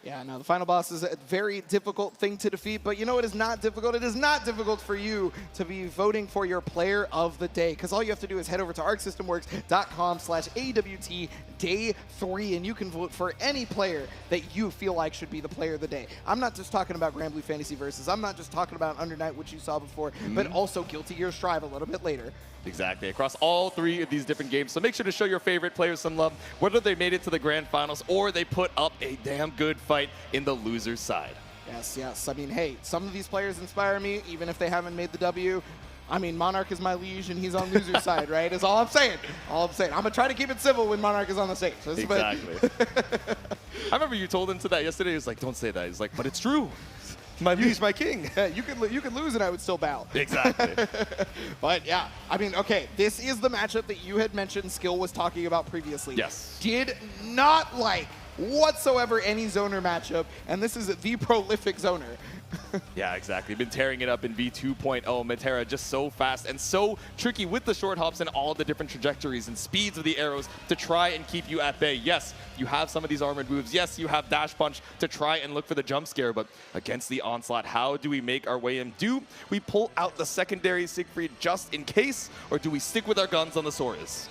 Yeah, now the final boss is a very difficult thing to defeat, but you know it is not difficult. It is not difficult for you to be voting for your player of the day, because all you have to do is head over to arcsystemworks.com/AWT Day 3, and you can vote for any player that you feel like should be the player of the day. I'm not just talking about Granblue Fantasy Versus. I'm not just talking about Under Night, which you saw before, but also Guilty Gear Strive a little bit later. Exactly, across all 3 of these different games. So make sure to show your favorite players some love, whether they made it to the grand finals or they put up a damn good fight in the losers side. Yes, yes. I mean, hey, some of these players inspire me, even if they haven't made the W. I mean, Monarch is my liege, and he's on loser's side, right? Is all I'm saying. All I'm saying. I'm going to try to keep it civil when Monarch is on the stage. Exactly. I remember you told him to that yesterday. He was like, don't say that. He's like, but it's true. My liege, my king. You could lose and I would still bow. Exactly. But yeah, I mean, okay, this is the matchup that you had mentioned Skill was talking about previously. Yes. Did not like whatsoever any zoner matchup, and this is the prolific zoner. Yeah, exactly. Been tearing it up in V2.0. Metera just so fast and so tricky with the short hops and all the different trajectories and speeds of the arrows to try and keep you at bay. Yes, you have some of these armored moves. Yes, you have dash punch to try and look for the jump scare, but against the onslaught, how do we make our way in? Do we pull out the secondary Siegfried just in case, or do we stick with our guns on the Soras?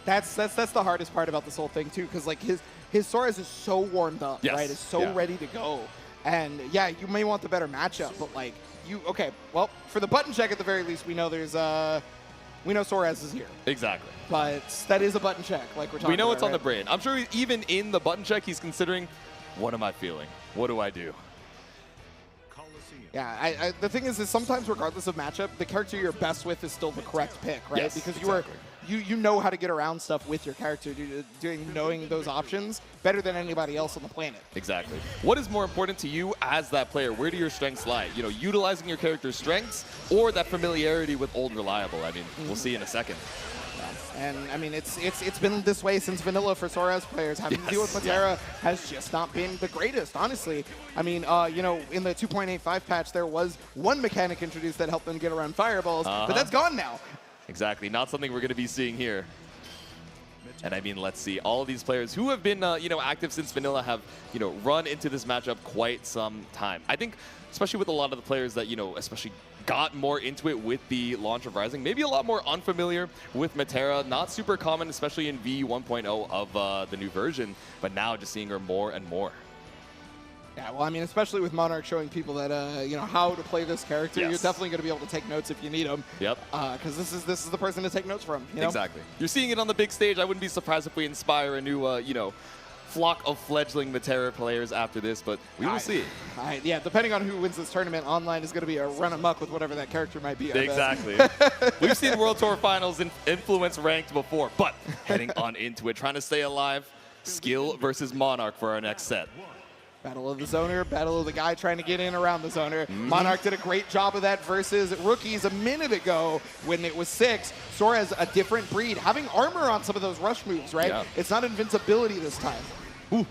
That's the hardest part about this whole thing too, because like his Soras is so warmed up, right? Is so ready to go. And yeah, you may want the better matchup, but like okay, well, for the button check at the very least, we know we know Soras is here. Exactly. But that is a button check, like we're talking about. We know it's on right? the brain. I'm sure even in the button check, he's considering, what am I feeling? What do I do? Yeah, the thing is sometimes regardless of matchup, the character you're best with is still the correct pick, right? Yes, because exactly. you know how to get around stuff with your character, knowing those options better than anybody else on the planet. Exactly. What is more important to you as that player? Where do your strengths lie? You know, utilizing your character's strengths or that familiarity with old reliable? I mean, we'll see in a second. And I mean, it's been this way since vanilla for Soras players. Having to deal with Metera has just not been the greatest, honestly. I mean, you know, in the 2.85 patch, there was one mechanic introduced that helped them get around fireballs, but that's gone now. Exactly. Not something we're going to be seeing here. And I mean, let's see. All of these players who have been, you know, active since vanilla have, you know, run into this matchup quite some time. I think, especially with a lot of the players that, you know, especially got more into it with the launch of Rising, maybe a lot more unfamiliar with Metera. Not super common, especially in V1.0 of the new version, but now just seeing her more and more. Yeah, well, I mean, especially with Monarch showing people that, you know, how to play this character, you're definitely going to be able to take notes if you need them. Yep. Because this is the person to take notes from, you know? Exactly. You're seeing it on the big stage. I wouldn't be surprised if we inspire a new, you know, flock of fledgling Metera players after this, but we will see. Yeah, depending on who wins this tournament, online is going to be a run amok with whatever that character might be. Exactly. We've seen World Tour Finals influence ranked before, but heading on into it, trying to stay alive, Skill versus Monarch for our next set. Battle of the zoner, battle of the guy trying to get in around the zoner. Monarch did a great job of that versus rookies a minute ago when it was 6. Sora's a different breed, having armor on some of those rush moves, right? Yeah. It's not invincibility this time. Ooh.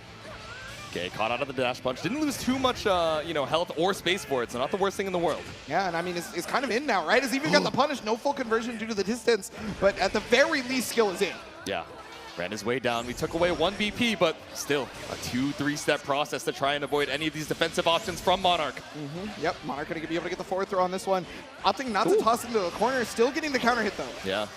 Okay, caught out of the dash punch. Didn't lose too much, you know, health or space for it, so not the worst thing in the world. Yeah, and I mean, it's kind of in now, right? It's even got the punish, no full conversion due to the distance, but at the very least, Skill is in. Yeah. Ran his way down. We took away 1 BP, but still a 2-3 step process to try and avoid any of these defensive options from Monarch. Yep, Monarch going to be able to get the forward throw on this one. Opting not to toss into the corner, still getting the counter hit though. Yeah.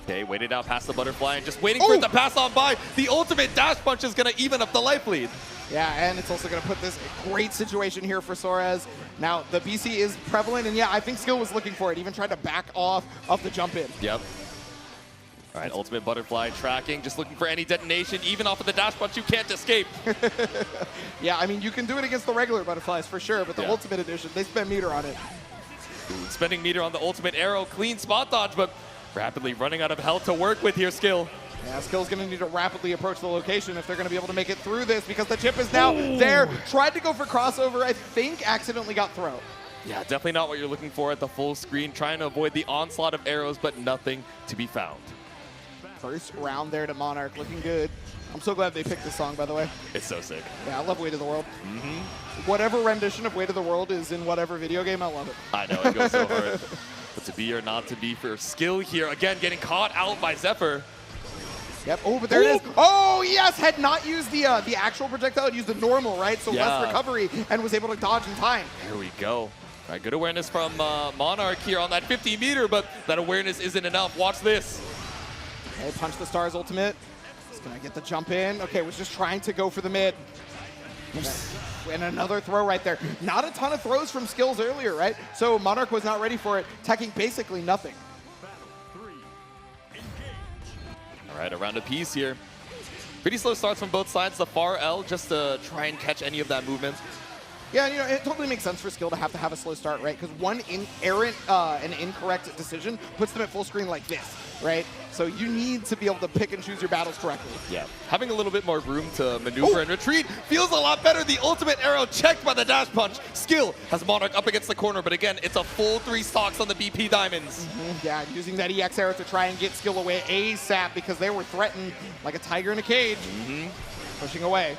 Okay, waited out past the butterfly and just waiting for it to pass on by. The ultimate dash punch is going to even up the life lead. Yeah, and it's also going to put this great situation here for Soares. Now, the BC is prevalent, and yeah, I think Skill was looking for it, even tried to back off of the jump in. Yep. All right, ultimate butterfly tracking, just looking for any detonation. Even off of the dash punch, you can't escape. Yeah, I mean, you can do it against the regular butterflies for sure, but the ultimate edition, they spend meter on it. Ooh, spending meter on the ultimate arrow, clean spot dodge, but rapidly running out of health to work with here, Skill. Yeah, Skill's going to need to rapidly approach the location if they're going to be able to make it through this because the chip is now there. Tried to go for crossover, I think accidentally got throw. Yeah, definitely not what you're looking for at the full screen. Trying to avoid the onslaught of arrows, but nothing to be found. First round there to Monarch, looking good. I'm so glad they picked this song, by the way. It's so sick. Yeah, I love Way to the World. Whatever rendition of Way to the World is in whatever video game, I love it. I know, it goes so hard. But to be or not to be for Skill here, again, getting caught out by Zephyr. Yep, oh, but there it is. Oh, yes, had not used the actual projectile, used the normal, right? So less recovery, and was able to dodge in time. Here we go. All right, good awareness from Monarch here on that 50 meter, but that awareness isn't enough. Watch this. Okay, punch the Stars ultimate. Just gonna get the jump in. Okay, was just trying to go for the mid. And another throw right there. Not a ton of throws from Skills earlier, right? So Monarch was not ready for it, attacking basically nothing. All right, around a piece here. Pretty slow starts from both sides. The far L just to try and catch any of that movement. Yeah, you know, it totally makes sense for Skill to have a slow start, right? Because one an incorrect decision puts them at full screen like this, right? So you need to be able to pick and choose your battles correctly. Yeah, having a little bit more room to maneuver and retreat feels a lot better. The ultimate arrow checked by the dash punch. Skill has Monarch up against the corner, but again, it's a full 3 stocks on the BP Diamonds. Yeah, using that EX arrow to try and get Skill away ASAP because they were threatened like a tiger in a cage. Pushing away.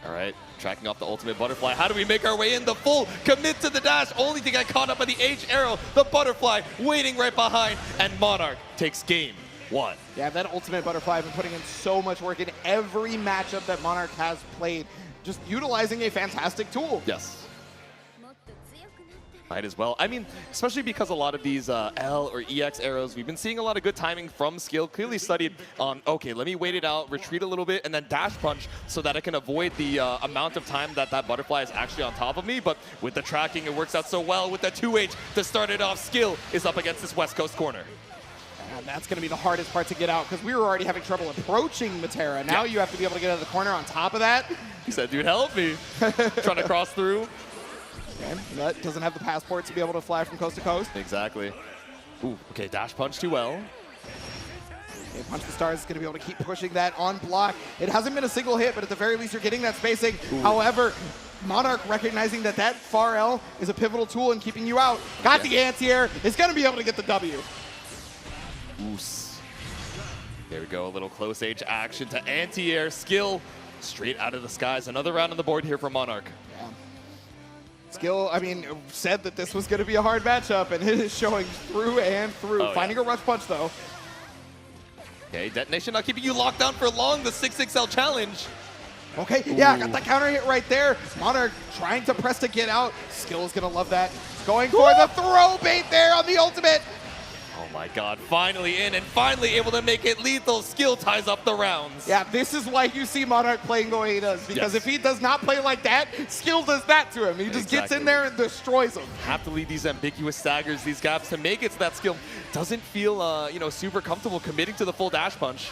All right, tracking off the ultimate butterfly. How do we make our way in? The full commit to the dash, only to get caught up by the H arrow. The butterfly waiting right behind, and Monarch takes game 1. Yeah, that ultimate butterfly has been putting in so much work in every matchup that Monarch has played, just utilizing a fantastic tool. Yes. Might as well. I mean, especially because a lot of these L or EX arrows, we've been seeing a lot of good timing from Skill. Clearly studied on, okay, let me wait it out, retreat a little bit, and then dash punch so that I can avoid the amount of time that that butterfly is actually on top of me. But with the tracking, it works out so well. With the 2H to start it off, Skill is up against this West Coast corner. And that's going to be the hardest part to get out because we were already having trouble approaching Metera. Now you have to be able to get out of the corner on top of that. He said, dude, help me. Trying to cross through. Okay, Nut doesn't have the passport to be able to fly from coast to coast. Exactly. Ooh, okay, dash punch too well. Okay, Punch the Stars is going to be able to keep pushing that on block. It hasn't been a single hit, but at the very least you're getting that spacing. However, Monarch recognizing that that far L is a pivotal tool in keeping you out. Got the anti-air, is going to be able to get the W. Oos. There we go, a little close H action to anti-air. Skill straight out of the skies. Another round on the board here for Monarch. Yeah. Skill, I mean, said that this was going to be a hard matchup, and it is showing through and through. Finding a rush punch, though. Okay, detonation not keeping you locked down for long. The 6XL challenge. Okay, yeah, got that counter hit right there. Monarch trying to press to get out. Skill is going to love that. Going for the throw bait there on the ultimate. Oh my god, finally in and finally able to make it lethal. Skill ties up the rounds. Yeah, this is why you see Monarch playing the way he does. Because if he does not play like that, Skill does that to him. He just gets in there and destroys him. Have to lead these ambiguous staggers, these gaps to make it so that Skill doesn't feel, you know, super comfortable committing to the full dash punch.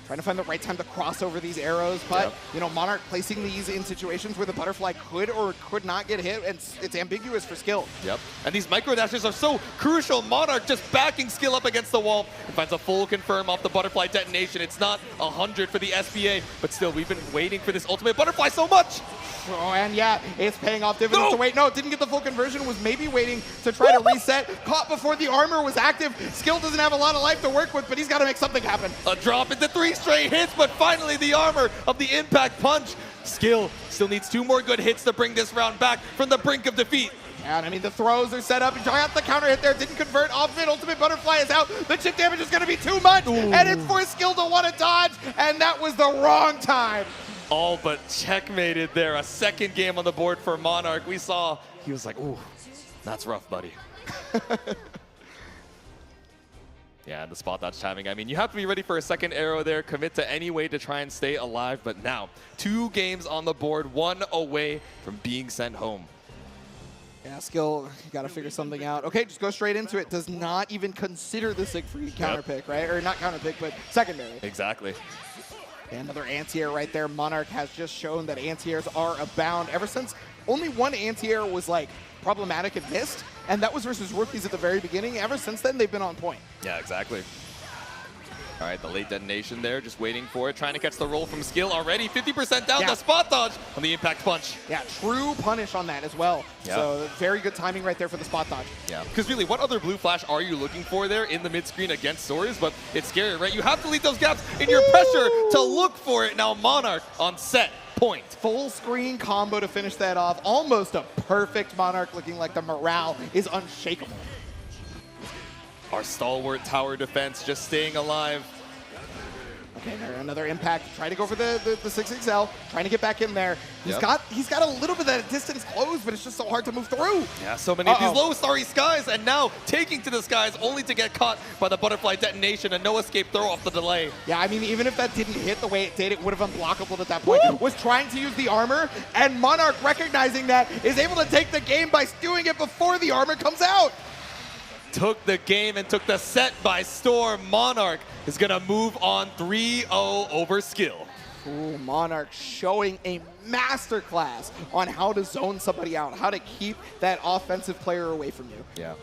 Trying to find the right time to cross over these arrows, but you know, Monarch placing these in situations where the butterfly could or could not get hit, and it's ambiguous for Skill. Yep, and these micro dashes are so crucial. Monarch just backing Skill up against the wall and finds a full confirm off the butterfly detonation. It's not 100 for the SBA, but still, we've been waiting for this ultimate butterfly so much. Oh, and yeah, it's paying off dividends to wait. No, didn't get the full conversion, was maybe waiting to try to reset. Caught before the armor was active. Skill doesn't have a lot of life to work with, but he's got to make something happen. A drop into 3 straight hits, but finally the armor of the impact punch. Skill still needs 2 more good hits to bring this round back from the brink of defeat. And I mean, the throws are set up. He tried out the counter hit there, didn't convert off it. Ultimate Butterfly is out. The chip damage is going to be too much, and it's for Skill to want to dodge, and that was the wrong time. All but checkmated there. A second game on the board for Monarch. We saw, he was like, ooh, that's rough, buddy. Yeah, the spot dodge timing. I mean, you have to be ready for a second arrow there, commit to any way to try and stay alive. But now, 2 games on the board, 1 away from being sent home. Yeah, Skill, you got to figure something out. Okay, just go straight into it. Does not even consider the Siegfried counter pick, right? Or not counter pick, but secondary. Exactly. And another anti-air right there. Monarch has just shown that anti-airs are abound. Ever since only one anti-air was like problematic and missed, and that was versus rookies at the very beginning. Ever since then, they've been on point. Yeah, exactly. All right, the late detonation there, just waiting for it, trying to catch the roll from Skill already. 50% down, the spot dodge on the impact punch. Yeah, true punish on that as well. Yeah. So very good timing right there for the spot dodge. Yeah, because really, what other blue flash are you looking for there in the mid-screen against Soares? But it's scary, right? You have to leave those gaps in your pressure to look for it. Now Monarch on set point. Full screen combo to finish that off. Almost a perfect Monarch, looking like the morale is unshakable. Our stalwart tower defense just staying alive. Okay, another impact. Try to go for the 6XL. Trying to get back in there. He's got a little bit of that distance closed, but it's just so hard to move through. Yeah, so many of these low starry skies, and now taking to the skies only to get caught by the butterfly detonation. A no escape throw off the delay. Yeah, I mean, even if that didn't hit the way it did, it would have unblockable at that point. Was trying to use the armor, and Monarch, recognizing that, is able to take the game by doing it before the armor comes out. Took the game and took the set by storm. Monarch is going to move on 3-0 over Skill. Ooh, Monarch showing a masterclass on how to zone somebody out, how to keep that offensive player away from you. Yeah.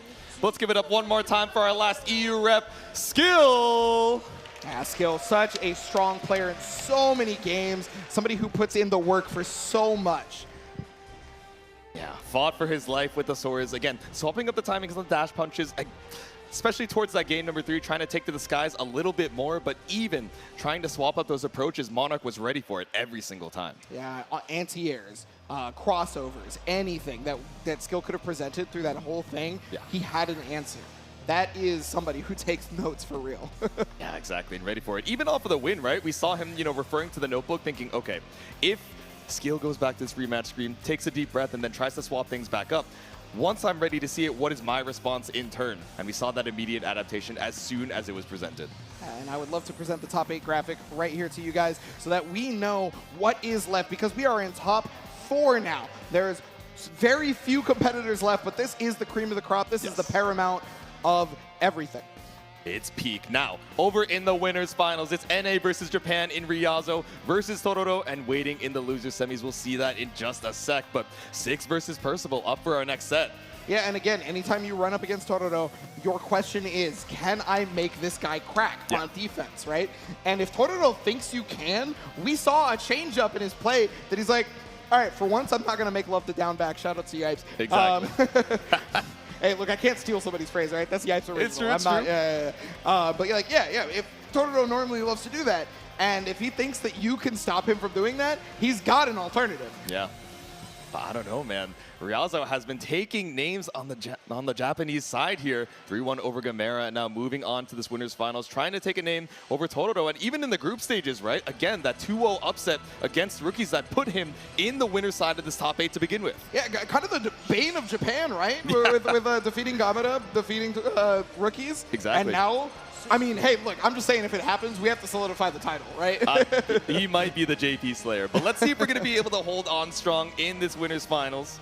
Let's give it up one more time for our last EU rep, Skill. Yeah, Skill, such a strong player in so many games, somebody who puts in the work for so much. Yeah, fought for his life with the Soares. Again, swapping up the timings on the dash punches, especially towards that game number 3, trying to take to the skies a little bit more, but even trying to swap up those approaches, Monarch was ready for it every single time. Yeah, anti-airs, crossovers, anything that Skill could have presented through that whole thing, he had an answer. That is somebody who takes notes for real. Yeah, exactly, and ready for it. Even off of the win, right? We saw him, referring to the notebook, thinking, okay, if Skill goes back to this rematch screen, takes a deep breath, and then tries to swap things back up. Once I'm ready to see it, what is my response in turn? And we saw that immediate adaptation as soon as it was presented. And I would love to present the top 8 graphic right here to you guys so that we know what is left, because we are in top 4 now. There's very few competitors left, but this is the cream of the crop. This is the paramount of everything. It's peak. Now, over in the winners finals, it's NA versus Japan in Ryazo versus Tororo, and waiting in the loser semis. We'll see that in just a sec, but 6 versus Percival up for our next set. Yeah, and again, anytime you run up against Tororo, your question is, can I make this guy crack on defense, right? And if Tororo thinks you can, we saw a change up in his play that he's like, all right, for once, I'm not going to make love to down back. Shout out to Yipes. Exactly. Hey, look, I can't steal somebody's phrase, right? That's Yipes' original. It's true, I'm not, but you're like, yeah, if Tororo normally loves to do that, and if he thinks that you can stop him from doing that, he's got an alternative. Yeah. I don't know, man. Ryazo has been taking names on the Japanese side here. 3-1 over Gamera, and now moving on to this winners finals, trying to take a name over Totoro. And even in the group stages, right? Again, that 2-0 upset against rookies that put him in the winner's side of this top 8 to begin with. Yeah, kind of the bane of Japan, right? with defeating Gamera, defeating rookies. Exactly. And now, I mean, hey, look, I'm just saying if it happens, we have to solidify the title, right? He might be the JP Slayer, but let's see if we're going to be able to hold on strong in this winners finals.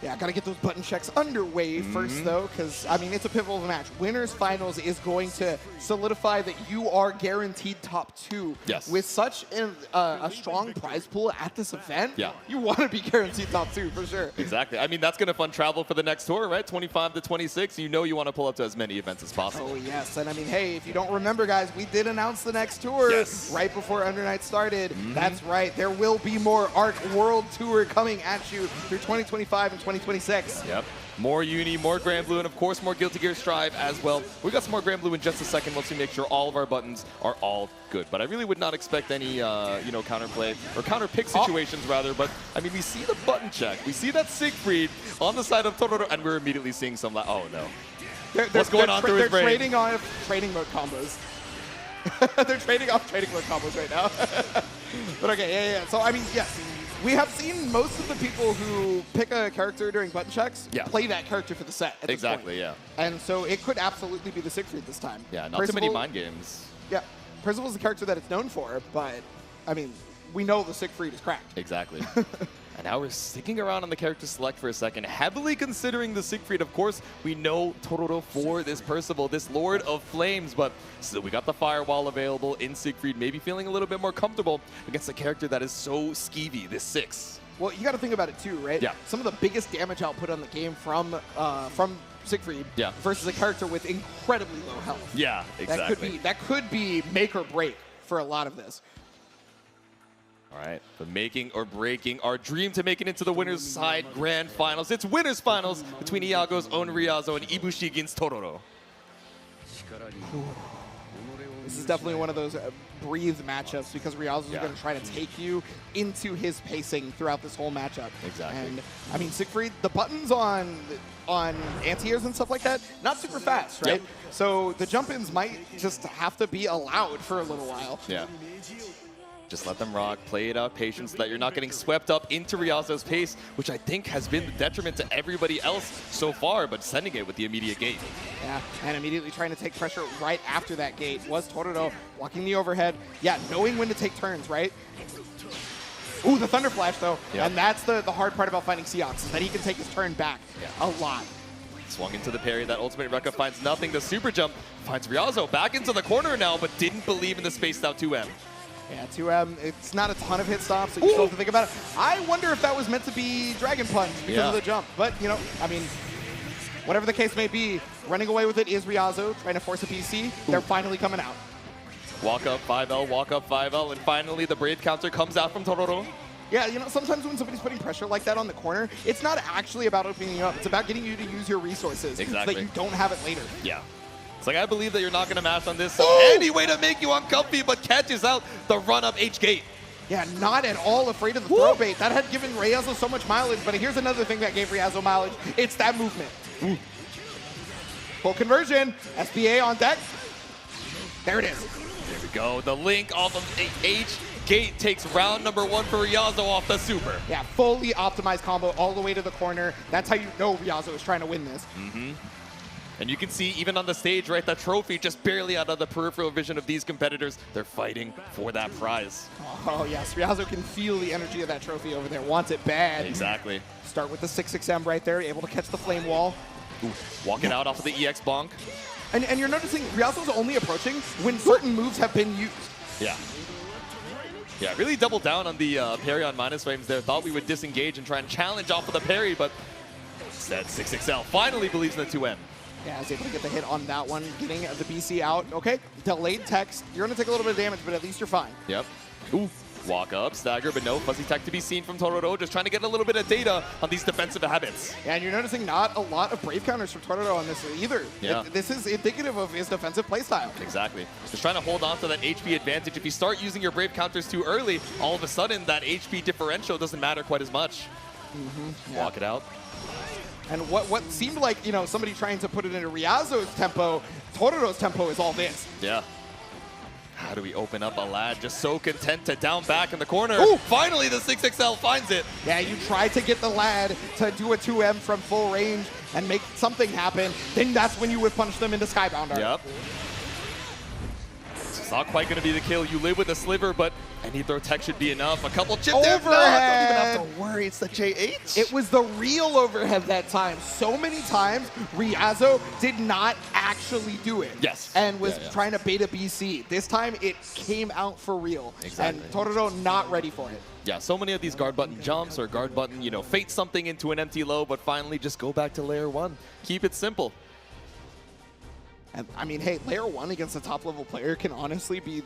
Yeah, got to get those button checks underway first, though, because, I mean, it's a pivotal match. Winners Finals is going to solidify that you are guaranteed top 2. Yes. With such a strong prize pool at this event, yeah, you want to be guaranteed top 2 for sure. Exactly. I mean, that's going to fund travel for the next tour, right? 25 to 26. You know you want to pull up to as many events as possible. Oh, yes. And, I mean, hey, if you don't remember, guys, we did announce the next tour right before Under Night started. That's right. There will be more ARC World Tour coming at you through 2025 and 2026. Yep. More Uni, more Granblue, and of course more Guilty Gear Strive as well. We got some more Granblue in just a second once we make sure all of our buttons are all good. But I really would not expect any, counterplay or counter pick situations rather. But I mean, we see the button check, we see that Siegfried on the side of Totoro, and we're immediately seeing some. Oh no, what's going on through his brain? They're trading off training mode combos. They're trading off training mode combos right now. But okay, yeah. So I mean, yes. We have seen most of the people who pick a character during button checks play that character for the set at this point. Yeah. And so it could absolutely be the Siegfried this time. Yeah, not too many mind games. Yeah, Percival's the character that it's known for, but, I mean, we know the Siegfried is cracked. Exactly. And now we're sticking around on the character select for a second, heavily considering the Siegfried. Of course, we know Totoro for this Percival, this Lord of Flames, but still we got the Firewall available in Siegfried, maybe feeling a little bit more comfortable against a character that is so skeevy, this 6. Well, you got to think about it too, right? Yeah. Some of the biggest damage output on the game from Siegfried versus a character with incredibly low health. Yeah, exactly. That could be make or break for a lot of this. All right, but making or breaking our dream to make it into the winners side grand finals. It's winners finals between Iago's own Ryazo and Ibushigin's Totoro. This is definitely one of those breathed matchups because Ryazo's going to try to take you into his pacing throughout this whole matchup. Exactly. And I mean, Siegfried, the buttons on anti-airs and stuff like that, not super fast, right? Yep. So the jump-ins might just have to be allowed for a little while. Yeah. Just let them rock, play it out patience so that you're not getting swept up into Ryazo's pace, which I think has been the detriment to everybody else so far, but sending it with the immediate gate. Yeah, and immediately trying to take pressure right after that gate was Totoro, walking the overhead. Yeah, knowing when to take turns, right? Ooh, the Thunder Flash, though. Yep. And that's the hard part about fighting Seox, is that he can take his turn back a lot. Swung into the parry. That ultimate Rekka finds nothing. The super jump finds Ryazo back into the corner now, but didn't believe in the spaced out 2M. Yeah, 2M, it's not a ton of hit stops, so you still have to think about it. I wonder if that was meant to be Dragon Punch because of the jump. But, you know, I mean, whatever the case may be, running away with it is Ryazo, trying to force a PC. They're finally coming out. Walk up 5L, walk up 5L, and finally the Brave counter comes out from Totoro. Yeah, you know, sometimes when somebody's putting pressure like that on the corner, it's not actually about opening you up. It's about getting you to use your resources so that you don't have it later. Yeah. It's like, I believe that you're not going to mash on this, so any way to make you uncomfy, but catches out the run-up H-gate. Yeah, not at all afraid of the throw bait. That had given Ryazo so much mileage, but here's another thing that gave Ryazo mileage. It's that movement. Full conversion. SBA on deck. There it is. There we go. The link off of H-gate takes round number 1 for Ryazo off the super. Yeah, fully optimized combo all the way to the corner. That's how you know Ryazo is trying to win this. And you can see even on the stage, right, that trophy just barely out of the peripheral vision of these competitors. They're fighting for that prize. Oh, yes. Ryazo can feel the energy of that trophy over there. Wants it bad. Exactly. Start with the 6-6M right there, able to catch the flame wall. Walking out off of the EX bonk. And you're noticing Ryazo's only approaching when certain moves have been used. Yeah. Yeah, really doubled down on the parry on minus frames there. Thought we would disengage and try and challenge off of the parry, but instead 6XL finally believes in the 2M. Yeah, I was able to get the hit on that one, getting the BC out. Okay, delayed text. You're going to take a little bit of damage, but at least you're fine. Yep. Ooh, walk up, stagger, but no fuzzy tech to be seen from Totoro. Just trying to get a little bit of data on these defensive habits. Yeah, and you're noticing not a lot of brave counters from Totoro on this either. Yeah. This is indicative of his defensive playstyle. Exactly. Just trying to hold on to that HP advantage. If you start using your brave counters too early, all of a sudden that HP differential doesn't matter quite as much. Walk it out. And what seemed like, you know, somebody trying to put it into Ryazo's tempo, Totoro's tempo is all this. Yeah. How do we open up a lad just so content to down back in the corner? Ooh. Finally, the 6XL finds it. Yeah, you try to get the lad to do a 2M from full range and make something happen, then that's when you would punish them into Skybound Art. Yep. It's not quite going to be the kill. You live with the sliver, but any throw tech should be enough. A couple chip there. No, don't even have to worry. It's the JH. It was the real overhead that time. So many times, Ryazo did not actually do it. Yes. And was trying to beta BC. This time, it came out for real. Exactly. And Totoro not ready for it. Yeah, so many of these guard button jumps or guard button, you know, fate something into an empty low, but finally just go back to layer 1. Keep it simple. And I mean, hey, layer 1 against a top level player can honestly be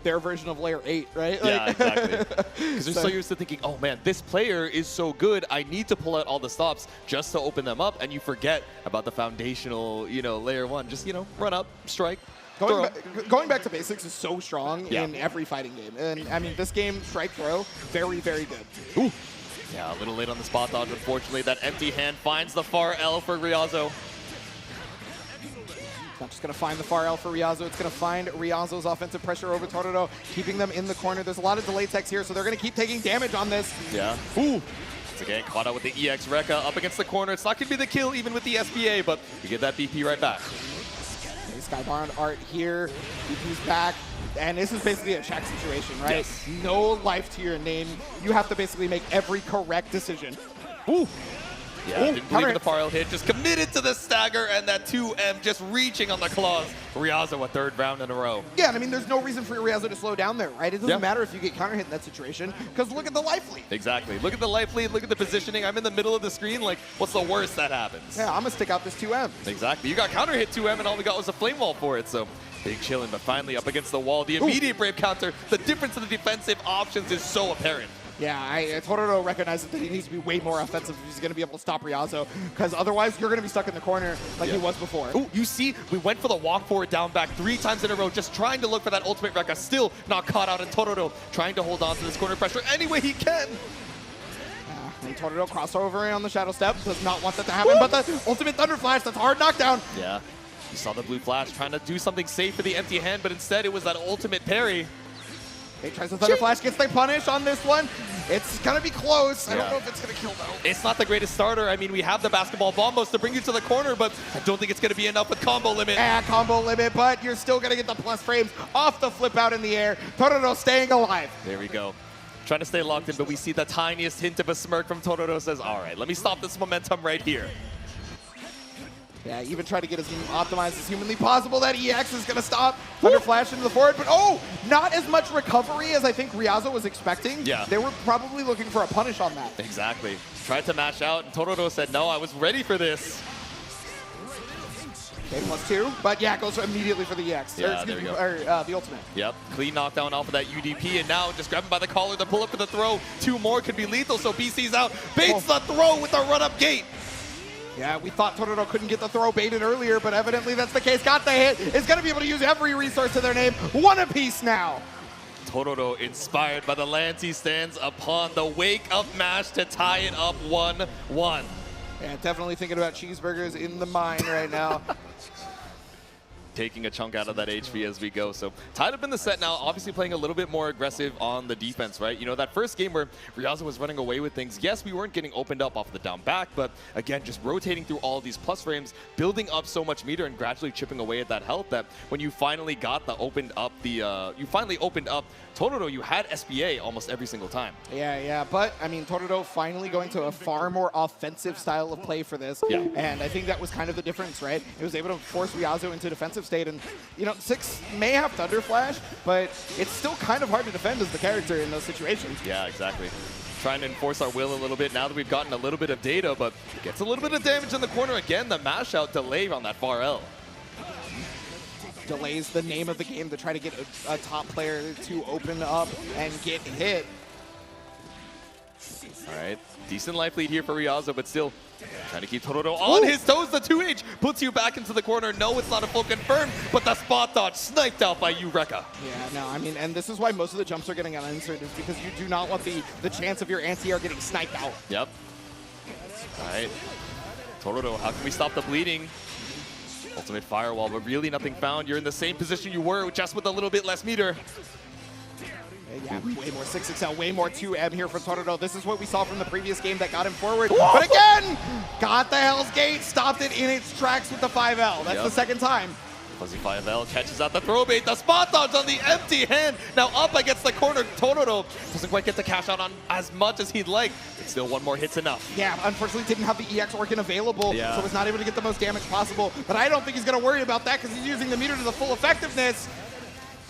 their version of layer 8, right? Yeah, exactly. Because they're so used to thinking, oh man, this player is so good, I need to pull out all the stops just to open them up, and you forget about the foundational, you know, layer 1. Just, you know, run up, strike. Going back to basics is so strong in every fighting game. And I mean, this game, strike throw, very, very good. Ooh. Yeah, a little late on the spot dodge, unfortunately. That empty hand finds the far L for Ryazo. Not just going to find the far L for Ryazo, it's going to find Ryazo's offensive pressure over Totoro, keeping them in the corner. There's a lot of delay techs here, so they're going to keep taking damage on this. Yeah. Ooh. Once again, caught out with the EX Rekka up against the corner. It's not going to be the kill, even with the SBA, but you get that BP right back. Skybound Art here, BP's back, and this is basically a check situation, right? Yes. No life to your name. You have to basically make every correct decision. Ooh. Yeah, Ooh, didn't believe in the far L hit, just committed to the stagger and that 2M just reaching on the claws. Ryazo a third round in a row. Yeah, and I mean, there's no reason for Ryazo to slow down there, right? It doesn't matter if you get counter hit in that situation, because look at the life lead. Exactly. Look at the life lead, look at the positioning. I'm in the middle of the screen, like, what's the worst that happens? Yeah, I'm going to stick out this 2M. Exactly. You got counter hit 2M, and all we got was a flame wall for it, so big chilling, but finally up against the wall. The immediate brave counter, the difference in the defensive options is so apparent. Yeah, Totoro recognizes that he needs to be way more offensive if he's going to be able to stop Ryazo, because otherwise you're going to be stuck in the corner like he was before. Ooh, you see, we went for the walk forward down back 3 times in a row, just trying to look for that ultimate Rekka, still not caught out, and Totoro trying to hold on to this corner pressure any way he can. And Totoro crossover on the Shadow Step, does not want that to happen, but the ultimate Thunder Flash, that's a hard knockdown. Yeah, you saw the blue flash trying to do something safe for the empty hand, but instead it was that ultimate parry. He tries the Thunder Flash, gets the punish on this one. It's going to be close. I don't know if it's going to kill, though. It's not the greatest starter. I mean, we have the basketball bombos to bring you to the corner, but I don't think it's going to be enough with combo limit. Yeah, combo limit, but you're still going to get the plus frames off the flip out in the air. Totoro staying alive. There we go. Trying to stay locked in, but we see the tiniest hint of a smirk from Totoro. Says, all right, let me stop this momentum right here. Yeah, even try to get as optimized as humanly possible. That EX is going to stop. Thunder Flash into the forward, but not as much recovery as I think Ryazo was expecting. Yeah. They were probably looking for a punish on that. Exactly. Tried to mash out, and Totoro said, no, I was ready for this. Okay, +2, but yeah, goes immediately for the EX. Yeah, there we go. The ultimate. Yep, clean knockdown off of that UDP, and now just grabbing by the collar, the pull up for the throw. 2 more could be lethal, so BC's out. Baits the throw with the run-up gate. Yeah, we thought Totoro couldn't get the throw baited earlier, but evidently that's the case. Got the hit. Is going to be able to use every resource to their name. One apiece now. Totoro, inspired by the lands he stands upon, the wake of MASH to tie it up 1-1. Yeah, definitely thinking about cheeseburgers in the mind right now. Taking a chunk out of that HP as we go. So tied up in the set now, obviously playing a little bit more aggressive on the defense, right? You know, that first game where Ryazo was running away with things, yes, we weren't getting opened up off the down back, but again, just rotating through all of these plus frames, building up so much meter and gradually chipping away at that health that when you finally got the opened up Totoro, you had SBA almost every single time. Yeah, but I mean, Totoro finally going to a far more offensive style of play for this. Yeah. And I think that was kind of the difference, right? It was able to force Ryazo into defensive state, and you know, 6 may have Thunder Flash, but it's still kind of hard to defend as the character in those situations. Yeah, exactly. Trying to enforce our will a little bit now that we've gotten a little bit of data, but gets a little bit of damage in the corner again. The mash out delay on that far L. Delays the name of the game to try to get a top player to open up and get hit. All right, decent life lead here for Ryazo, but still trying to keep Totoro on his toes. The 2H puts you back into the corner. No, it's not a full confirm, but the spot dodge sniped out by Rekka. Yeah, no, I mean, and this is why most of the jumps are getting unanswered, is because you do not want the chance of your anti-air getting sniped out. Yep. All right. Totoro, how can we stop the bleeding? Ultimate firewall, but really nothing found. You're in the same position you were, just with a little bit less meter. Yeah, way more 6XL, way more 2M here for Totoro. This is what we saw from the previous game that got him forward. But again, got the Hell's Gate, stopped it in its tracks with the 5L. That's the second time. Fuzzy 5L catches out the throw bait, the spot dodge on the empty hand. Now up against the corner, Totoro doesn't quite get to cash out on as much as he'd like. But still, one more hit's enough. Yeah, unfortunately didn't have the EX Orkin available, so was not able to get the most damage possible. But I don't think he's going to worry about that because he's using the meter to the full effectiveness.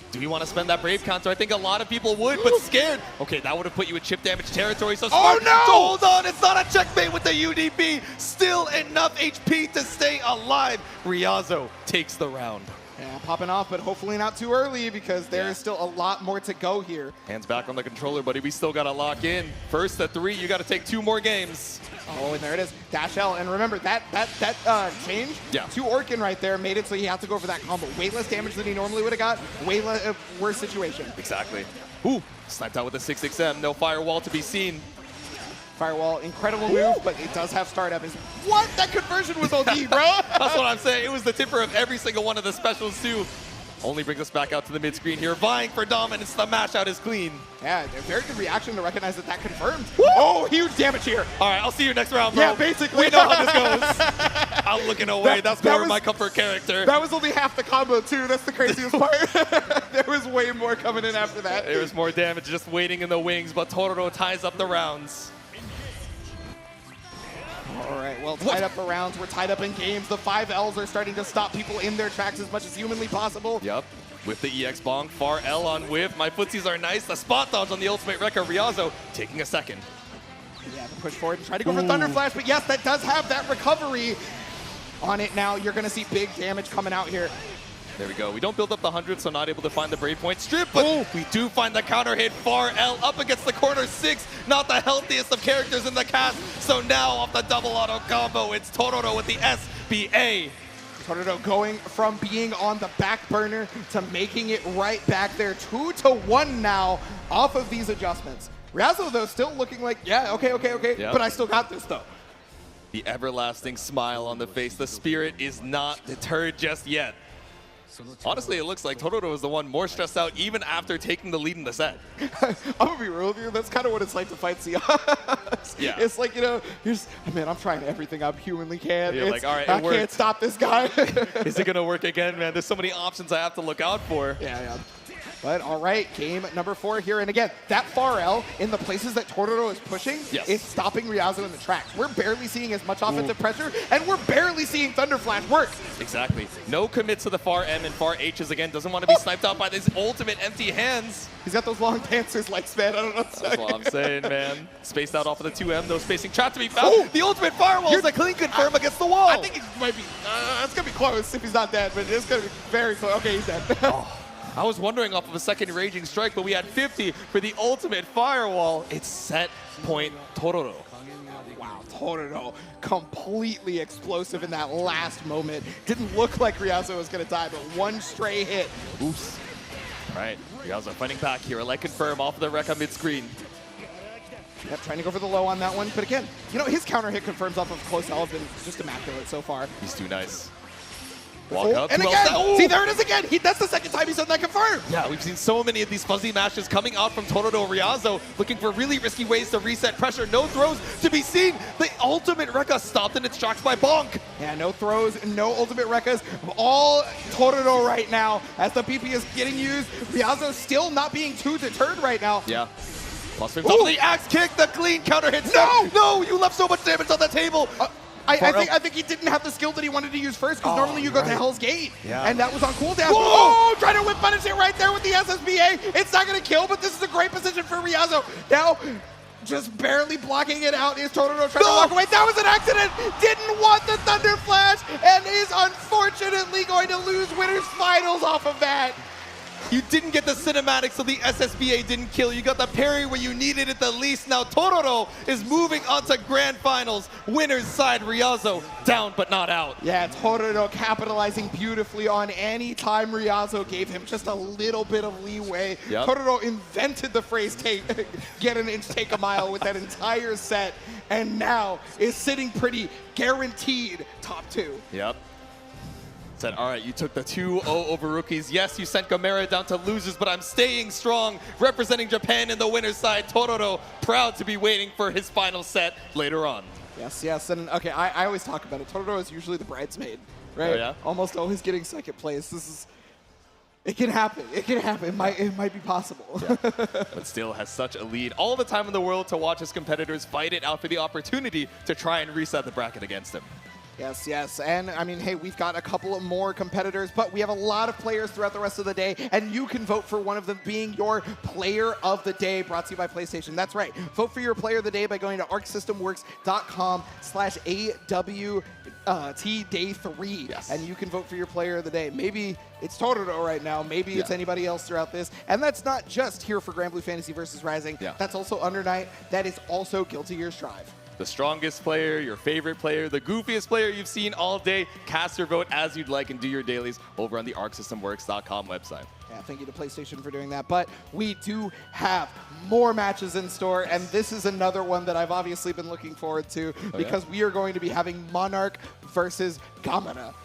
Do you want to spend that Brave counter? I think a lot of people would, but scared. Okay, that would have put you in chip damage territory, so smart to hold on. It's not a checkmate with the UDP. Still enough HP to stay alive. Ryazo takes the round. Yeah, popping off, but hopefully not too early because there is still a lot more to go here. Hands back on the controller, buddy. We still got to lock in. First to 3, you got to take 2 more games. Oh, and there it is. Dash L. And remember, that change to Orkin right there made it so he had to go for that combo. Way less damage than he normally would have got. Way worse situation. Exactly. Ooh, sniped out with a 6XM. No firewall to be seen. Firewall, incredible move, but it does have startup. What? That conversion was OD, bro. That's what I'm saying. It was the tipper of every single one of the specials, too. Only brings us back out to the mid-screen here. Vying for dominance. The mash out is clean. Yeah, a very good reaction to recognize that confirmed. Woo! Oh, huge damage here. All right, I'll see you next round, bro. Yeah, basically. We know how this goes. I'm looking away. That's more of my comfort character. That was only half the combo, too. That's the craziest part. There was way more coming in after that. There was more damage just waiting in the wings, but Totoro ties up the rounds. All right, well, tied up the rounds. We're tied up in games. The 5Ls are starting to stop people in their tracks as much as humanly possible. Yep. With the EX Bong, far L on whiff. My footsies are nice. The spot dodge on the ultimate Rekka. Ryazo taking a second. Yeah, push forward and try to go for Thunder Flash, but yes, that does have that recovery on it now. You're going to see big damage coming out here. There we go. We don't build up the 100, so not able to find the Brave Point strip, but we do find the counter hit. Far L up against the corner 6. Not the healthiest of characters in the cast. So now off the double auto combo, it's Totoro with the SBA. Totoro going from being on the back burner to making it right back there. 2-1 now off of these adjustments. Ryazo, though, still looking like, yeah, okay. Yep. But I still got this, though. The everlasting smile on the face. The spirit is not deterred just yet. Honestly, it looks like Totoro is the one more stressed out even after taking the lead in the set. I'm going to be real with you. That's kind of what it's like to fight Seahawks. Yeah. It's like, you know, man, I'm trying everything I humanly can. You're like, all right, I can't stop this guy. Is it going to work again, man? There's so many options I have to look out for. Yeah. But all right, game number 4 here. And again, that far L in the places that Totoro is pushing is stopping Ryazo in the tracks. We're barely seeing as much offensive pressure, and we're barely seeing Thunder Flash work. Exactly. No commit to the far M and far H's again. Doesn't want to be sniped out by these ultimate empty hands. He's got those long dancers legs, man. I don't know. That's what I'm saying, man. Spaced out off of the 2M. No spacing. Trapped to be found. The ultimate firewall is a clean confirm against the wall. I think it might be. It's going to be close if he's not dead, but it's going to be very close. Okay, he's dead. I was wondering off of a second Raging Strike, but we had 50 for the ultimate firewall. It's set point Totoro. Wow, Totoro completely explosive in that last moment. Didn't look like Ryazo was going to die, but one stray hit. Oops. All right, Ryazo fighting back here. Like confirm off of the Rekka mid-screen. Yep, trying to go for the low on that one. But again, you know, his counter hit confirms off of close L have been just immaculate so far. He's too nice. Walk up. And again, see, there it is again. That's the second time he's done that confirm. Yeah, we've seen so many of these fuzzy mashes coming out from Totoro Ryazo, looking for really risky ways to reset pressure. No throws to be seen. The ultimate Rekka stopped in its tracks by Bonk. Yeah, no throws, no ultimate Rekkas. All Totoro right now as the PP is getting used. Ryazo still not being too deterred right now. Yeah. Plus from top of the axe kick, the clean counter hit. No, you left so much damage on the table. I think he didn't have the skill that he wanted to use first, because normally you go to Hell's Gate, and that was on cooldown. Whoa! Trying to whip punish it right there with the SSBA. It's not going to kill, but this is a great position for Ryazo. Now, just barely blocking it out is Totoro trying to walk away. That was an accident. Didn't want the Thunder Flash, and is unfortunately going to lose Winners Finals off of that. You didn't get the cinematic, so the SSBA didn't kill. You got the parry where you needed it the least. Now Totoro is moving on to Grand Finals. Winner's side, Ryazo, down but not out. Yeah, Totoro capitalizing beautifully on any time Ryazo gave him just a little bit of leeway. Totoro invented the phrase, get an inch, take a mile with that entire set. and now is sitting pretty, guaranteed top 2. Yep. Said, all right, you took the 2-0 over rookies. Yes, you sent Gamera down to losers, but I'm staying strong, representing Japan in the winner's side. Tororo, proud to be waiting for his final set later on. Yes, yes, and okay, I always talk about it. Tororo is usually the bridesmaid, right? Oh, yeah? Almost always getting second place. It can happen. It can happen. It might be possible. Yeah. But still has such a lead. All the time in the world to watch his competitors fight it out for the opportunity to try and reset the bracket against him. Yes, yes, and I mean, hey, we've got a couple of more competitors, but we have a lot of players throughout the rest of the day, and you can vote for one of them being your Player of the Day, brought to you by PlayStation. That's right. Vote for your Player of the Day by going to arcsystemworks.com/AWT-Day3, yes. and you can vote for your Player of the Day. Maybe it's Tororo right now, maybe it's anybody else throughout this, and that's not just here for Granblue Fantasy versus Rising. That's also Under Night. That is also Guilty Gear Strive. The strongest player, your favorite player, the goofiest player you've seen all day. Cast your vote as you'd like and do your dailies over on the arcsystemworks.com website. Yeah, thank you to PlayStation for doing that. But we do have more matches in store, and this is another one that I've obviously been looking forward to because we are going to be having Monarch versus Gamera.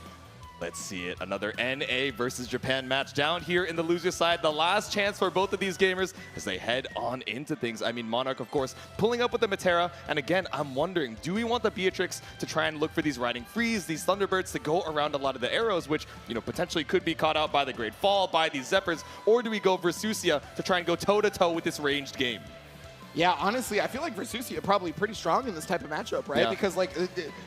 Let's see it. Another NA versus Japan match down here in the loser side. The last chance for both of these gamers as they head on into things. I mean, Monarch, of course, pulling up with the Matera. And again, I'm wondering, do we want the Beatrix to try and look for these Riding Frees, these Thunderbirds to go around a lot of the arrows, which, you know, potentially could be caught out by the Great Fall, by these Zephyrs, or do we go Versusia to try and go toe-to-toe with this ranged game? Yeah, honestly, I feel like Versusia probably pretty strong in this type of matchup, right? Yeah. Because like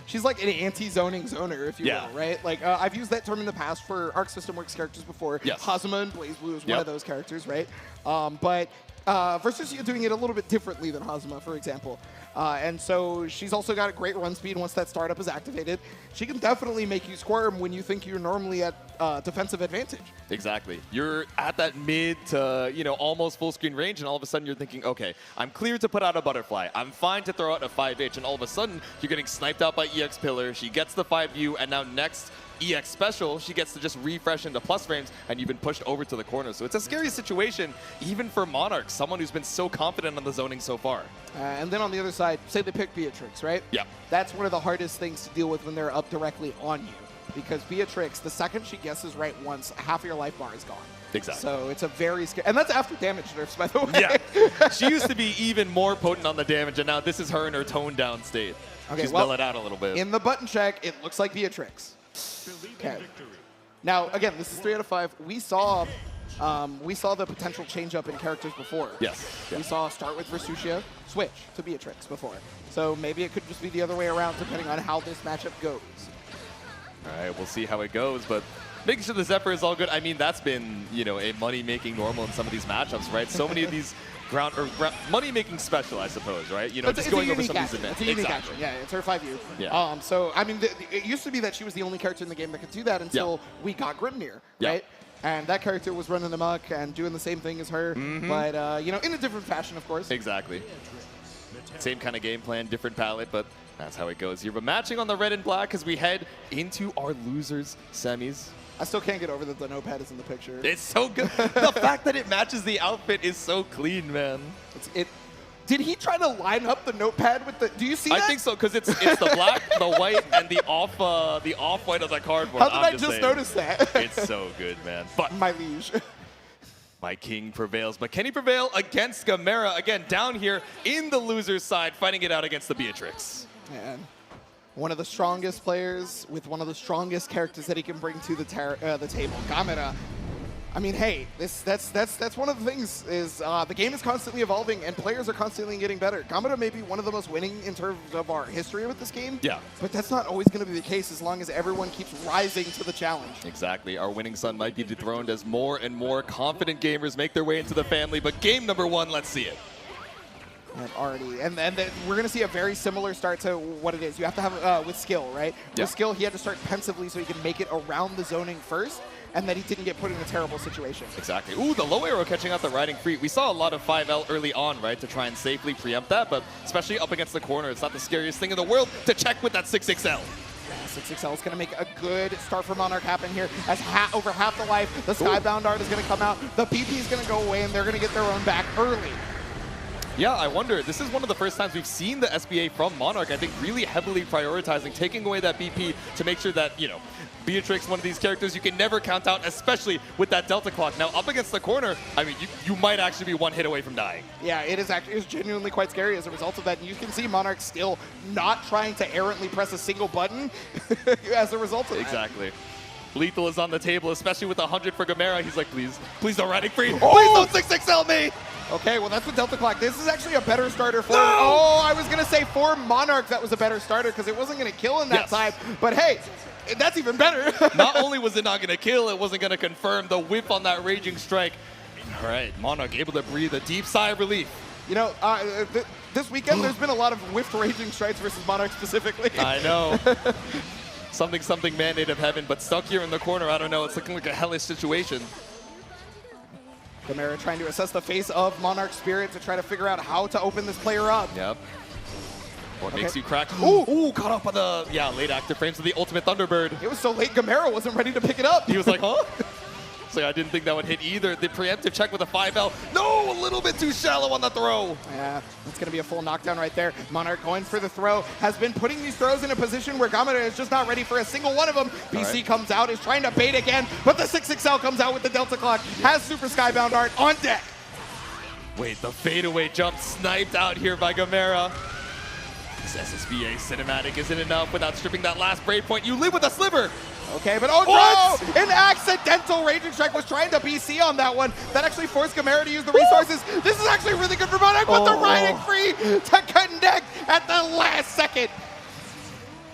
she's like an anti-zoning zoner, if you will, right? Like I've used that term in the past for Arc System Works characters before. Yes. Hazuma and BlazBlue is one of those characters, right? But Versusia doing it a little bit differently than Hazuma, for example. And so she's also got a great run speed once that startup is activated. She can definitely make you squirm when you think you're normally at defensive advantage. Exactly. You're at that mid to, you know, almost full screen range, and all of a sudden you're thinking, okay, I'm clear to put out a butterfly. I'm fine to throw out a 5H, and all of a sudden you're getting sniped out by EX Pillar. She gets the 5U, and now next EX Special, she gets to just refresh into plus frames, and you've been pushed over to the corner. So it's a scary situation, even for Monarch, someone who's been so confident on the zoning so far. And then on the other side, say they pick Beatrix, right? Yeah. That's one of the hardest things to deal with when they're up directly on you. Because Beatrix, the second she guesses right once, half of your life bar is gone. Exactly. So it's a very scary, and that's after damage nerfs, by the way. Yeah. She used to be even more potent on the damage, and now this is her in her toned down state. Okay, She's well, mellowed out a little bit. In the button check, it looks like Beatrix. Okay. Now, again, this is 3 out of 5. We saw the potential change up in characters before. Yes. We saw start with Versusia, switch to Beatrix before. So maybe it could just be the other way around, depending on how this matchup goes. All right, we'll see how it goes, but making sure the Zephyr is all good. I mean, that's been, you know, a money-making normal in some of these matchups, right? So many of these money-making special, I suppose, right? You know, It's just going over some of these events. events. It's a unique Exactly. action. Yeah, it's her 5U. Yeah. So, I mean, it used to be that she was the only character in the game that could do that until we got Grimnir, right? And that character was running amok and doing the same thing as her, but, you know, in a different fashion, of course. Exactly. Same kind of game plan, different palette, but that's how it goes here. But matching on the red and black as we head into our losers semis. I still can't get over that the notepad is in the picture. It's so good. The fact that it matches the outfit is so clean, man. Did he try to line up the notepad with the? Do you see that? I think so, because it's the black, the white, and the off-white of the cardboard. How did I just notice that? It's so good, man. But my liege. My king prevails, but can he prevail against Gamera? Again, down here in the loser's side, fighting it out against the Beatrix. Man, one of the strongest players with one of the strongest characters that he can bring to the table, Gamera. I mean, hey, that's one of the things is the game is constantly evolving and players are constantly getting better. Gamera may be one of the most winning in terms of our history with this game. Yeah. But that's not always going to be the case as long as everyone keeps rising to the challenge. Exactly. Our winning son might be dethroned as more and more confident gamers make their way into the family. But game number 1, let's see it. And then we're going to see a very similar start to what it is. You have to have with skill, right? Yeah. With skill, he had to start pensively so he can make it around the zoning first, and that he didn't get put in a terrible situation. Exactly. Ooh, the low arrow catching out the Riding Free. We saw a lot of 5L early on, right, to try and safely preempt that, but especially up against the corner, it's not the scariest thing in the world to check with that 6XL. Yeah, 6XL is going to make a good start for Monarch happen here. As over half the life, the Skybound art is going to come out, the PP is going to go away, and they're going to get their own back early. Yeah, I wonder. This is one of the first times we've seen the SBA from Monarch, I think, really heavily prioritizing, taking away that BP to make sure that, you know, Beatrix, one of these characters you can never count out, especially with that Delta clock. Now, up against the corner, I mean, you might actually be one hit away from dying. Yeah, it is actually genuinely quite scary as a result of that. And you can see Monarch still not trying to errantly press a single button as a result of that. Exactly. Lethal is on the table, especially with 100 for Gamera. He's like, please don't Radic free. Please don't 6XL me. Okay, well, that's with Delta Clock. This is actually a better starter for... Oh, I was going to say for Monarch that was a better starter because it wasn't going to kill in that time. But hey, that's even better. Not only was it not going to kill, it wasn't going to confirm the whip on that Raging Strike. All right, Monarch able to breathe a deep sigh of relief. You know, this weekend there's been a lot of whiffed Raging Strikes versus Monarch specifically. I know. Something mandate of heaven, but stuck here in the corner, I don't know. It's looking like a hellish situation. Gamera trying to assess the face of Monarch Spirit to try to figure out how to open this player up. Yep. What makes you crack? Ooh, caught up on the late active frames of the ultimate Thunderbird. It was so late, Gamera wasn't ready to pick it up. He was like, huh? So I didn't think that would hit either. The preemptive check with a 5L. No, a little bit too shallow on the throw. Yeah, it's going to be a full knockdown right there. Monarch going for the throw, has been putting these throws in a position where Gamera is just not ready for a single one of them. BC comes out, is trying to bait again, but the 6XL comes out with the Delta Clock, has Super Skybound Art on deck. Wait, the fadeaway jump sniped out here by Gamera. This SSBA cinematic isn't enough without stripping that last Brave Point. You live with a sliver. Okay, but oh, an accidental Raging Strike was trying to BC on that one. That actually forced Gamera to use the resources. This is actually really good for Monarch, but the Riding free to connect at the last second.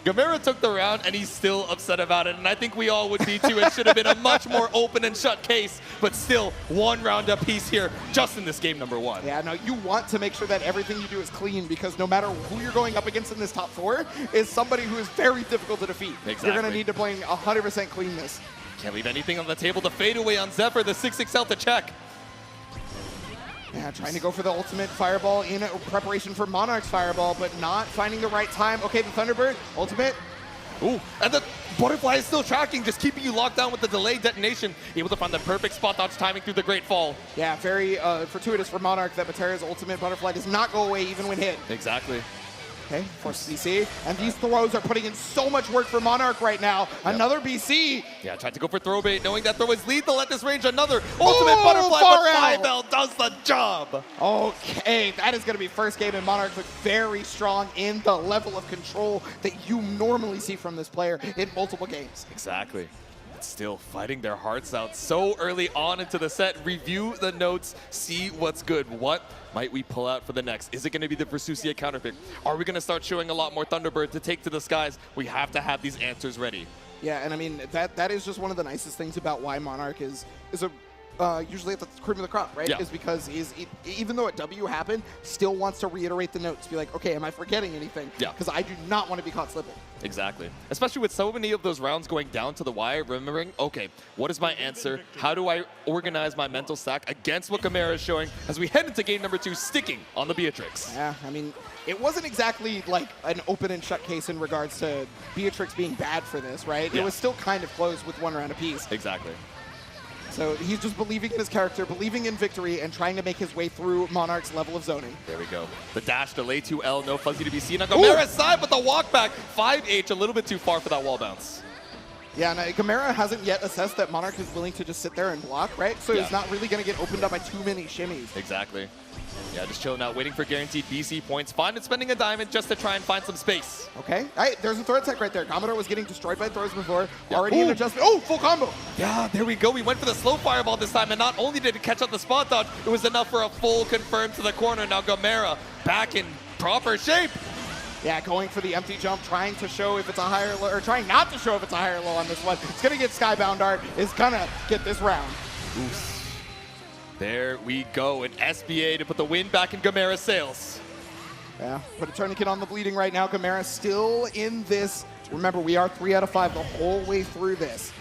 Gamera took the round, and he's still upset about it, and I think we all would be too. It should have been a much more open and shut case, but still, one round apiece here, just in this game number one. Yeah, no, you want to make sure that everything you do is clean, because no matter who you're going up against in this top four is somebody who is very difficult to defeat. Exactly. You're going to need to bring 100% cleanness. Can't leave anything on the table. The fadeaway on Zephyr, the 6XL to check. Yeah, trying to go for the ultimate fireball in preparation for Monarch's fireball, but not finding the right time. Okay, the Thunderbird, ultimate. Ooh, and the butterfly is still tracking, just keeping you locked down with the delayed detonation. Able to find the perfect spot dodge timing through the Great Fall. Yeah, very fortuitous for Monarch that Batera's ultimate butterfly does not go away even when hit. Exactly. Okay, force BC, and these throws are putting in so much work for Monarch right now. Yep. Another BC. Yeah, tried to go for throw bait, knowing that throw is lethal at this range. Another ultimate butterfly, but 5L does the job. Okay, that is going to be first game, and Monarch look very strong in the level of control that you normally see from this player in multiple games. Exactly. Still fighting their hearts out so early on into the set. Review the notes, see what's good. What might we pull out for the next? Is it going to be the Versucia counterpick? Are we going to start showing a lot more Thunderbird to take to the skies? We have to have these answers ready. Yeah, and I mean, that is just one of the nicest things about why Monarch is usually at the cream of the crop, right? Yeah. Is because even though a W happened, still wants to reiterate the notes. Be like, okay, am I forgetting anything? Yeah. Because I do not want to be caught slipping. Exactly. Especially with so many of those rounds going down to the wire, remembering, okay, what is my answer? How do I organize my mental stack against what Gamera is showing as we head into game number 2, sticking on the Beatrix? Yeah, I mean, it wasn't exactly like an open and shut case in regards to Beatrix being bad for this, right? Yeah. It was still kind of close with one round apiece. Exactly. So he's just believing in his character, believing in victory, and trying to make his way through Monarch's level of zoning. There we go. The dash, delay 2L, no fuzzy to be seen on Gamera's side, but the walk back, 5H, a little bit too far for that wall bounce. Yeah, and Gamera hasn't yet assessed that Monarch is willing to just sit there and block, right? So he's not really going to get opened up by too many shimmies. Exactly. Yeah, just chilling out, waiting for guaranteed BC points. Fine and spending a diamond just to try and find some space. Okay. There's a throw attack right there. Gamera was getting destroyed by throws before. Already in adjustment. Oh, full combo. Yeah, there we go. We went for the slow fireball this time, and not only did it catch up the spot dodge, it was enough for a full confirm to the corner. Now Gamera back in proper shape. Yeah, going for the empty jump, trying to show if it's a higher low, or trying not to show if it's a higher low on this one. It's going to get Skybound Art, is going to get this round. Oof. There we go, an SBA to put the wind back in Gamera's sails. Yeah, put a tourniquet on the bleeding right now. Gamera still in this. Remember, we are 3 out of 5 the whole way through this.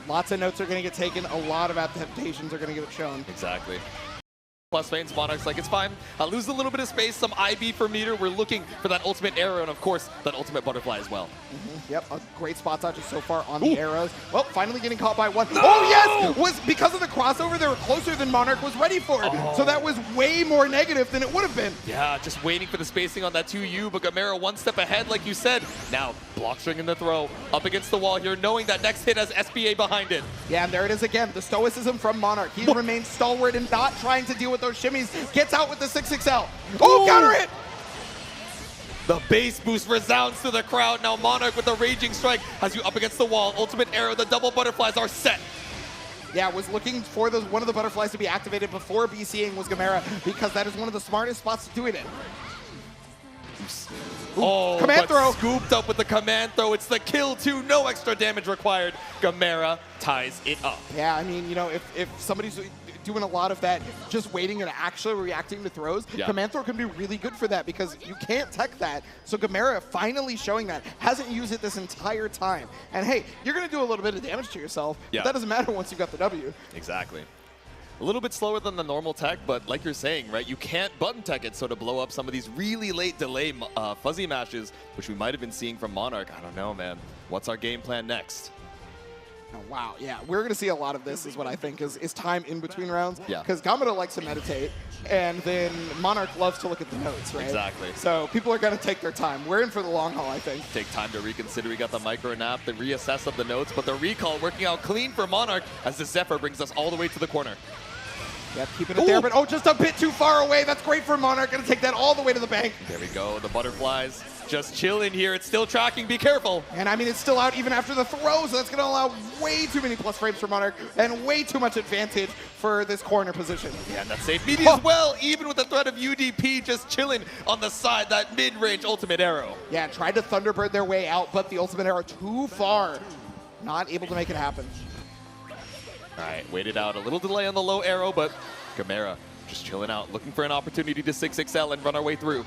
Lots of notes are going to get taken. A lot of adaptations are going to get shown. Exactly. plus frames. Monarch's like, it's fine. I'll lose a little bit of space, some IB for meter. We're looking for that ultimate arrow and, of course, that ultimate butterfly as well. Yep, a great spot dodge so far on the arrows. Well, finally getting caught by one. No! Oh, yes! Was because of the crossover, they were closer than Monarch was ready for. So that was way more negative than it would have been. Yeah, just waiting for the spacing on that 2U, but Gamera one step ahead, like you said. Now, block string in the throw, up against the wall here, knowing that next hit has SBA behind it. Yeah, and there it is again, the stoicism from Monarch. He remains stalwart and not trying to deal with those shimmies. Gets out with the 6XL. Oh, counter hit! The bass boost resounds to the crowd. Now Monarch with the raging strike has you up against the wall. Ultimate arrow, the double butterflies are set. Yeah, was looking for one of the butterflies to be activated before BCing was Gamera, because that is one of the smartest spots to do it in. Oh, command throw. Scooped up with the command throw. It's the kill too. No extra damage required. Gamera ties it up. Yeah, I mean, you know, if somebody's doing a lot of that, just waiting and actually reacting to throws, command throw can be really good for that because you can't tech that. So Gamera finally showing that. Hasn't used it this entire time. And hey, you're going to do a little bit of damage to yourself, but that doesn't matter once you got the W. Exactly. A little bit slower than the normal tech, but like you're saying, right, you can't button tech it so to blow up some of these really late delay fuzzy mashes, which we might have been seeing from Monarch. I don't know, man. What's our game plan next? Oh, wow, yeah, we're going to see a lot of this is what I think is time in between rounds. Yeah. Because Gamera likes to meditate, and then Monarch loves to look at the notes, right? Exactly. So people are going to take their time. We're in for the long haul, I think. Take time to reconsider. We got the micro nap, the reassess of the notes, but the recall working out clean for Monarch as the Zephyr brings us all the way to the corner. Yep, keeping it there, but just a bit too far away. That's great for Monarch. Going to take that all the way to the bank. There we go. The butterflies just chilling here. It's still tracking. Be careful. And I mean, it's still out even after the throw, so that's going to allow way too many plus frames for Monarch and way too much advantage for this corner position. Yeah, and that's safe media as well, even with the threat of UDP just chilling on the side, that mid-range ultimate arrow. Yeah, tried to Thunderbird their way out, but the ultimate arrow too far. Not able to make it happen. All right, waited out. A little delay on the low arrow, but Gamera just chilling out, looking for an opportunity to 6XL and run our way through.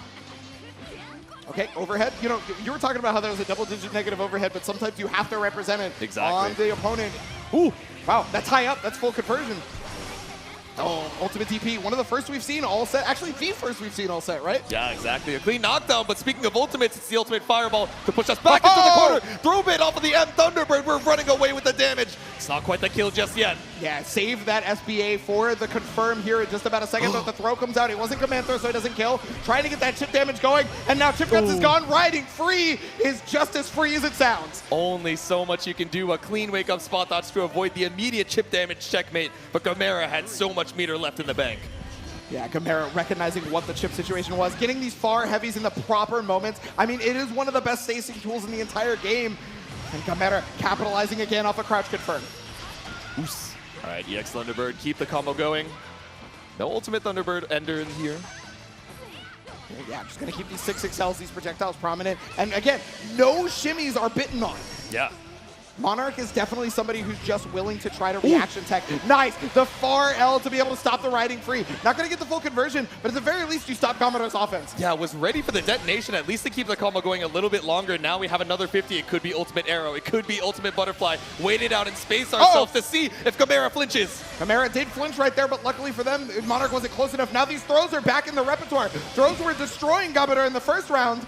Okay, overhead. You know, you were talking about how there was a double-digit negative overhead, but sometimes you have to represent it on the opponent. Ooh, wow, that's high up. That's full conversion. Oh, ultimate DP, one of the first we've seen all set. Actually, the first we've seen all set, right? Yeah, exactly. A clean knockdown, but speaking of ultimates, it's the ultimate fireball to push us back into the corner. Throw bit off of the M Thunderbird. We're running away with the damage. It's not quite the kill just yet. Yeah, save that SBA for the confirm here in just about a second, but the throw comes out. It wasn't command throw, so it doesn't kill. Trying to get that chip damage going, and now Chip Guts is gone. Riding free is just as free as it sounds. Only so much you can do. A clean wake-up spot dodge to avoid the immediate chip damage checkmate, but Gamera had so much meter left in the bank. Yeah, Gamera recognizing what the chip situation was, getting these far heavies in the proper moments. I mean, it is one of the best spacing tools in the entire game. And Gamera capitalizing again off a crouch confirm. Oops. All right, EX Thunderbird, keep the combo going. No ultimate Thunderbird ender in here. Yeah, just going to keep these 6XLs, these projectiles prominent. And again, no shimmies are bitten on. Yeah. Monarch is definitely somebody who's just willing to try to reaction tech. Nice, the far L to be able to stop the riding free. Not going to get the full conversion, but at the very least you stop Gamera's offense. Yeah, was ready for the detonation, at least to keep the combo going a little bit longer. Now we have another 50. It could be ultimate arrow. It could be ultimate butterfly. Waited out and space ourselves to see if Gamera flinches. Gamera did flinch right there, but luckily for them, Monarch wasn't close enough. Now these throws are back in the repertoire. Throws were destroying Gamera in the first round.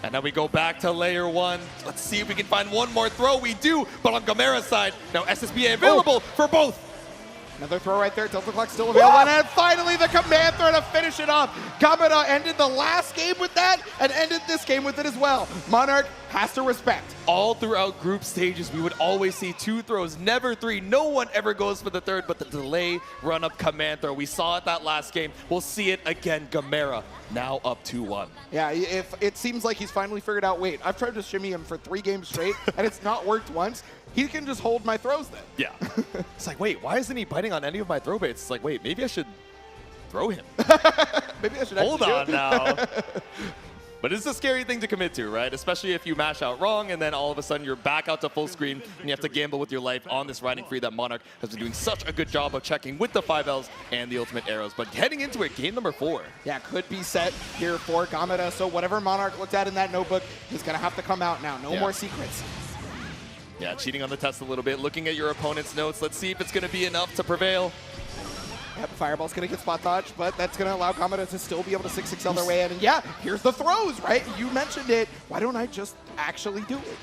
And now we go back to layer one. Let's see if we can find one more throw. We do, but on Gamera's side, now SSBA available for both. Another throw right there. Delta Clock still available. And finally the command throw to finish it off. Gamera ended the last game with that and ended this game with it as well. Monarch has to respect. All throughout group stages, we would always see 2 throws, never 3. No one ever goes for the third, but the delay run-up command throw. We saw it that last game. We'll see it again. Gamera now up 2-1. Yeah, if it seems like he's finally figured out, wait, I've tried to shimmy him for 3 games straight, and it's not worked once. He can just hold my throws then. Yeah. It's like, wait, why isn't he biting on any of my throw baits? It's like, wait, maybe I should throw him. Maybe I should hold on now. But it's a scary thing to commit to, right? Especially if you mash out wrong and then all of a sudden you're back out to full screen and you have to gamble with your life on this riding free that Monarch has been doing such a good job of checking with the 5Ls and the ultimate arrows. But heading into it, game number 4. Yeah, could be set here for Gamera. So whatever Monarch looked at in that notebook is going to have to come out now. No more secrets. Yeah, cheating on the test a little bit, looking at your opponent's notes. Let's see if it's going to be enough to prevail. Yep, Fireball's going to get spot dodge, but that's going to allow Gamera to still be able to 6-6L their way in. And yeah, here's the throws, right? You mentioned it. Why don't I just actually do it?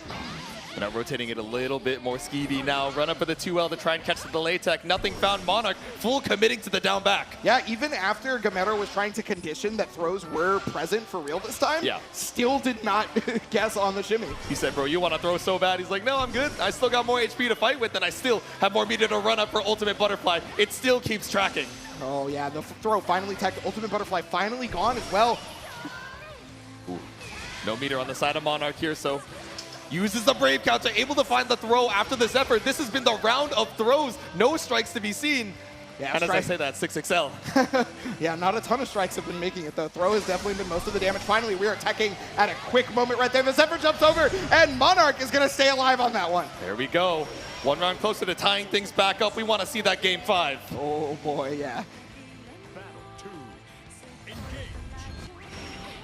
Now rotating it a little bit more skeevy now. Run up for the 2L to try and catch the delay tech. Nothing found. Monarch full committing to the down back. Yeah, even after Gamera was trying to condition that throws were present for real this time, still did not guess on the shimmy. He said, bro, you want to throw so bad? He's like, no, I'm good. I still got more HP to fight with, and I still have more meter to run up for Ultimate Butterfly. It still keeps tracking. Oh, yeah, the throw finally tagged. Ultimate Butterfly finally gone as well. Ooh. No meter on the side of Monarch here, so uses the Brave counter, able to find the throw after this effort. This has been the round of throws. No strikes to be seen. Yeah, and as I say that, 6XL. Yeah, not a ton of strikes have been making it, though. Throw has definitely been most of the damage. Finally, we are attacking at a quick moment right there. The Zephyr jumps over, and Monarch is going to stay alive on that one. There we go. One round closer to tying things back up. We want to see that game 5. Oh, boy, yeah.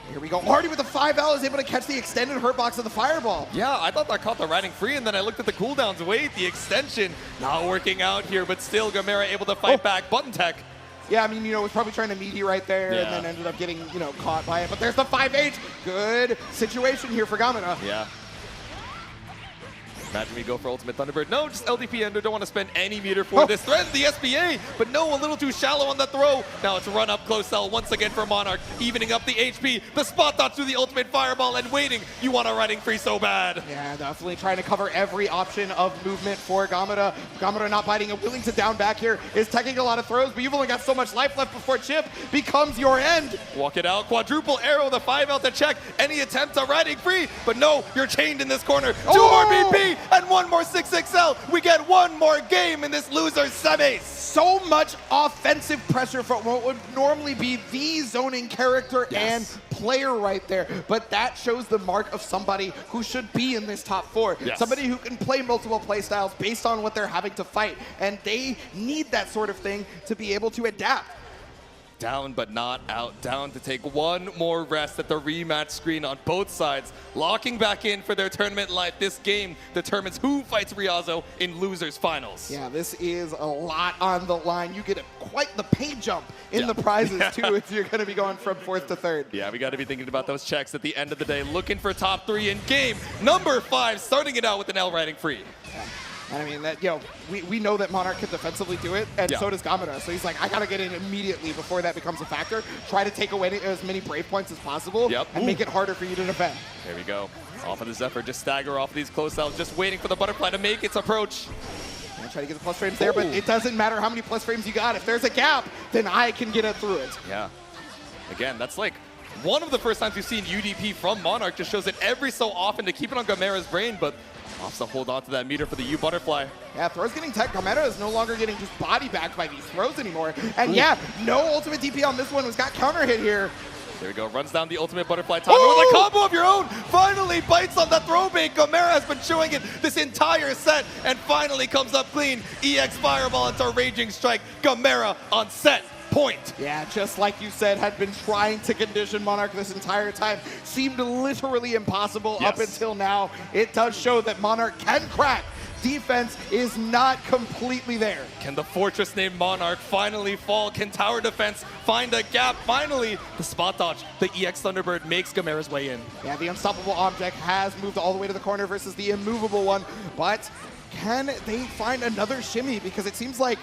Here we go. Marty with the 5L is able to catch the extended hurt box of the Fireball. Yeah, I thought that caught the riding free, and then I looked at the cooldowns. Wait, the extension not working out here, but still Gamera able to fight back. Button tech. Yeah, I mean, was probably trying to meaty right there and then ended up getting, caught by it. But there's the 5H. Good situation here for Gamera. Yeah. Imagine we go for Ultimate Thunderbird. No, just LDP Ender. Don't want to spend any meter for this. Threaten the SBA, but no, a little too shallow on the throw. Now it's run up close cell once again for Monarch, evening up the HP. The spot dodge through the Ultimate Fireball and waiting. You want a riding free so bad. Yeah, definitely trying to cover every option of movement for Gamera. Gamera not biting and willing to down back here. Is taking a lot of throws, but you've only got so much life left before Chip becomes your end. Walk it out. Quadruple arrow, the 5L to check. Any attempt to riding free, but no, you're chained in this corner. 2 more BP. And 1 more 6XL. We get 1 more game in this loser semis. So much offensive pressure for what would normally be the zoning character and player right there. But that shows the mark of somebody who should be in this top 4. Somebody who can play multiple play styles based on what they're having to fight. And they need that sort of thing to be able to adapt. Down but not out. Down to take 1 more rest at the rematch screen on both sides. Locking back in for their tournament life. This game determines who fights Riazo in losers finals. Yeah, this is a lot on the line. You get quite the pay jump in the prizes too if you're going to be going from 4th to 3rd. Yeah, we got to be thinking about those checks at the end of the day. Looking for top 3 in game number 5, starting it out with an L riding free. Yeah. And I mean, that we know that Monarch can defensively do it, and so does Gamera. So he's like, I gotta get in immediately before that becomes a factor. Try to take away as many Brave points as possible and make it harder for you to defend. There we go. Off of the Zephyr, just stagger off of these close cells, just waiting for the Butterfly to make its approach. Try to get the plus frames there, but it doesn't matter how many plus frames you got. If there's a gap, then I can get it through it. Yeah. Again, that's like one of the first times we've seen UDP from Monarch. Just shows it every so often to keep it on Gamera's brain, but wants to hold on to that meter for the U Butterfly. Yeah, throws getting tech. Gamera is no longer getting just body backed by these throws anymore. And no ultimate DP on this one. Has got counter hit here. There we go. Runs down the Ultimate Butterfly timer with a combo of your own. Finally bites on the throw bait. Gamera has been chewing it this entire set and finally comes up clean. EX Fireball into Raging Strike. Gamera on set point. Yeah, just like you said, had been trying to condition Monarch this entire time. Seemed literally impossible up until now. It does show that Monarch can crack. Defense is not completely there. Can the fortress named Monarch finally fall? Can tower defense find a gap? Finally, the spot dodge, the EX Thunderbird makes Gamera's way in. Yeah, the unstoppable object has moved all the way to the corner versus the immovable one, but can they find another shimmy? Because it seems like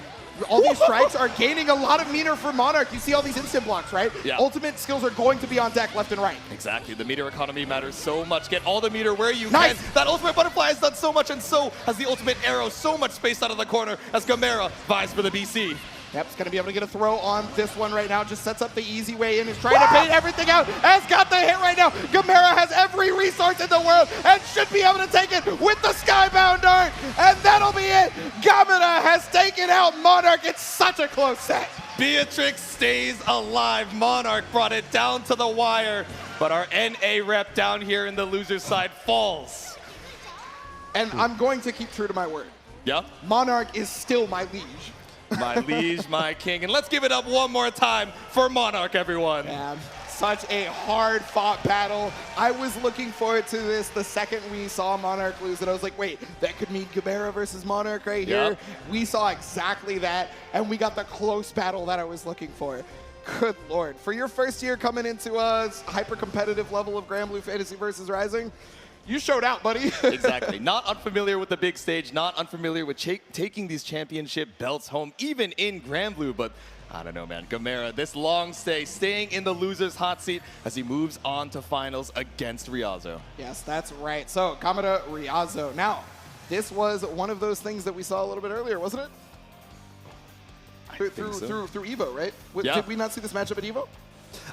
all these strikes are gaining a lot of meter for Monarch. You see all these instant blocks, right? Yeah. Ultimate skills are going to be on deck left and right. Exactly. The meter economy matters so much. Get all the meter where you can. That Ultimate Butterfly has done so much, and so has the Ultimate Arrow. So much space out of the corner as Gamera vies for the BC. Yep, it's going to be able to get a throw on this one right now. Just sets up the easy way in. Is trying to bait everything out. Has got the hit right now. Gamera has every resource in the world and should be able to take it with the Skybound Dart. And that'll be it. Gamera has taken out Monarch. It's such a close set. Beatrix stays alive. Monarch brought it down to the wire. But our NA rep down here in the loser's side falls. And I'm going to keep true to my word. Yeah? Monarch is still my liege. My liege, my king. And let's give it up one more time for Monarch, everyone. Yeah. such a hard-fought battle. I was looking forward to this the second we saw Monarch lose, and I was like, wait, that could mean Gamera versus Monarch right here. Yep. We saw exactly that, and we got the close battle that I was looking for. Good Lord. For your first year coming into a hyper-competitive level of Granblue Fantasy versus Rising, you showed out, buddy. Exactly. Not unfamiliar with the big stage, not unfamiliar with taking these championship belts home, even in Granblue, but I don't know, man. Gamera, this long stay, staying in the loser's hot seat as he moves on to finals against Ryazo. Yes, that's right. So, Kamada Ryazo. Now, this was one of those things that we saw a little bit earlier, wasn't it? Through Evo, right? Yeah. Did we not see this matchup at Evo?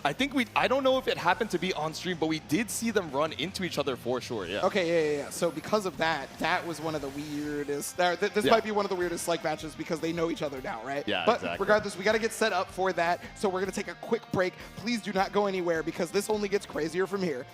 I don't know if it happened to be on stream, but we did see them run into each other for sure, yeah. Okay, yeah. So because of that, that was one of the weirdest. This might be one of the weirdest like matches because they know each other now, right? Yeah, but exactly. regardless, we got to get set up for that. So we're going to take a quick break. Please do not go anywhere because this only gets crazier from here.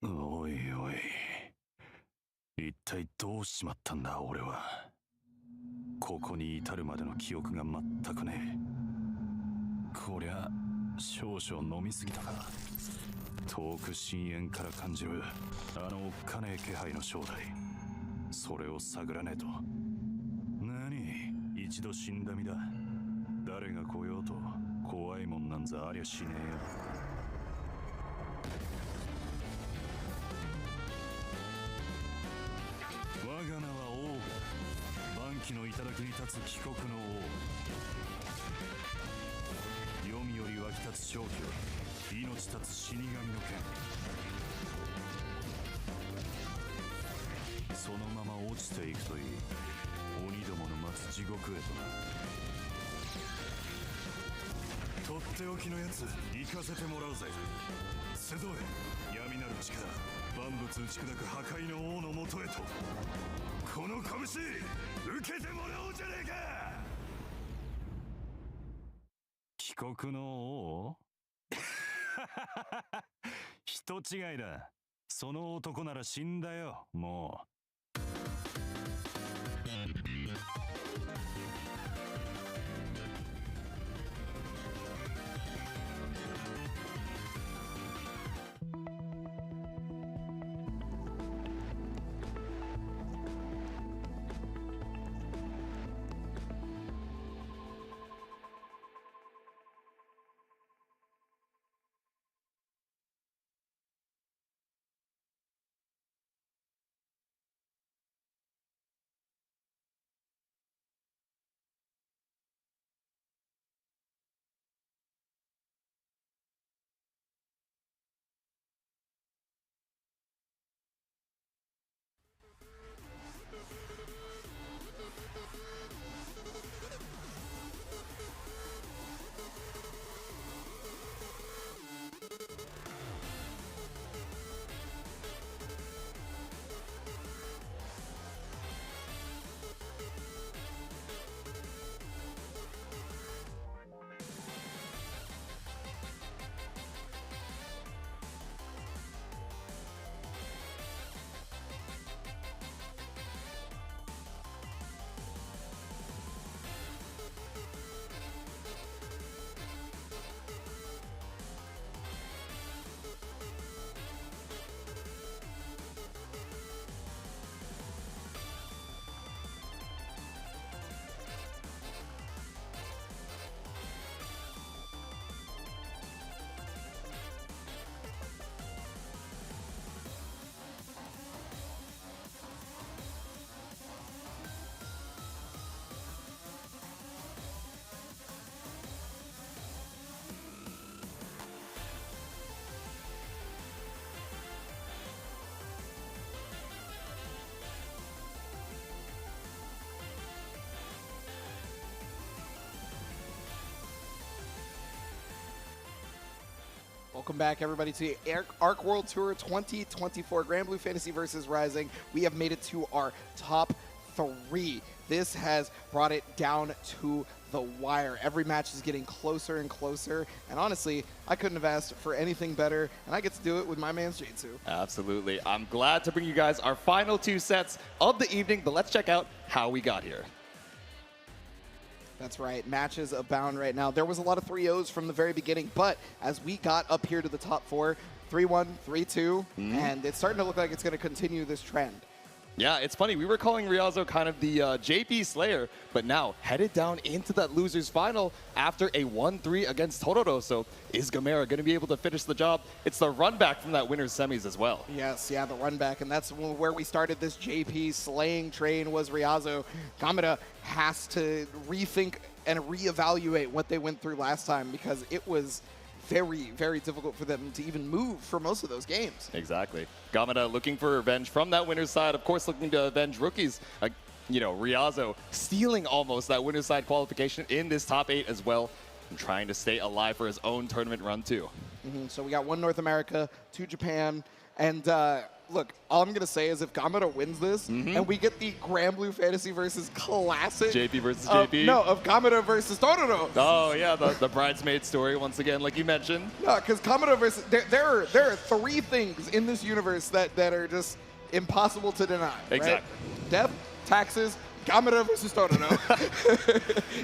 おいおい、一体どうしちまったんだ俺は。ここに至るまでの記憶が全くねえ。こりゃ少々飲みすぎたか。遠く深淵から感じるあのおっかねえ気配の正体、それを探らねえと。何、一度死んだ身だ。誰が来ようと怖いもんなんざありゃしねえよ。我が名は王、万機の頂に立つ帰国の王。黄泉より湧き立つ正気、命立つ死神の剣。そのまま落ちていくといい。鬼どもの待つ地獄へとな。とっておきのやつ行かせてもらうぜ。瀬戸へ、闇なる力、万物打ち砕く破壊の王のもとへと。この拳受けてもらおうじゃねえか。帰国の王人違いだ。その男なら死んだよ、もう。Welcome back, everybody, to Arc World Tour 2024 Granblue Fantasy vs. Rising. We have made it to our top 3. This has brought it down to the wire. Every match is getting closer and closer, and honestly, I couldn't have asked for anything better, and I get to do it with my man J2. Absolutely. I'm glad to bring you guys our final 2 sets of the evening, but let's check out how we got here. That's right. Matches abound right now. There was a lot of 3-0s from the very beginning, but as we got up here to the top 4, 3-1, 3-2, and it's starting to look like it's going to continue this trend. Yeah, it's funny. We were calling Riazo kind of the JP Slayer, but now headed down into that loser's final after a 1-3 against Tororo. So is Gamera going to be able to finish the job? It's the run back from that winner's semis as well. Yes, yeah, the run back, and that's where we started this JP slaying train was Riazo. Gamera has to rethink and reevaluate what they went through last time because it was very, very difficult for them to even move for most of those games. Exactly. Gamera looking for revenge from that winner's side, of course looking to avenge rookies. You know, Riazo stealing almost that winner's side qualification in this top 8 as well, and trying to stay alive for his own tournament run too. So we got 1 North America, 2 Japan, and look, all I'm going to say is if Gamera wins this, and we get the Granblue Fantasy versus Classic. JP versus JP? No, of Gamera versus Tororo. Oh, yeah, the bridesmaid story once again, like you mentioned. No, because Gamera versus... There are 3 things in this universe that are just impossible to deny. Exactly. Right? Death, taxes, Gamera versus Tororo.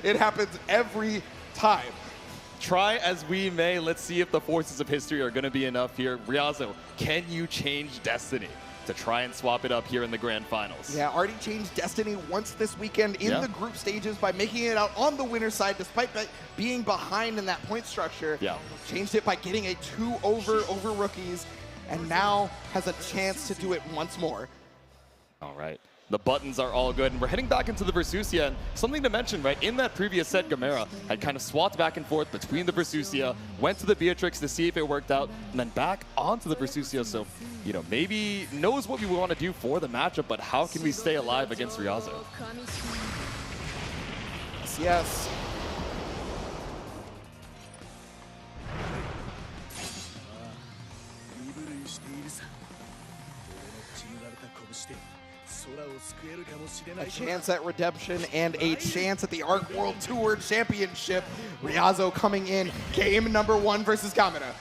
It happens every time. Try as we may, let's see if the forces of history are going to be enough here. Riazo, can you change destiny to try and swap it up here in the grand finals? Yeah, already changed destiny once this weekend in the group stages by making it out on the winner's side despite being behind in that point structure. Yeah. Changed it by getting a 2 over rookies, and now has a chance to do it once more. All right. The buttons are all good, and we're heading back into the Versusia. And something to mention, right, in that previous set, Gamera had kind of swapped back and forth between the Versusia, went to the Beatrix to see if it worked out, and then back onto the Versusia. So, you know, maybe knows what we want to do for the matchup, but how can we stay alive against Riazo? Yes. A chance at redemption and a chance at the Arc World Tour Championship. Riazo coming in, game number 1 versus Gamera.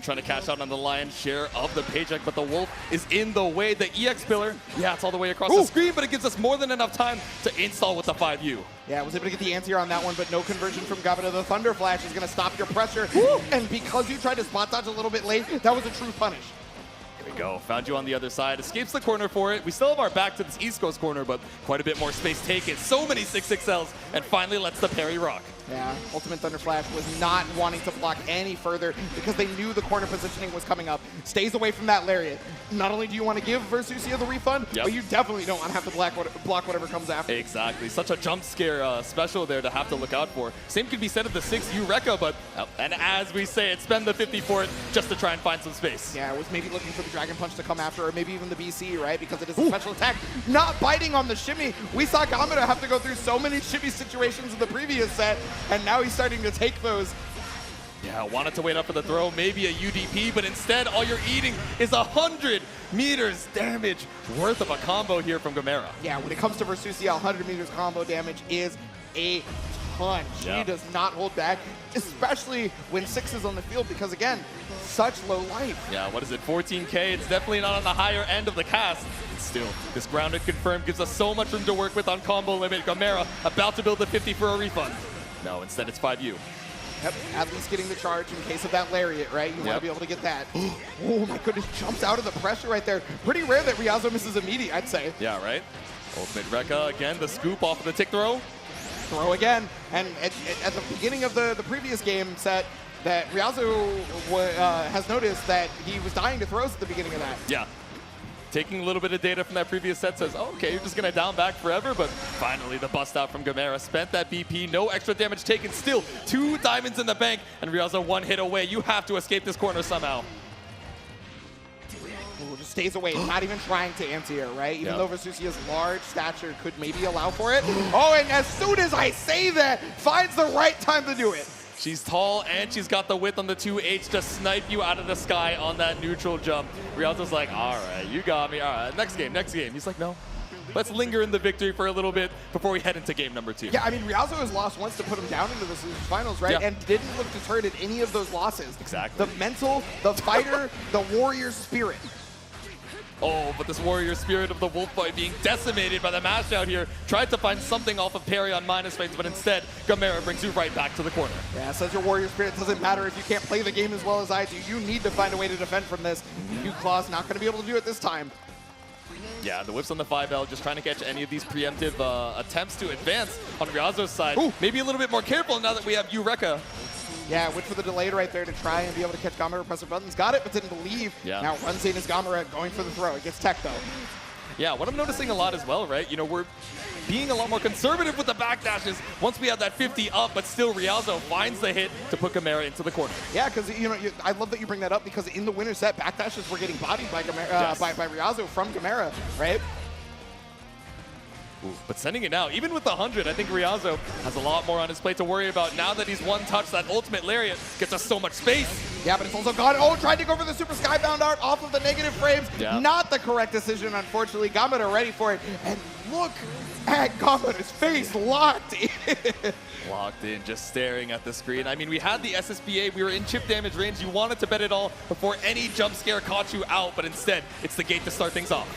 Trying to cash out on the lion's share of the paycheck, but the Wolf is in the way. The EX pillar, yeah, it's all the way across the screen, but it gives us more than enough time to install with the 5U. Yeah, I was able to get the anti-air on that one, but no conversion from Gamera. The Thunder Flash is going to stop your pressure, and because you tried to spot dodge a little bit late, that was a true punish. There we go. Found you on the other side. Escapes the corner for it. We still have our back to this East Coast corner, but quite a bit more space taken. So many 6XLs, and finally lets the parry rock. Yeah, Ultimate Thunder Flash was not wanting to block any further because they knew the corner positioning was coming up. Stays away from that Lariat. Not only do you want to give Versusia the refund, but you definitely don't want to have to block whatever comes after. Exactly. Such a jump scare special there to have to look out for. Same could be said of the 6U Rekka, but, and as we say it, spend the 50 for it just to try and find some space. Yeah, I was maybe looking for the Dragon Punch to come after, or maybe even the BC, right? Because it is a special attack. Not biting on the shimmy. We saw Gamera have to go through so many shimmy situations in the previous set, and now he's starting to take those. Yeah, wanted to wait up for the throw, maybe a UDP, but instead all you're eating is 100 meters damage worth of a combo here from Gamera. Yeah, when it comes to Versusia, 100 meters combo damage is a ton. She does not hold back, especially when 6 is on the field because, again, such low life. Yeah, what is it, 14K? It's definitely not on the higher end of the cast. And still, this grounded confirm gives us so much room to work with on combo limit. Gamera about to build the 50 for a refund. No, instead it's 5U. Yep, at least getting the charge in case of that Lariat, right? You want to be able to get that. Oh my goodness, jumps out of the pressure right there. Pretty rare that Riazo misses immediate, I'd say. Yeah, right? Ultimate Rekka, again, the scoop off of the tick throw. Throw again, and at the beginning of the previous game set, that Riazo has noticed that he was dying to throws at the beginning of that. Yeah. Taking a little bit of data from that previous set says, oh, okay, you're just going to down back forever, but finally the bust out from Gamera. Spent that BP, no extra damage taken, still 2 diamonds in the bank, and Riazo 1 hit away. You have to escape this corner somehow. Ooh, just stays away, not even trying to anti-air, right? Even though Versusia's large stature could maybe allow for it. Oh, and as soon as I say that, finds the right time to do it. She's tall and she's got the width on the 2H to snipe you out of the sky on that neutral jump. Rialzo's like, all right, you got me. All right, next game, next game. He's like, no. Let's linger in the victory for a little bit before we head into game number 2. Yeah, I mean, Rialzo has lost once to put him down into the finals, right? Yeah. And didn't look deterred at any of those losses. Exactly. The mental, the fighter, the warrior spirit. Oh, but this warrior spirit of the wolf boy being decimated by the mash out here. Tried to find something off of parry on minus phase, but instead, Gamera brings you right back to the corner. Yeah, such a warrior spirit. It doesn't matter if you can't play the game as well as I do. You need to find a way to defend from this. U-Claw's not going to be able to do it this time. Yeah, the whips on the 5L, just trying to catch any of these preemptive attempts to advance on Rialzo's side. Ooh. Maybe a little bit more careful now that we have Eureka. Yeah, went for the delayed right there to try and be able to catch Gamera pressing buttons. Got it, but didn't believe. Yeah. Now runs in as Gamera going for the throw. It gets tech, though. Yeah, what I'm noticing a lot as well, right? You know, we're being a lot more conservative with the backdashes once we have that 50 up, but still Rialzo finds the hit to put Gamera into the corner. Yeah, because I love that you bring that up because in the winner set, backdashes were getting bodied by Gamera, by Rialzo from Gamera, right? Ooh, but sending it now, even with the 100, I think Rialzo has a lot more on his plate to worry about. Now that he's one touch, that ultimate lariat gets us so much space. Yeah, but it's also gone. Oh, tried to go for the super skybound art off of the negative frames. Yeah. Not the correct decision, unfortunately. Gamera ready for it. And look at Gamera's face locked in. Locked in, just staring at the screen. I mean, we had the SSBA, we were in chip damage range. You wanted to bet it all before any jump scare caught you out, but instead, it's the gate to start things off.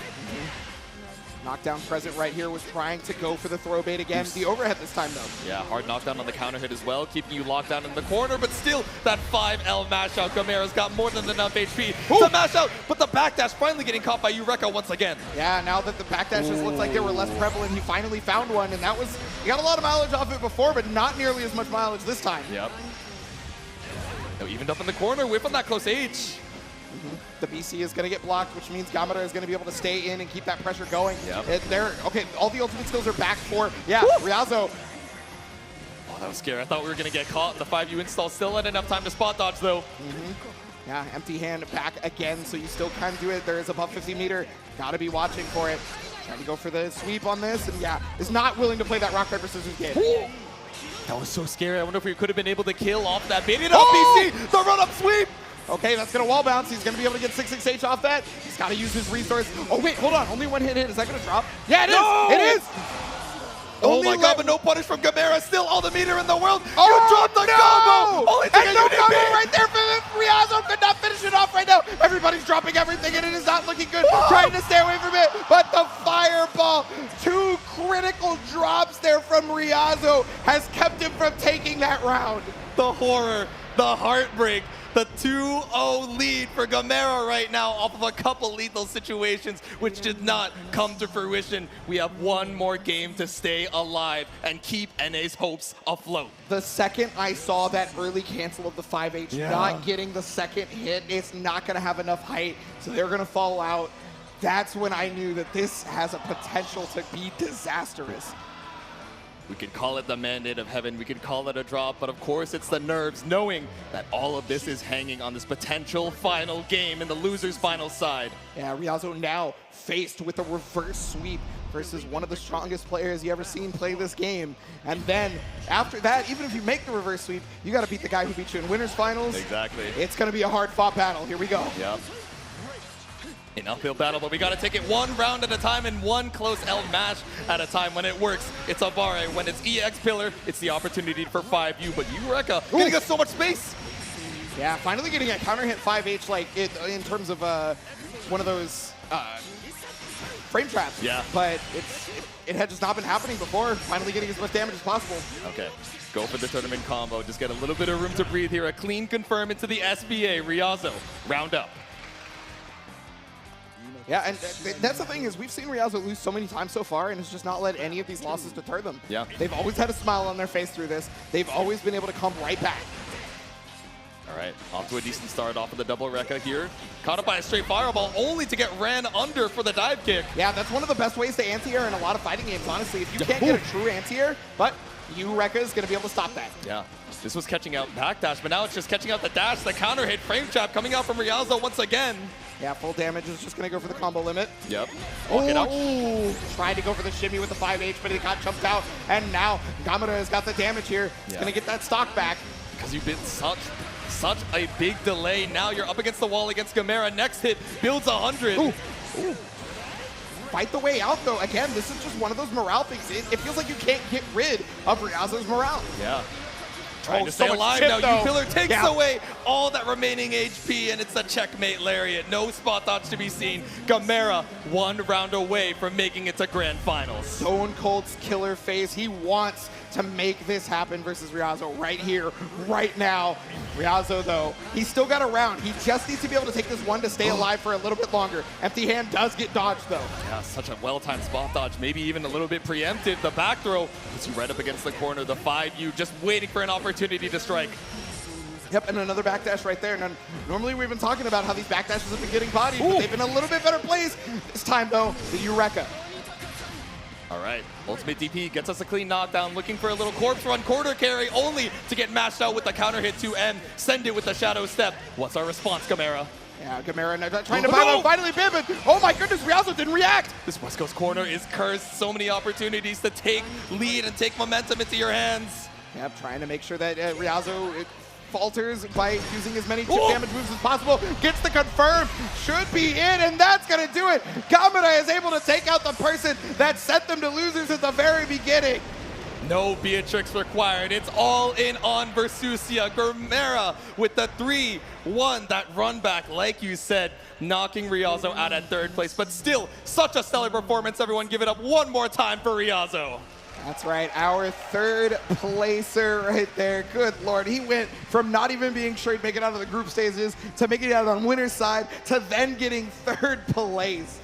Knockdown present right here was trying to go for the throw bait again. The overhead this time, though. Yeah, hard knockdown on the counter hit as well, keeping you locked down in the corner, but still, that 5L mash out. Gamera's got more than enough HP to mash out, but the backdash finally getting caught by Eureka once again. Yeah, now that the backdashes looked like they were less prevalent, he finally found one, and that was, he got a lot of mileage off it before, but not nearly as much mileage this time. Yep. Now evened up in the corner, whip on that close H. The BC is going to get blocked, which means Gamera is going to be able to stay in and keep that pressure going. Yep. Okay, all the ultimate skills are back for, Rialzo. Oh, that was scary. I thought we were going to get caught. The 5U install still had enough time to spot dodge, though. Yeah, empty hand back again, so you still can do it. There is above 50 meter. Got to be watching for it. Trying to go for the sweep on this, and yeah, is not willing to play that rock, paper, scissors game. That was so scary. I wonder if we could have been able to kill off that baited up BC. The run-up sweep. Okay, that's going to wall bounce. He's going to be able to get 66H off that. He's got to use his resource. Oh, wait, hold on. Only one hit. Is that going to drop? Yeah, it is. It is. Oh my god, but no punish from Gamera. Still all the meter in the world. Oh, you dropped the combo. Only thing and no combo right there for Rialzo. Could not finish it off right now. Everybody's dropping everything, and it is not looking good. Trying to stay away from it, but the fireball, 2 critical drops there from Rialzo has kept him from taking that round. The horror, the heartbreak. The 2-0 lead for Gamera right now off of a couple lethal situations, which did not come to fruition. We have one more game to stay alive and keep NA's hopes afloat. The second I saw that early cancel of the 5H, not getting the second hit, it's not going to have enough height, so they're going to fall out. That's when I knew that this has a potential to be disastrous. We could call it the mandate of heaven, we could call it a drop, but of course it's the nerves, knowing that all of this is hanging on this potential final game in the loser's final side. Yeah, Rialzo now faced with a reverse sweep versus one of the strongest players you ever seen play this game. And then after that, even if you make the reverse sweep, you got to beat the guy who beat you in winners finals. Exactly. It's going to be a hard fought battle. Here we go. Yep. An uphill battle, but we got to take it one round at a time and one close L match at a time. When it works, it's Abare. When it's EX Pillar, it's the opportunity for 5U, but Eureka getting us so much space. Yeah, finally getting a counter hit 5H like in terms of one of those frame traps. Yeah. But it had just not been happening before. Finally getting as much damage as possible. Okay. Go for the tournament combo. Just get a little bit of room to breathe here. A clean confirm into the SBA. Rialzo, round up. Yeah, and that's the thing is we've seen Rialzo lose so many times so far, and it's just not let any of these losses deter them. Yeah. They've always had a smile on their face through this. They've always been able to come right back. All right, off to a decent start off of the double Rekka here. Caught up by a straight fireball, only to get ran under for the dive kick. Yeah, that's one of the best ways to anti-air in a lot of fighting games, honestly. If you can't get a true anti-air, but Rekka is going to be able to stop that. Yeah, this was catching out backdash, but now it's just catching out the dash, the counter hit, frame trap coming out from Rialzo once again. Yeah, full damage is just going to go for the combo limit. Yep. Oh, tried to go for the shimmy with the 5H, but it got jumped out. And now Gamera has got the damage here. He's going to get that stock back. because you've been such a big delay. Now you're up against the wall against Gamera. Next hit builds 100. Ooh. Fight the way out, though. Again, this is just one of those morale things. It feels like you can't get rid of Ryazo's morale. Yeah. Trying to so stay much alive chip, now. though. U-Pillar takes Yeah. away all that remaining HP, and it's a checkmate lariat. No spot dodge to be seen. Gamera 1 round away from making it to Grand Finals. Stone Cold's killer face. He wants to make this happen versus Ryazo right here, right now. Ryazo, though, he's still got a round. He just needs to be able to take this one to stay alive for a little bit longer. Empty hand does get dodged, though. Yeah, such a well-timed spot dodge, maybe even a little bit preemptive. The back throw puts you right up against the corner. The 5U just waiting for an opportunity to strike. Yep, and another backdash right there. Now, normally we've been talking about how these backdashes have been getting bodied, but they've been a little bit better placed. This time, though, the Eureka. All right, Ultimate DP gets us a clean knockdown, looking for a little corpse run quarter carry, only to get mashed out with the counter hit to end. Send it with the shadow step. What's our response, Gamera? Yeah, Gamera trying to buy one, finally Bibbin. Oh my goodness, Ryazo didn't react. This West Coast corner is cursed. So many opportunities to take lead and take momentum into your hands. Yep, trying to make sure that Ryazo falters by using as many chip damage moves as possible. Gets the confirm, should be in, and that's gonna do it. Gamera is able to take out the person that sent them to losers at the very beginning. No Beatrix required. It's all in on Versusia. Gamera with the 3-1. That run back, like you said, knocking Ryazo out at 3rd place. But still, such a stellar performance. Everyone give it up one more time for Ryazo. That's right, our 3rd placer right there. Good Lord, he went from not even being sure he'd make it out of the group stages to making it out on winner's side to then getting 3rd place.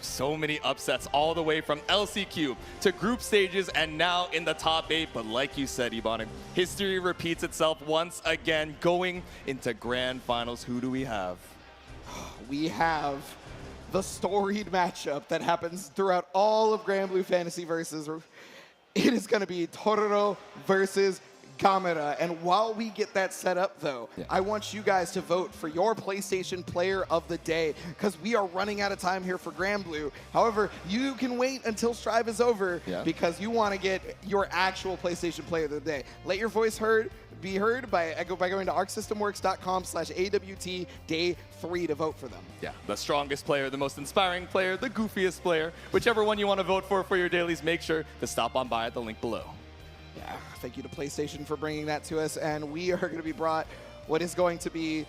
So many upsets all the way from LCQ to group stages and now in the top 8. But like you said, Ebonic, history repeats itself once again going into Grand Finals. Who do we have? We have the storied matchup that happens throughout all of Granblue Fantasy Versus. It is going to be Tororo versus Gamera. And while we get that set up, though, I want you guys to vote for your PlayStation Player of the Day, because we are running out of time here for Granblue. However, you can wait until Strive is over because you want to get your actual PlayStation Player of the Day. Let your voice be heard by going to arcsystemworks.com/AWT Day 3 to vote for them. Yeah, the strongest player, the most inspiring player, the goofiest player, whichever one you want to vote for your dailies, make sure to stop on by at the link below. Yeah, thank you to PlayStation for bringing that to us, and we are going to be brought what is going to be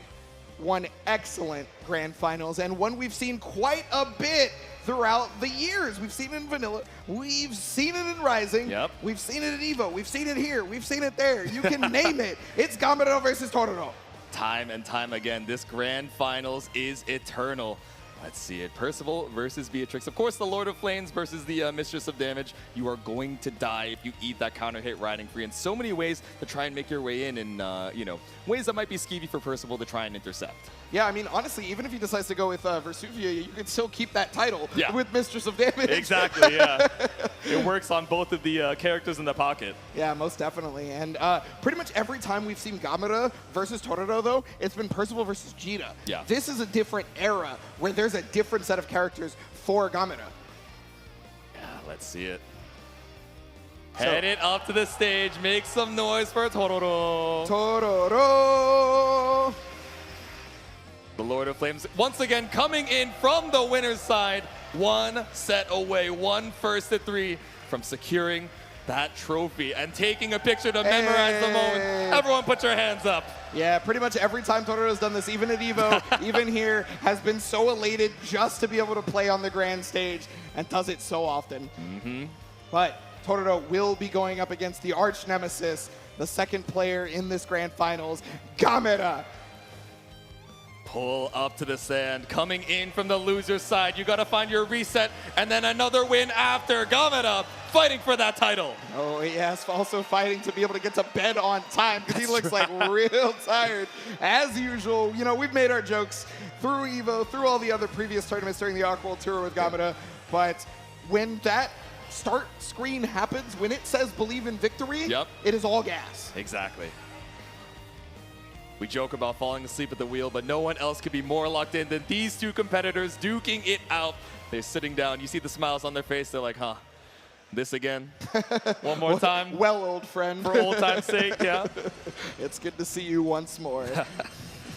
one excellent Grand Finals, and one we've seen quite a bit throughout the years. We've seen it in Vanilla, we've seen it in Rising, we've seen it in Evo, we've seen it here, we've seen it there. You can name it. It's Gamera versus Tororo. Time and time again, this Grand Finals is eternal. Let's see it. Percival versus Beatrix. Of course, the Lord of Flames versus the Mistress of Damage. You are going to die if you eat that counter hit riding free in so many ways to try and make your way in you know, ways that might be skeevy for Percival to try and intercept. Yeah, I mean, honestly, even if he decides to go with Versuvia, you can still keep that title with Mistress of Damage. Exactly, yeah. It works on both of the characters in the pocket. Yeah, most definitely. And pretty much every time we've seen Gamera versus Tororo, though, it's been Percival versus Jita. Yeah. This is a different era where there's a different set of characters for Gamera. Yeah, let's see it. Head it up to the stage. Make some noise for Tororo. Tororo! The Lord of Flames once again coming in from the winner's side. One set away, 1 first to 3 from securing that trophy and taking a picture to memorize the moment. Everyone put your hands up. Yeah, pretty much every time Tororo's done this, even at Evo, even here, has been so elated just to be able to play on the grand stage, and does it so often. But Tororo will be going up against the arch nemesis, the 2nd player in this grand finals, Gamera. Pull up to the sand, coming in from the loser's side. You gotta find your reset, and then another win after. Gamera fighting for that title. Oh yes, also fighting to be able to get to bed on time, because he looks like real tired. As usual, you know, we've made our jokes through Evo, through all the other previous tournaments during the Arc World Tour with Gamera, but when that start screen happens, when it says believe in victory, it is all gas. Exactly. We joke about falling asleep at the wheel, but no one else could be more locked in than these two competitors duking it out. They're sitting down. You see the smiles on their face. They're like, huh, this again? One more time? Well, old friend. For old time's sake, yeah. It's good to see you once more.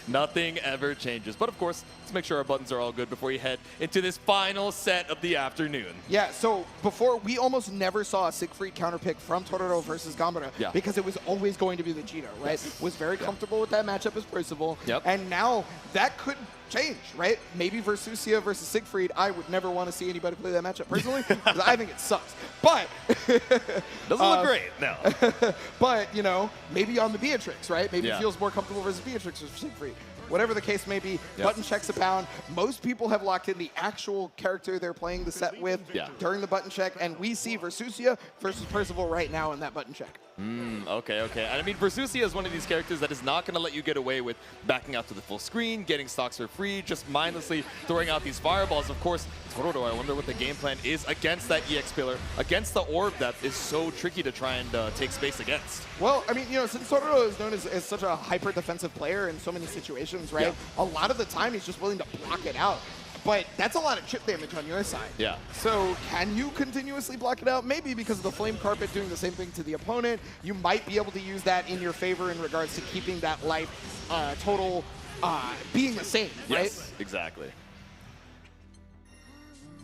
Nothing ever changes. But of course, let's make sure our buttons are all good before we head into this final set of the afternoon. Yeah, so before, we almost never saw a Siegfried counterpick from Totoro versus Gambara because it was always going to be the Jito, right? Was very comfortable with that matchup as Percival. And now that could change, right? Maybe Versusia versus Siegfried. I would never want to see anybody play that matchup personally because I think it sucks. But doesn't look great, no. But you know, maybe on the Beatrix, right? Maybe it feels more comfortable versus Beatrix versus Siegfried. Whatever the case may be, button checks abound. Most people have locked in the actual character they're playing the set with during the button check, and we see Versusia versus Percival right now in that button check. Okay. And I mean, Versusia is one of these characters that is not going to let you get away with backing out to the full screen, getting stocks for free, just mindlessly throwing out these fireballs. Of course, Totoro, I wonder what the game plan is against that EX pillar, against the orb that is so tricky to try and take space against. Well, I mean, you know, since Totoro is known as such a hyper-defensive player in so many situations, right? A lot of the time he's just willing to block it out. But that's a lot of chip damage on your side. So can you continuously block it out? Maybe because of the Flame Carpet doing the same thing to the opponent. You might be able to use that in your favor in regards to keeping that life total being the same, right? Yes, exactly.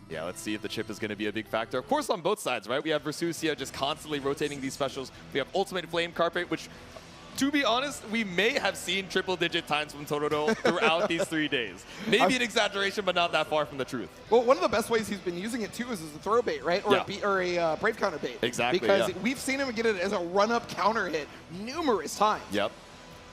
Yeah, let's see if the chip is going to be a big factor. Of course, on both sides, right? We have Versusia just constantly rotating these specials. We have Ultimate Flame Carpet, which, to be honest, we may have seen triple-digit times from Totoro throughout these 3 days. Maybe an exaggeration, but not that far from the truth. Well, one of the best ways he's been using it, too, is as a throw bait, right? Or a Brave counter bait. Exactly, Because we've seen him get it as a run-up counter hit numerous times.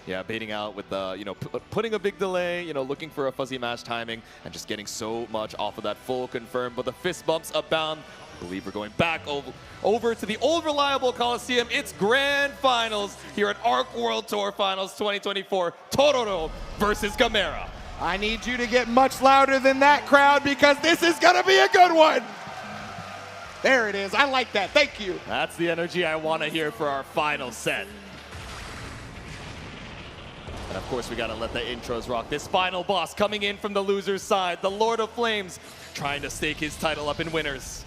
Yeah, baiting out with the, you know, putting a big delay, you know, looking for a fuzzy match timing, and just getting so much off of that full confirm. But the fist bumps abound. I believe we're going back over to the old reliable Coliseum. It's Grand Finals here at ARC World Tour Finals 2024. Totoro versus Gamera. I need you to get much louder than that, crowd, because this is going to be a good one. There it is. I like that. Thank you. That's the energy I want to hear for our final set. And of course, we got to let the intros rock. This final boss coming in from the loser's side, the Lord of Flames, trying to stake his title up in winners.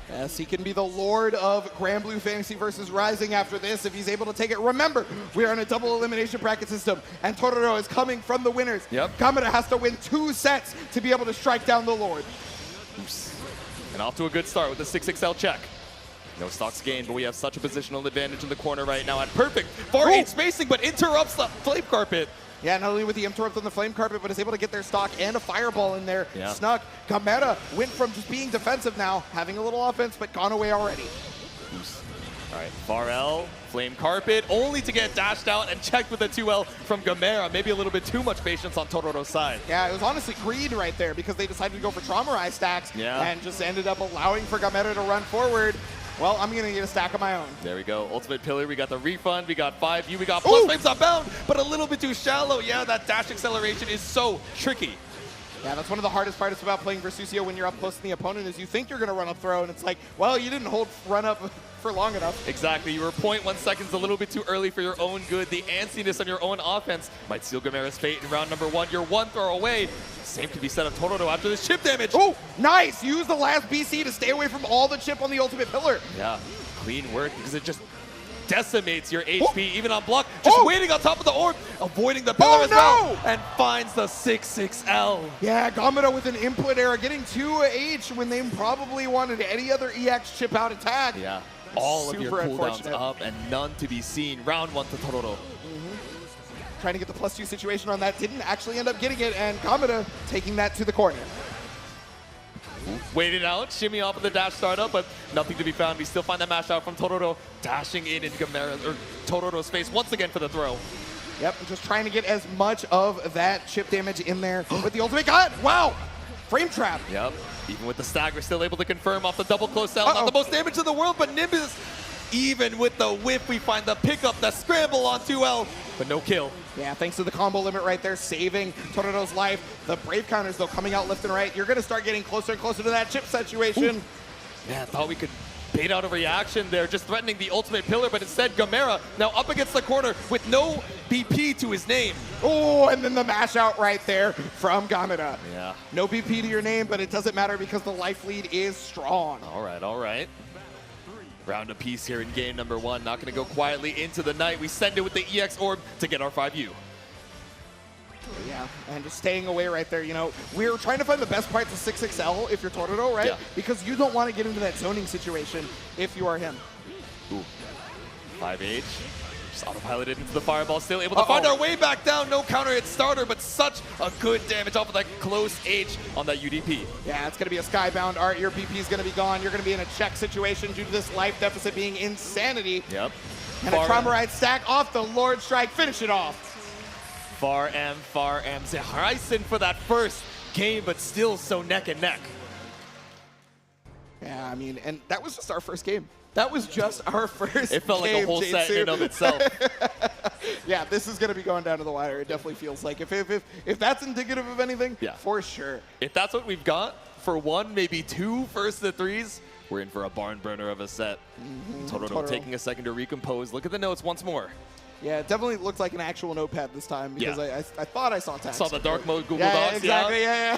Yes, he can be the Lord of Granblue Fantasy versus Rising after this if he's able to take it. Remember, we are in a double elimination bracket system, and Totoro is coming from the winners. Gamera has to win 2 sets to be able to strike down the Lord. Oops. And off to a good start with the 6XL check. No stocks gained, but we have such a positional advantage in the corner right now at perfect far 8 spacing, but interrupts the Flame Carpet. Yeah, not only with the interrupt on the Flame Carpet, but is able to get their stock and a fireball in there. Snuck. Gamera went from just being defensive now, having a little offense, but gone away already. All right, Farrell, Flame Carpet, only to get dashed out and checked with a 2L from Gamera. Maybe a little bit too much patience on Totoro's side. Yeah, it was honestly greed right there because they decided to go for Trauma Rise stacks and just ended up allowing for Gamera to run forward. Well, I'm going to get a stack of my own. There we go. Ultimate Pillar. We got the refund. We got 5U. We got plus Flames Unbound, but a little bit too shallow. Yeah, that dash acceleration is so tricky. Yeah, that's one of the hardest parts about playing Versusia when you're up close to the opponent is you think you're going to run up throw, and it's like, well, you didn't hold run up for long enough. Exactly. You were 0.1 seconds a little bit too early for your own good. The antsiness on your own offense might seal Gamera's fate in round number 1. You're 1 throw away. Same could be said of Totoro after this chip damage. Oh, nice. Use the last BC to stay away from all the chip on the Ultimate Pillar. Yeah, clean work because it just decimates your HP even on block. Just waiting on top of the orb, avoiding the pillar as well, and finds the 6-6L. Yeah, Gamera with an input error, getting 2H when they probably wanted any other EX chip out attack. Yeah, all of your cooldowns up and none to be seen. Round 1 to Totoro. Trying to get the +2 situation on that, didn't actually end up getting it, and Gamera taking that to the corner. Waiting out, shimmy off of the dash startup, but nothing to be found. We still find that mash out from Totoro, dashing in Gamera, or Totoro's face once again for the throw. Yep, just trying to get as much of that chip damage in there with the ultimate gun. Wow, frame trap. Yep, even with the stagger, still able to confirm off the double close out. Not the most damage in the world, but Nimbus, even with the whip, we find the pickup, the scramble on 2L, but no kill. Yeah, thanks to the combo limit right there, saving Totoro's life. The Brave counters, though, coming out left and right. You're going to start getting closer and closer to that chip situation. Yeah, I thought we could bait out a reaction there, just threatening the Ultimate Pillar, but instead Gamera now up against the corner with no BP to his name. Oh, and then the mash out right there from Gamera. Yeah. No BP to your name, but it doesn't matter because the life lead is strong. All right, all right. Round a piece here in game number 1. Not going to go quietly into the night. We send it with the EX Orb to get our 5U. Yeah, and just staying away right there. You know, we're trying to find the best parts of 6XL if you're Totoro, right? Yeah. Because you don't want to get into that zoning situation if you are him. Ooh. 5H. Just autopiloted into the fireball, still able to find our way back down. No counter hit starter, but such a good damage off of that close H on that UDP. Yeah, it's going to be a skybound art. Your BP is going to be gone. You're going to be in a check situation due to this life deficit being insanity. Yep. And a trauma ride stack off the Lord Strike. Finish it off. Far M. Zahraisen for that first game, but still so neck and neck. Yeah, I mean, and that was just our first game. That was just our first It felt game, like a whole set in and of itself. Yeah, this is going to be going down to the wire. It definitely feels like. If that's indicative of anything, yeah, for sure. If that's what we've got for 1, maybe 2 first to 3s, we're in for a barn burner of a set. Totoro taking a second to recompose. Look at the notes once more. Yeah, it definitely looked like an actual notepad this time because I thought I saw text. Saw the dark mode Google Docs. Exactly, yeah.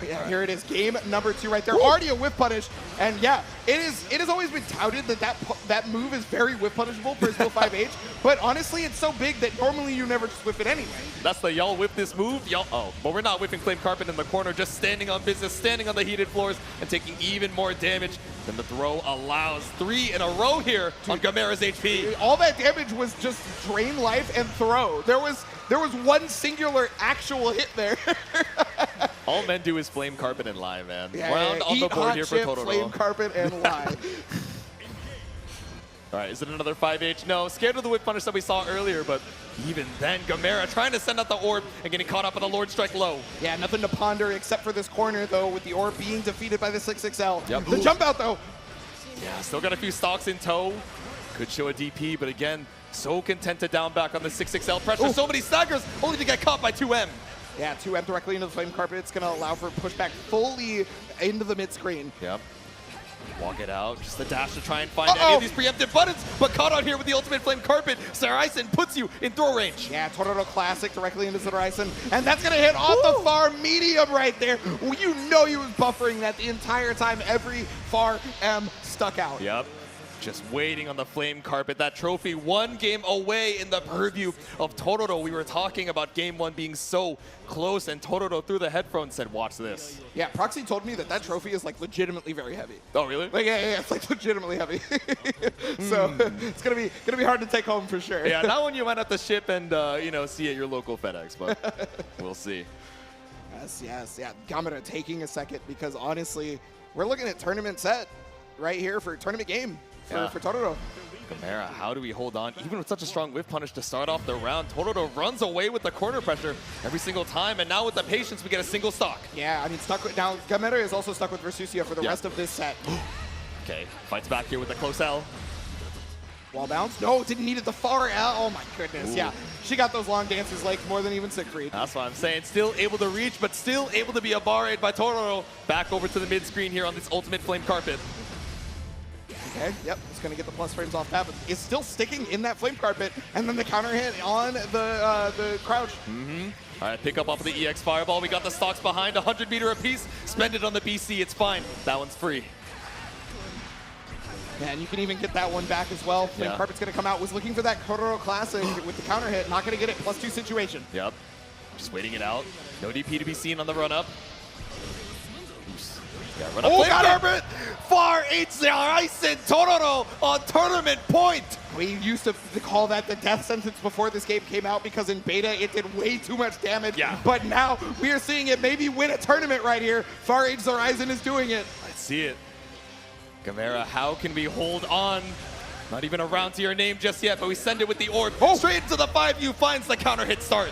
Yeah, here it is, game number 2 right there. Already a whiff punish, and yeah, it has always been touted that move is very whiff punishable for Still 5H, but honestly, it's so big that normally you never just whiff it anyway. That's the y'all whip this move, but we're not whipping Flame Carpet in the corner, just standing on business, standing on the heated floors, and taking even more damage than the throw allows. 3 in a row here on Gamera's HP. All that damage was just drain life and throw. There was one singular actual hit there. All men do is Flame Carpet and lie, man. Yeah, Round on the board here for Totoro. Flame Carpet and lie. All right, is it another 5H? No, scared of the whip punish that we saw earlier, but even then, Gamera trying to send out the orb and getting caught up with the Lord Strike low. Yeah, nothing to ponder except for this corner, though, with the orb being defeated by the 6XL. Yep. The jump out, though. Yeah, still got a few stocks in tow. Could show a DP, but again, so content to down back on the 6XL pressure. So many staggers, only to get caught by 2M. Yeah, 2M directly into the Flame Carpet. It's going to allow for pushback fully into the mid-screen. Yep. Walk it out. Just the dash to try and find any of these preemptive buttons, but caught out here with the ultimate Flame Carpet. Zahraisen puts you in throw range. Yeah, Totoro Classic directly into Zahraisen. And that's going to hit off the far medium right there. You know he was buffering that the entire time. Every far M stuck out. Yep. Just waiting on the Flame Carpet. That trophy 1 game away in the purview of Totoro. We were talking about game 1 being so close, and Totoro through the headphones said, watch this. Yeah, Proxy told me that trophy is like legitimately very heavy. Oh, really? Like, yeah, it's like legitimately heavy. So it's gonna be hard to take home for sure. Yeah, not when you might have to ship and see at your local FedEx, but we'll see. Yes. Gamera taking a second because honestly, we're looking at tournament set right here for tournament game. For Totoro. Gamera, how do we hold on? Even with such a strong whiff punish to start off the round, Totoro runs away with the corner pressure every single time, and now with the patience, we get a single stock. Yeah, I mean, now Gamera is also stuck with Versusia for the rest of this set. Okay, fights back here with the close L. Wall bounce? No, didn't need it. The far L. Oh my goodness. Ooh. Yeah, she got those long dances like more than even Siegfried. That's what I'm saying. Still able to reach, but still able to be a bar aid by Totoro. Back over to the mid screen here on this ultimate Flame Carpet. Okay, yep, it's going to get the plus frames off that, but it's still sticking in that Flame Carpet, and then the counter hit on the crouch. All right, pick up off of the EX Fireball. We got the stocks behind, 100 meter apiece. Spend it on the BC, it's fine. That one's free. Yeah, and you can even get that one back as well. Flame Carpet's going to come out. Was looking for that Totoro Classic with the counter hit. Not going to get it. +2 situation. Yep. Just waiting it out. No DP to be seen on the run-up. Yeah, run up Flame Carpet! Far H Zahraisen Totoro on tournament point! We used to call that the death sentence before this game came out because in beta it did way too much damage. Yeah. But now we are seeing it maybe win a tournament right here. Far H Zahraisen is doing it. Let's see it. Gamera, how can we hold on? Not even around to your name just yet, but we send it with the orb. Straight into the 5U, finds the counter hit start.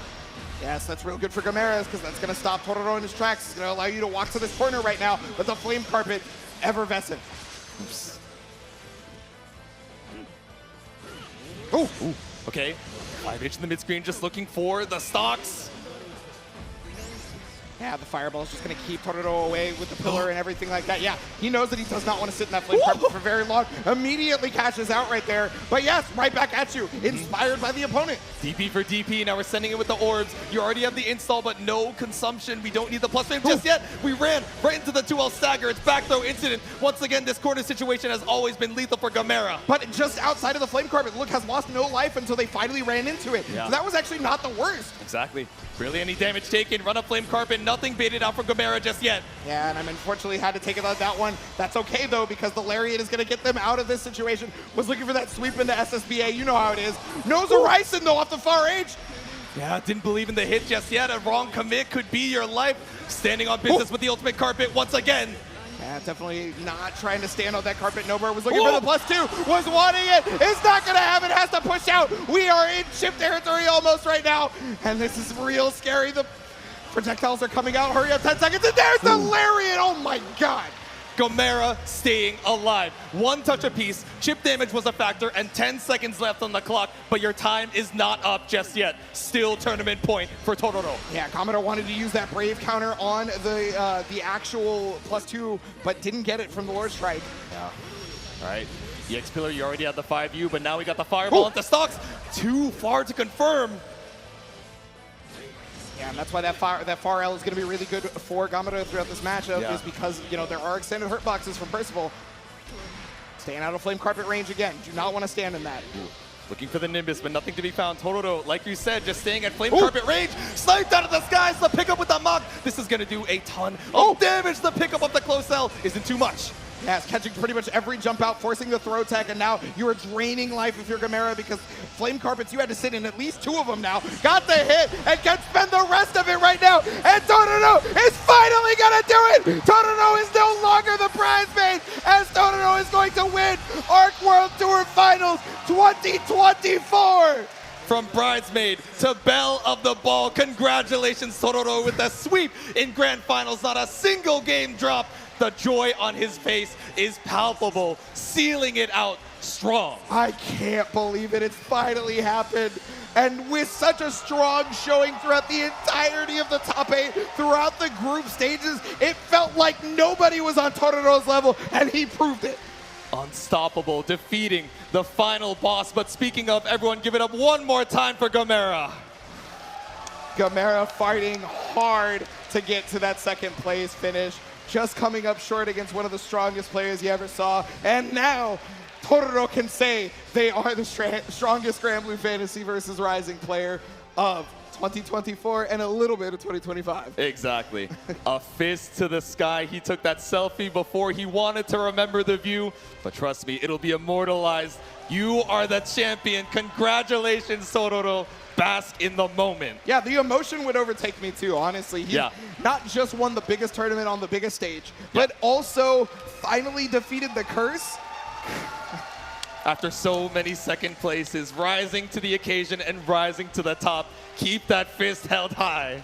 Yes, that's real good for Gamera because that's going to stop Totoro in his tracks. It's going to allow you to walk to this corner right now with the Flame Carpet effervescent. Oops. Ooh. Okay, 5H in the mid-screen just looking for the stocks. Yeah, the fireball is just going to keep Tororo away with the pillar and everything like that. Yeah, he knows that he does not want to sit in that flame carpet for very long. Immediately cashes out right there. But yes, right back at you, inspired by the opponent. DP for DP, now we're sending it with the orbs. You already have the install, but no consumption. We don't need the plus frame just yet. We ran right into the 2L stagger. It's back throw incident. Once again, this corner situation has always been lethal for Gamera. But just outside of the flame carpet, Look has lost no life until they finally ran into it. Yeah. So that was actually not the worst. Exactly. Barely any damage taken. Run up flame carpet. Nothing baited out for Gamera just yet. Yeah, and I'm unfortunately had to take it on that one. That's okay though, because the Lariat is going to get them out of this situation. Was looking for that sweep into SSBA. You know how it is. Knows Horizon though off the far edge. Yeah, didn't believe in the hit just yet. A wrong commit could be your life. Standing on business with the ultimate carpet once again. Yeah, definitely not trying to stand on that carpet. Nowhere was looking for the +2, was wanting it. It's not going to have it, has to push out. We are in chip territory almost right now. And this is real scary. The projectiles are coming out. Hurry up, 10 seconds. And there's the Lariat. Oh my God. Gamera staying alive. One touch apiece. Chip damage was a factor and 10 seconds left on the clock, but your time is not up just yet. Still tournament point for Tororo. Yeah, Commodore wanted to use that Brave counter on the actual +2, but didn't get it from the Lord Strike. Yeah. All right. EX Pillar, you already had the 5U, but now we got the Fireball into stocks. Too far to confirm. Yeah, and that's why that far L is going to be really good for Gamera throughout this matchup, is because, you know, there are extended hurt boxes from Percival. Staying out of flame carpet range again. Do not want to stand in that. Looking for the Nimbus, but nothing to be found. Tororo, like you said, just staying at flame carpet range. Sniped out of the skies. The pickup with the Mach. This is going to do a ton of damage. The pickup of the close L isn't too much. Yes, catching pretty much every jump out, forcing the throw tech, and now you are draining life if you're Gamera because flame carpets, you had to sit in at least 2 of them now. Got the hit and can spend the rest of it right now. And Tororo is finally going to do it. Tororo is no longer the bridesmaid as Tororo is going to win Arc World Tour Finals 2024. From bridesmaid to belle of the ball. Congratulations, Tororo, with the sweep in grand finals. Not a single game drop. The joy on his face is palpable, sealing it out strong. I can't believe it. It's finally happened. And with such a strong showing throughout the entirety of the top 8, throughout the group stages, it felt like nobody was on Tororo's level, and he proved it. Unstoppable, defeating the final boss. But speaking of, everyone give it up one more time for Gamera. Gamera fighting hard to get to that second place finish. Just coming up short against one of the strongest players you ever saw. And now, Tororo can say they are the strongest Granblue Fantasy versus Rising player of 2024 and a little bit of 2025. Exactly. A fist to the sky. He took that selfie before he wanted to remember the view. But trust me, it'll be immortalized. You are the champion. Congratulations, Tororo. Bask in the moment. Yeah, the emotion would overtake me too, honestly. He not just won the biggest tournament on the biggest stage, but also finally defeated the curse. After so many second places, rising to the occasion and rising to the top. Keep that fist held high.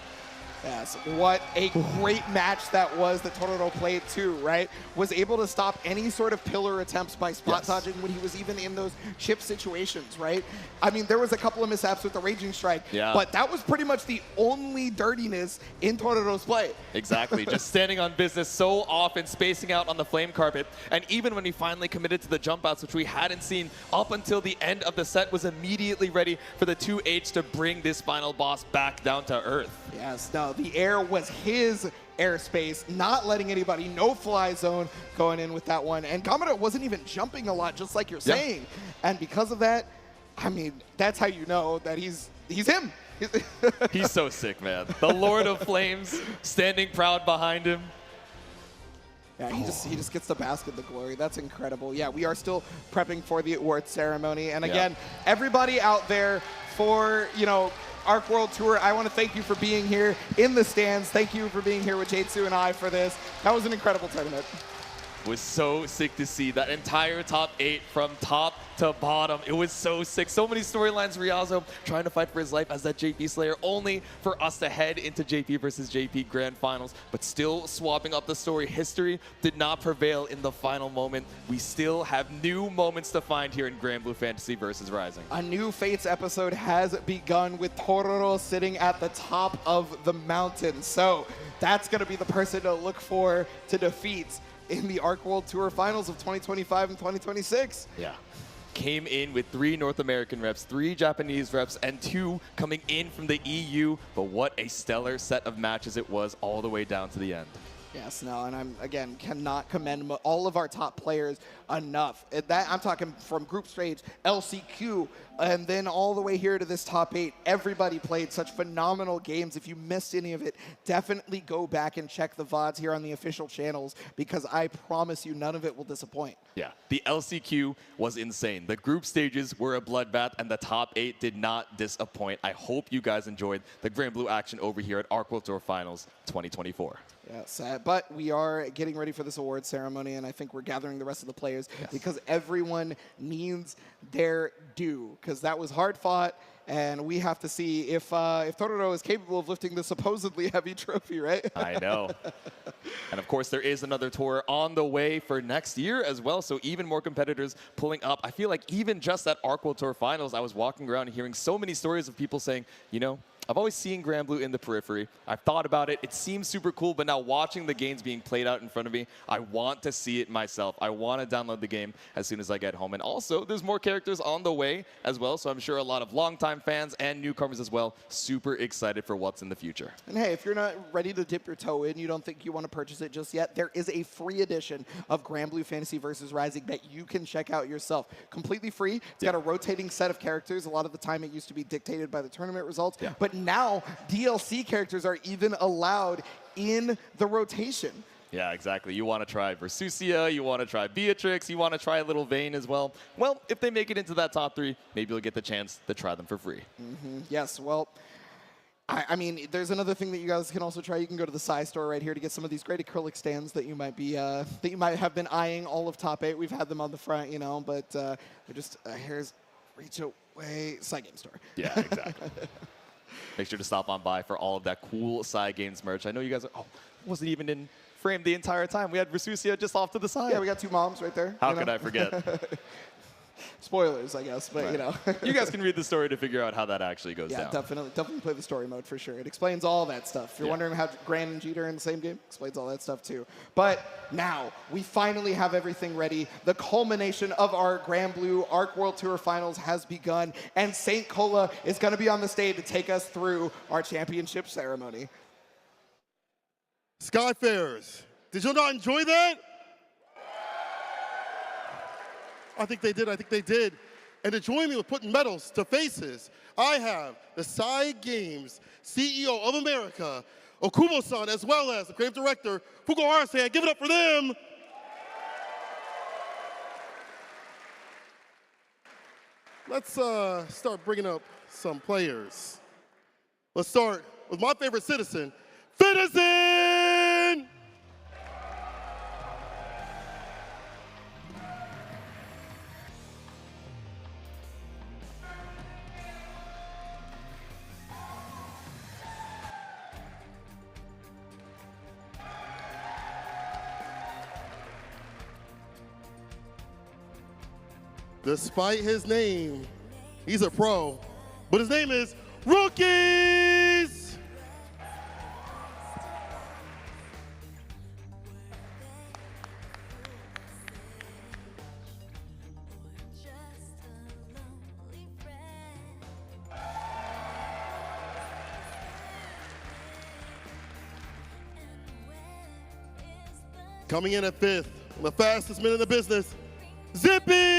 Yes, what a great match that was that Tororo played too, right? Was able to stop any sort of pillar attempts by spot dodging when he was even in those chip situations, right? I mean, there was a couple of mishaps with the Raging Strike, but that was pretty much the only dirtiness in Tororo's play. Exactly, just standing on business so often, spacing out on the flame carpet, and even when he finally committed to the jump outs, which we hadn't seen up until the end of the set, was immediately ready for the 2H to bring this final boss back down to earth. Yes, no, the air was his airspace, not letting anybody, no fly zone going in with that one. And Gamera wasn't even jumping a lot, just like you're saying. And because of that, I mean, that's how you know that he's him. He's so sick, man. The Lord of Flames standing proud behind him. Yeah, he just gets to bask in the glory. That's incredible. Yeah, we are still prepping for the awards ceremony. And again, everybody out there for, you know, Arc World Tour, I want to thank you for being here in the stands. Thank you for being here with J2 and I for this. That was an incredible tournament. was so sick to see that entire top 8 from top to bottom. It was so sick. So many storylines. Riazo trying to fight for his life as that JP Slayer, only for us to head into JP versus JP Grand Finals, but still swapping up the story. History did not prevail in the final moment. We still have new moments to find here in Granblue Fantasy versus Rising. A new Fates episode has begun with Tororo sitting at the top of the mountain. So that's going to be the person to look for to defeat in the Arc World Tour Finals of 2025 and 2026. Yeah. Came in with 3 North American reps, 3 Japanese reps, and 2 coming in from the EU. But what a stellar set of matches it was all the way down to the end. Yes, no, and I'm, again, cannot commend all of our top players enough. I'm talking from group stage, LCQ, and then all the way here to this top 8. Everybody played such phenomenal games. If you missed any of it, definitely go back and check the VODs here on the official channels, because I promise you none of it will disappoint. Yeah, the LCQ was insane. The group stages were a bloodbath, and the top 8 did not disappoint. I hope you guys enjoyed the Granblue action over here at Arc World Tour Finals 2024. Yes, but we are getting ready for this award ceremony, and I think we're gathering the rest of the players because everyone needs their due, because that was hard fought, and we have to see if Tororo is capable of lifting the supposedly heavy trophy, right? I know. And of course, there is another tour on the way for next year as well, so even more competitors pulling up. I feel like even just at Arc World Tour Finals, I was walking around and hearing so many stories of people saying, you know, I've always seen Granblue in the periphery. I've thought about it. It seems super cool, but now watching the games being played out in front of me, I want to see it myself. I want to download the game as soon as I get home. And also, there's more characters on the way as well, so I'm sure a lot of longtime fans and newcomers as well, super excited for what's in the future. And hey, if you're not ready to dip your toe in, you don't think you want to purchase it just yet, there is a free edition of Granblue Fantasy versus Rising that you can check out yourself. Completely free. It's got a rotating set of characters. A lot of the time it used to be dictated by the tournament results, but now DLC characters are even allowed in the rotation. Yeah, exactly. You want to try Versusia, you want to try Beatrix, you want to try a little Vayne as well. Well, if they make it into that top 3, maybe you'll get the chance to try them for free. Yes, well, I mean, there's another thing that you guys can also try. You can go to the Psy store right here to get some of these great acrylic stands that you might be that you might have been eyeing all of top 8. We've had them on the front, you know, but they're just here's reach away Psy Game Store. Yeah, exactly. Make sure to stop on by for all of that cool Side Games merch. I know you guys wasn't even in frame the entire time. We had Versusia just off to the side. Yeah, we got 2 moms right there. How could I forget? Spoilers, I guess, but you know. You guys can read the story to figure out how that actually goes down. Yeah, definitely play the story mode for sure. It explains all that stuff. If you're wondering how Gran and Jeter are in the same game, explains all that stuff too. But now, we finally have everything ready. The culmination of our Granblue Arc World Tour Finals has begun, and St. Cola is going to be on the stage to take us through our championship ceremony. Skyfarers, did you not enjoy that? I think they did. I think they did. And to join me with putting medals to faces, I have the Side Games CEO of America, Okubo-san, as well as the creative director, Fukuhara-san. Give it up for them. Let's start bringing up some players. Let's start with my favorite citizen, Citizen! Despite his name, he's a pro, but his name is Rookies! Coming in at 5th, the fastest man in the business, Zippy!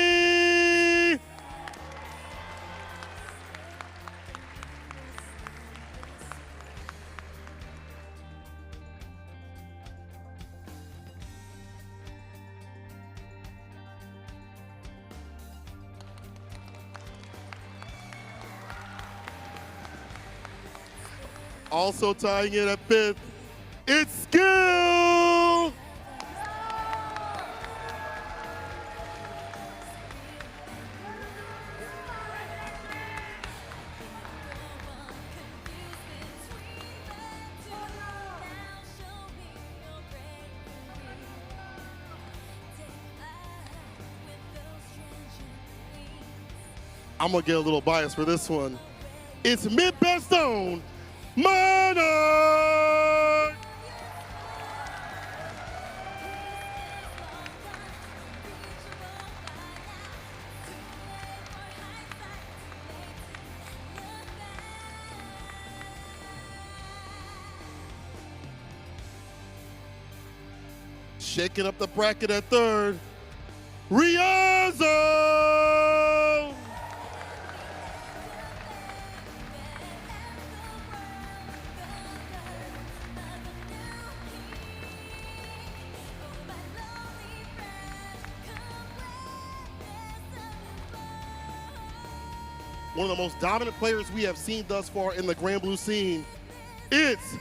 Also tying in at 5th, it's Skill! I'm going to get a little biased for this one. It's mid-best zone, Monarch! Shaking up the bracket at third, Riazzo! One of the most dominant players we have seen thus far in the Granblue scene. It's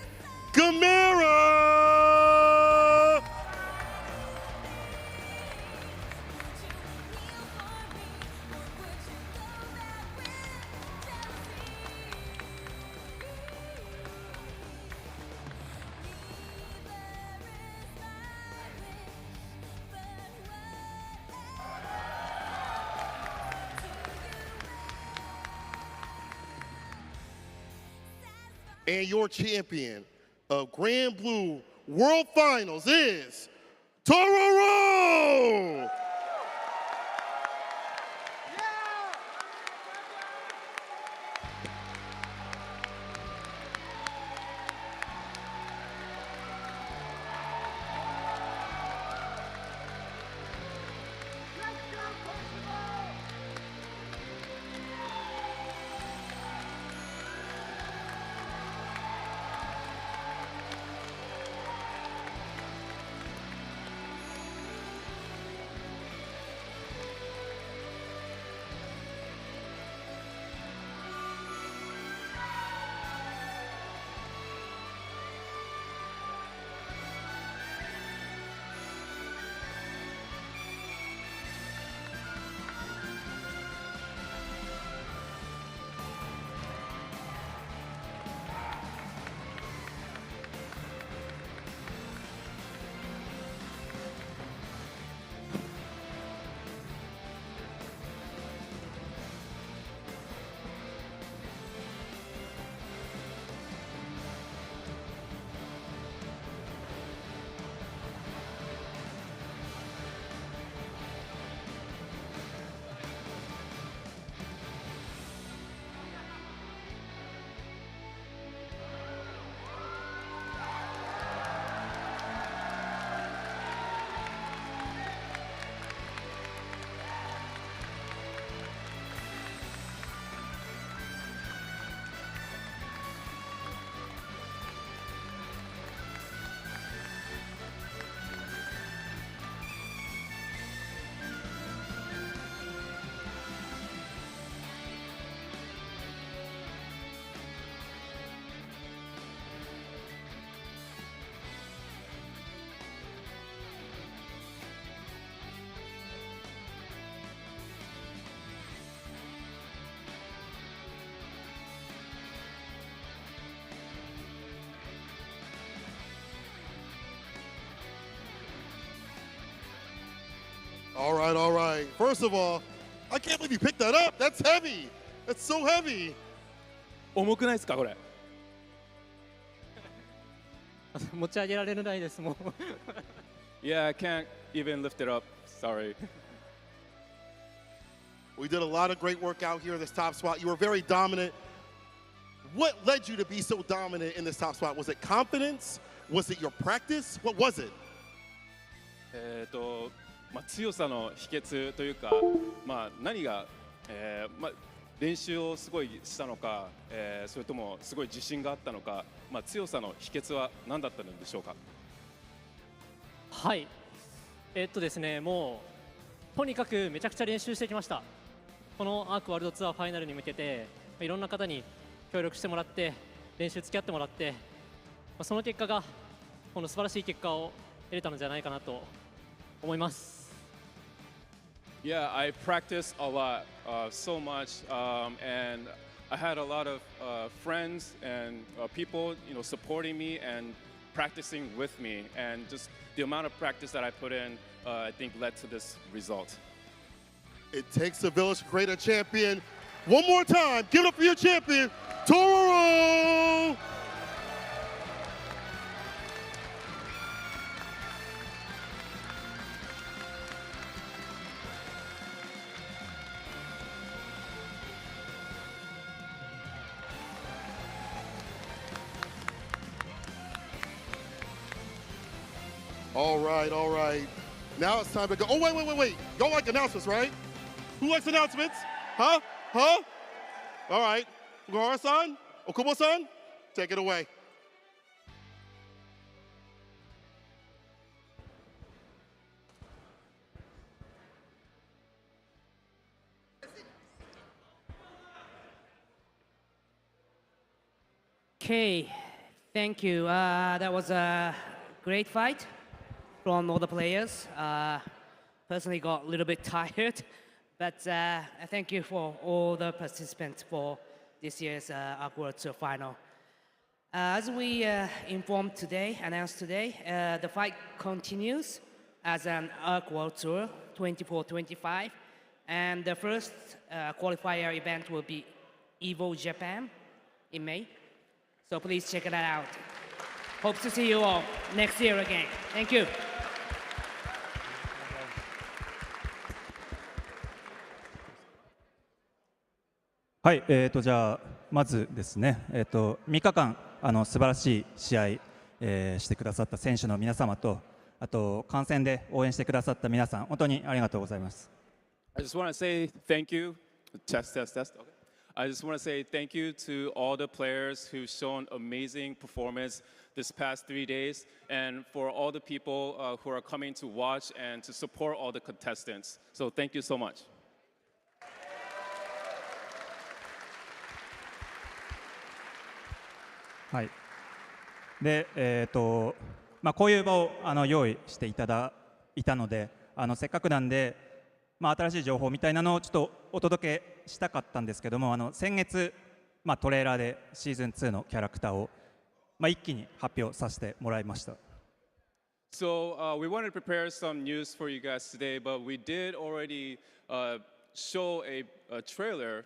Gamera! And your champion of Granblue World Finals is Tororo! All right, all right. First of all, I can't believe you picked that up. That's heavy. That's so heavy. 重くないですかこれ？持ち上げられないですもう。Yeah, I can't even lift it up. Sorry. We did a lot of great work out here in this top spot. You were very dominant. What led you to be so dominant in this top spot? Was it confidence? Was it your practice? What was it? 強さの秘訣というか、何が、練習をすごいしたのか、それともすごい自信があったのか、強さの秘訣は何だったんでしょうか。はい、ですね、もうとにかくめちゃくちゃ練習してきました。このアークワールドツアーファイナルに向けて、いろんな方に協力してもらって、練習付き合ってもらって、その結果がこの素晴らしい結果を得れたのじゃないかなと思います。Yeah, I practiced a lot, so much, and I had a lot of friends and people, supporting me and practicing with me, and just the amount of practice that I put in, I think led to this result. It takes a village to create a champion. One more time, give it up for your champion, Tororo! All right, all right. Now it's time to go. Oh, wait. Y'all like announcements, right? Who likes announcements? Huh? All right. Ugara-san, Okubo-san, take it away. Okay, thank you. That was a great fight from all the players. Personally got a little bit tired, but thank you for all the participants for this year's ARC World Tour final. As we announced today, the fight continues as an ARC World Tour 24-25, and the first qualifier event will be EVO Japan in May. So please check it out. Hope to see you all next year again. Thank you. はい、じゃあまずですね、3日間素晴らしい試合、してくださった選手の皆様と、あと観戦で応援してくださった皆さん、本当にありがとうございます。I just want to say thank you. Test. Okay. I just want to say thank you to all the players who've shown amazing performance this past 3 days, and for all the people who are coming to watch and to support all the contestants. So thank you so much. はい。で、こういう場を用意していただいたので、せっかくなんで、新しい情報みたいなのをちょっとお届けしたかったんですけども、先月、トレーラーでシーズン2のキャラクターを、一気に発表させてもらいました。So we wanted to prepare some news for you guys today, but we did already show a trailer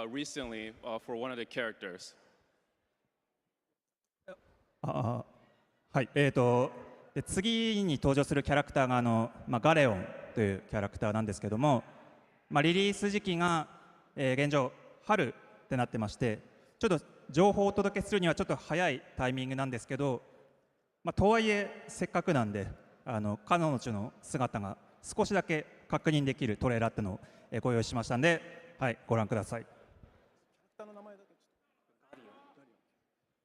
recently for one of the characters. はい、で次に登場するキャラクターがガレオンというキャラクターなんですけども、リリース時期が、現状春ってなってまして、ちょっと情報をお届けするにはちょっと早いタイミングなんですけど、とはいえせっかくなんで彼女の姿が少しだけ確認できるトレーラーってのをご用意しましたんで、はい、ご覧ください。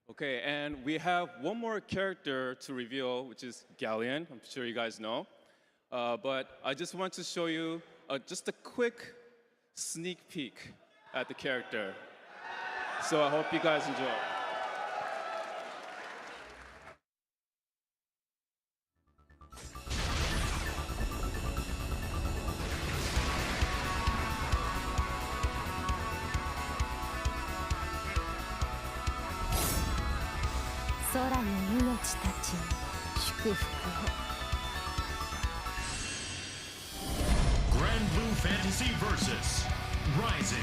Okay, and we have one more character to reveal, which is Galleon. I'm sure you guys know. But I just want to show you just a quick sneak peek at the character. So I hope you guys enjoy. Granblue Fantasy vs. Rising.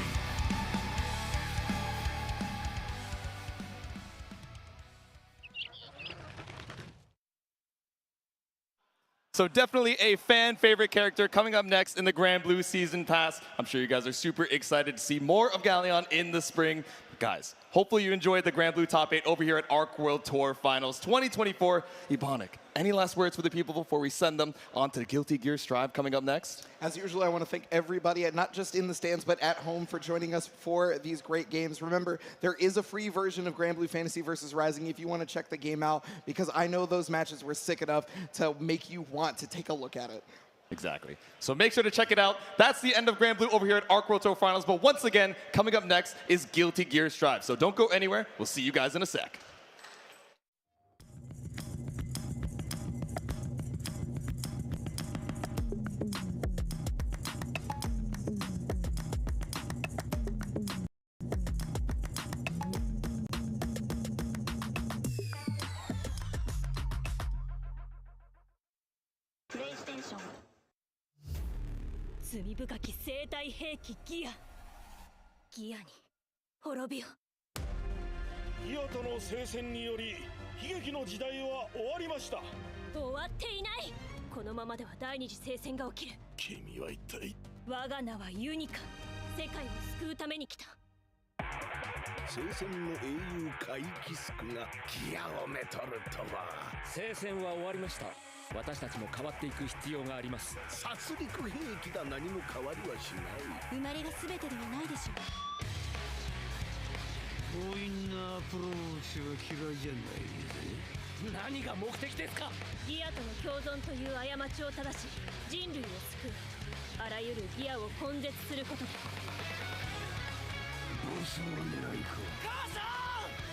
So definitely a fan favorite character coming up next in the Granblue Season Pass. I'm sure you guys are super excited to see more of Galleon in the spring. Guys, hopefully you enjoyed the Granblue Top 8 over here at ARC World Tour Finals 2024. Ebonic, any last words for the people before we send them on to Guilty Gear Strive coming up next? As usual, I want to thank everybody, not just in the stands, but at home for joining us for these great games. Remember, there is a free version of Granblue Fantasy vs. Rising if you want to check the game out, because I know those matches were sick enough to make you want to take a look at it. Exactly. So make sure to check it out. That's the end of Granblue over here at ARC World Tour Finals. But once again, coming up next is Guilty Gear Strive. So don't go anywhere. We'll see you guys in a sec. ギアに滅びよ。ギアとの聖戦により悲劇の時代は終わりました。終わっていない。このままでは第二次聖戦が起きる。君は一体。我が名はユニカ。世界を救うために来た。聖戦の英雄カイキスクがギアをめとるとは。聖戦は終わりました。私たちも変わっていく必要があります。殺戮兵器だ。何も変わりはしない。生まれが全てではないでしょう。強引なアプローチは嫌いじゃないぜ。何が目的ですか。ギアとの共存という過ちを正し人類を救う。あらゆるギアを根絶することで。ボスの狙いか。母さん。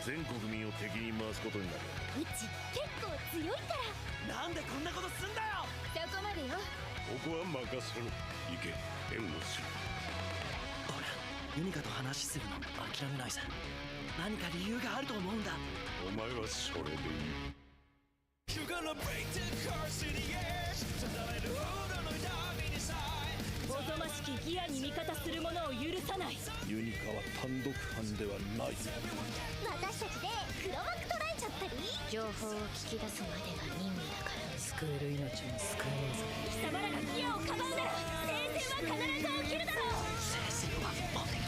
全国民を敵に回すことになる。うち結構強いから。なんでこんなことすんだよ。そこまでよ。ここは任せろ。行け、援護する。ユニカと話するの諦めないさ。何か理由があると思うんだ。お前はそれでいい。おぞましきギアに味方する者を許さない。ユニカは単独犯ではない。私たちで黒幕捉えちゃったり。情報を聞き出すまでが任務だから。救える命も救えねえぞ。貴様らがギアをかばうなら聖戦は必ず起きるだろう。聖戦は起き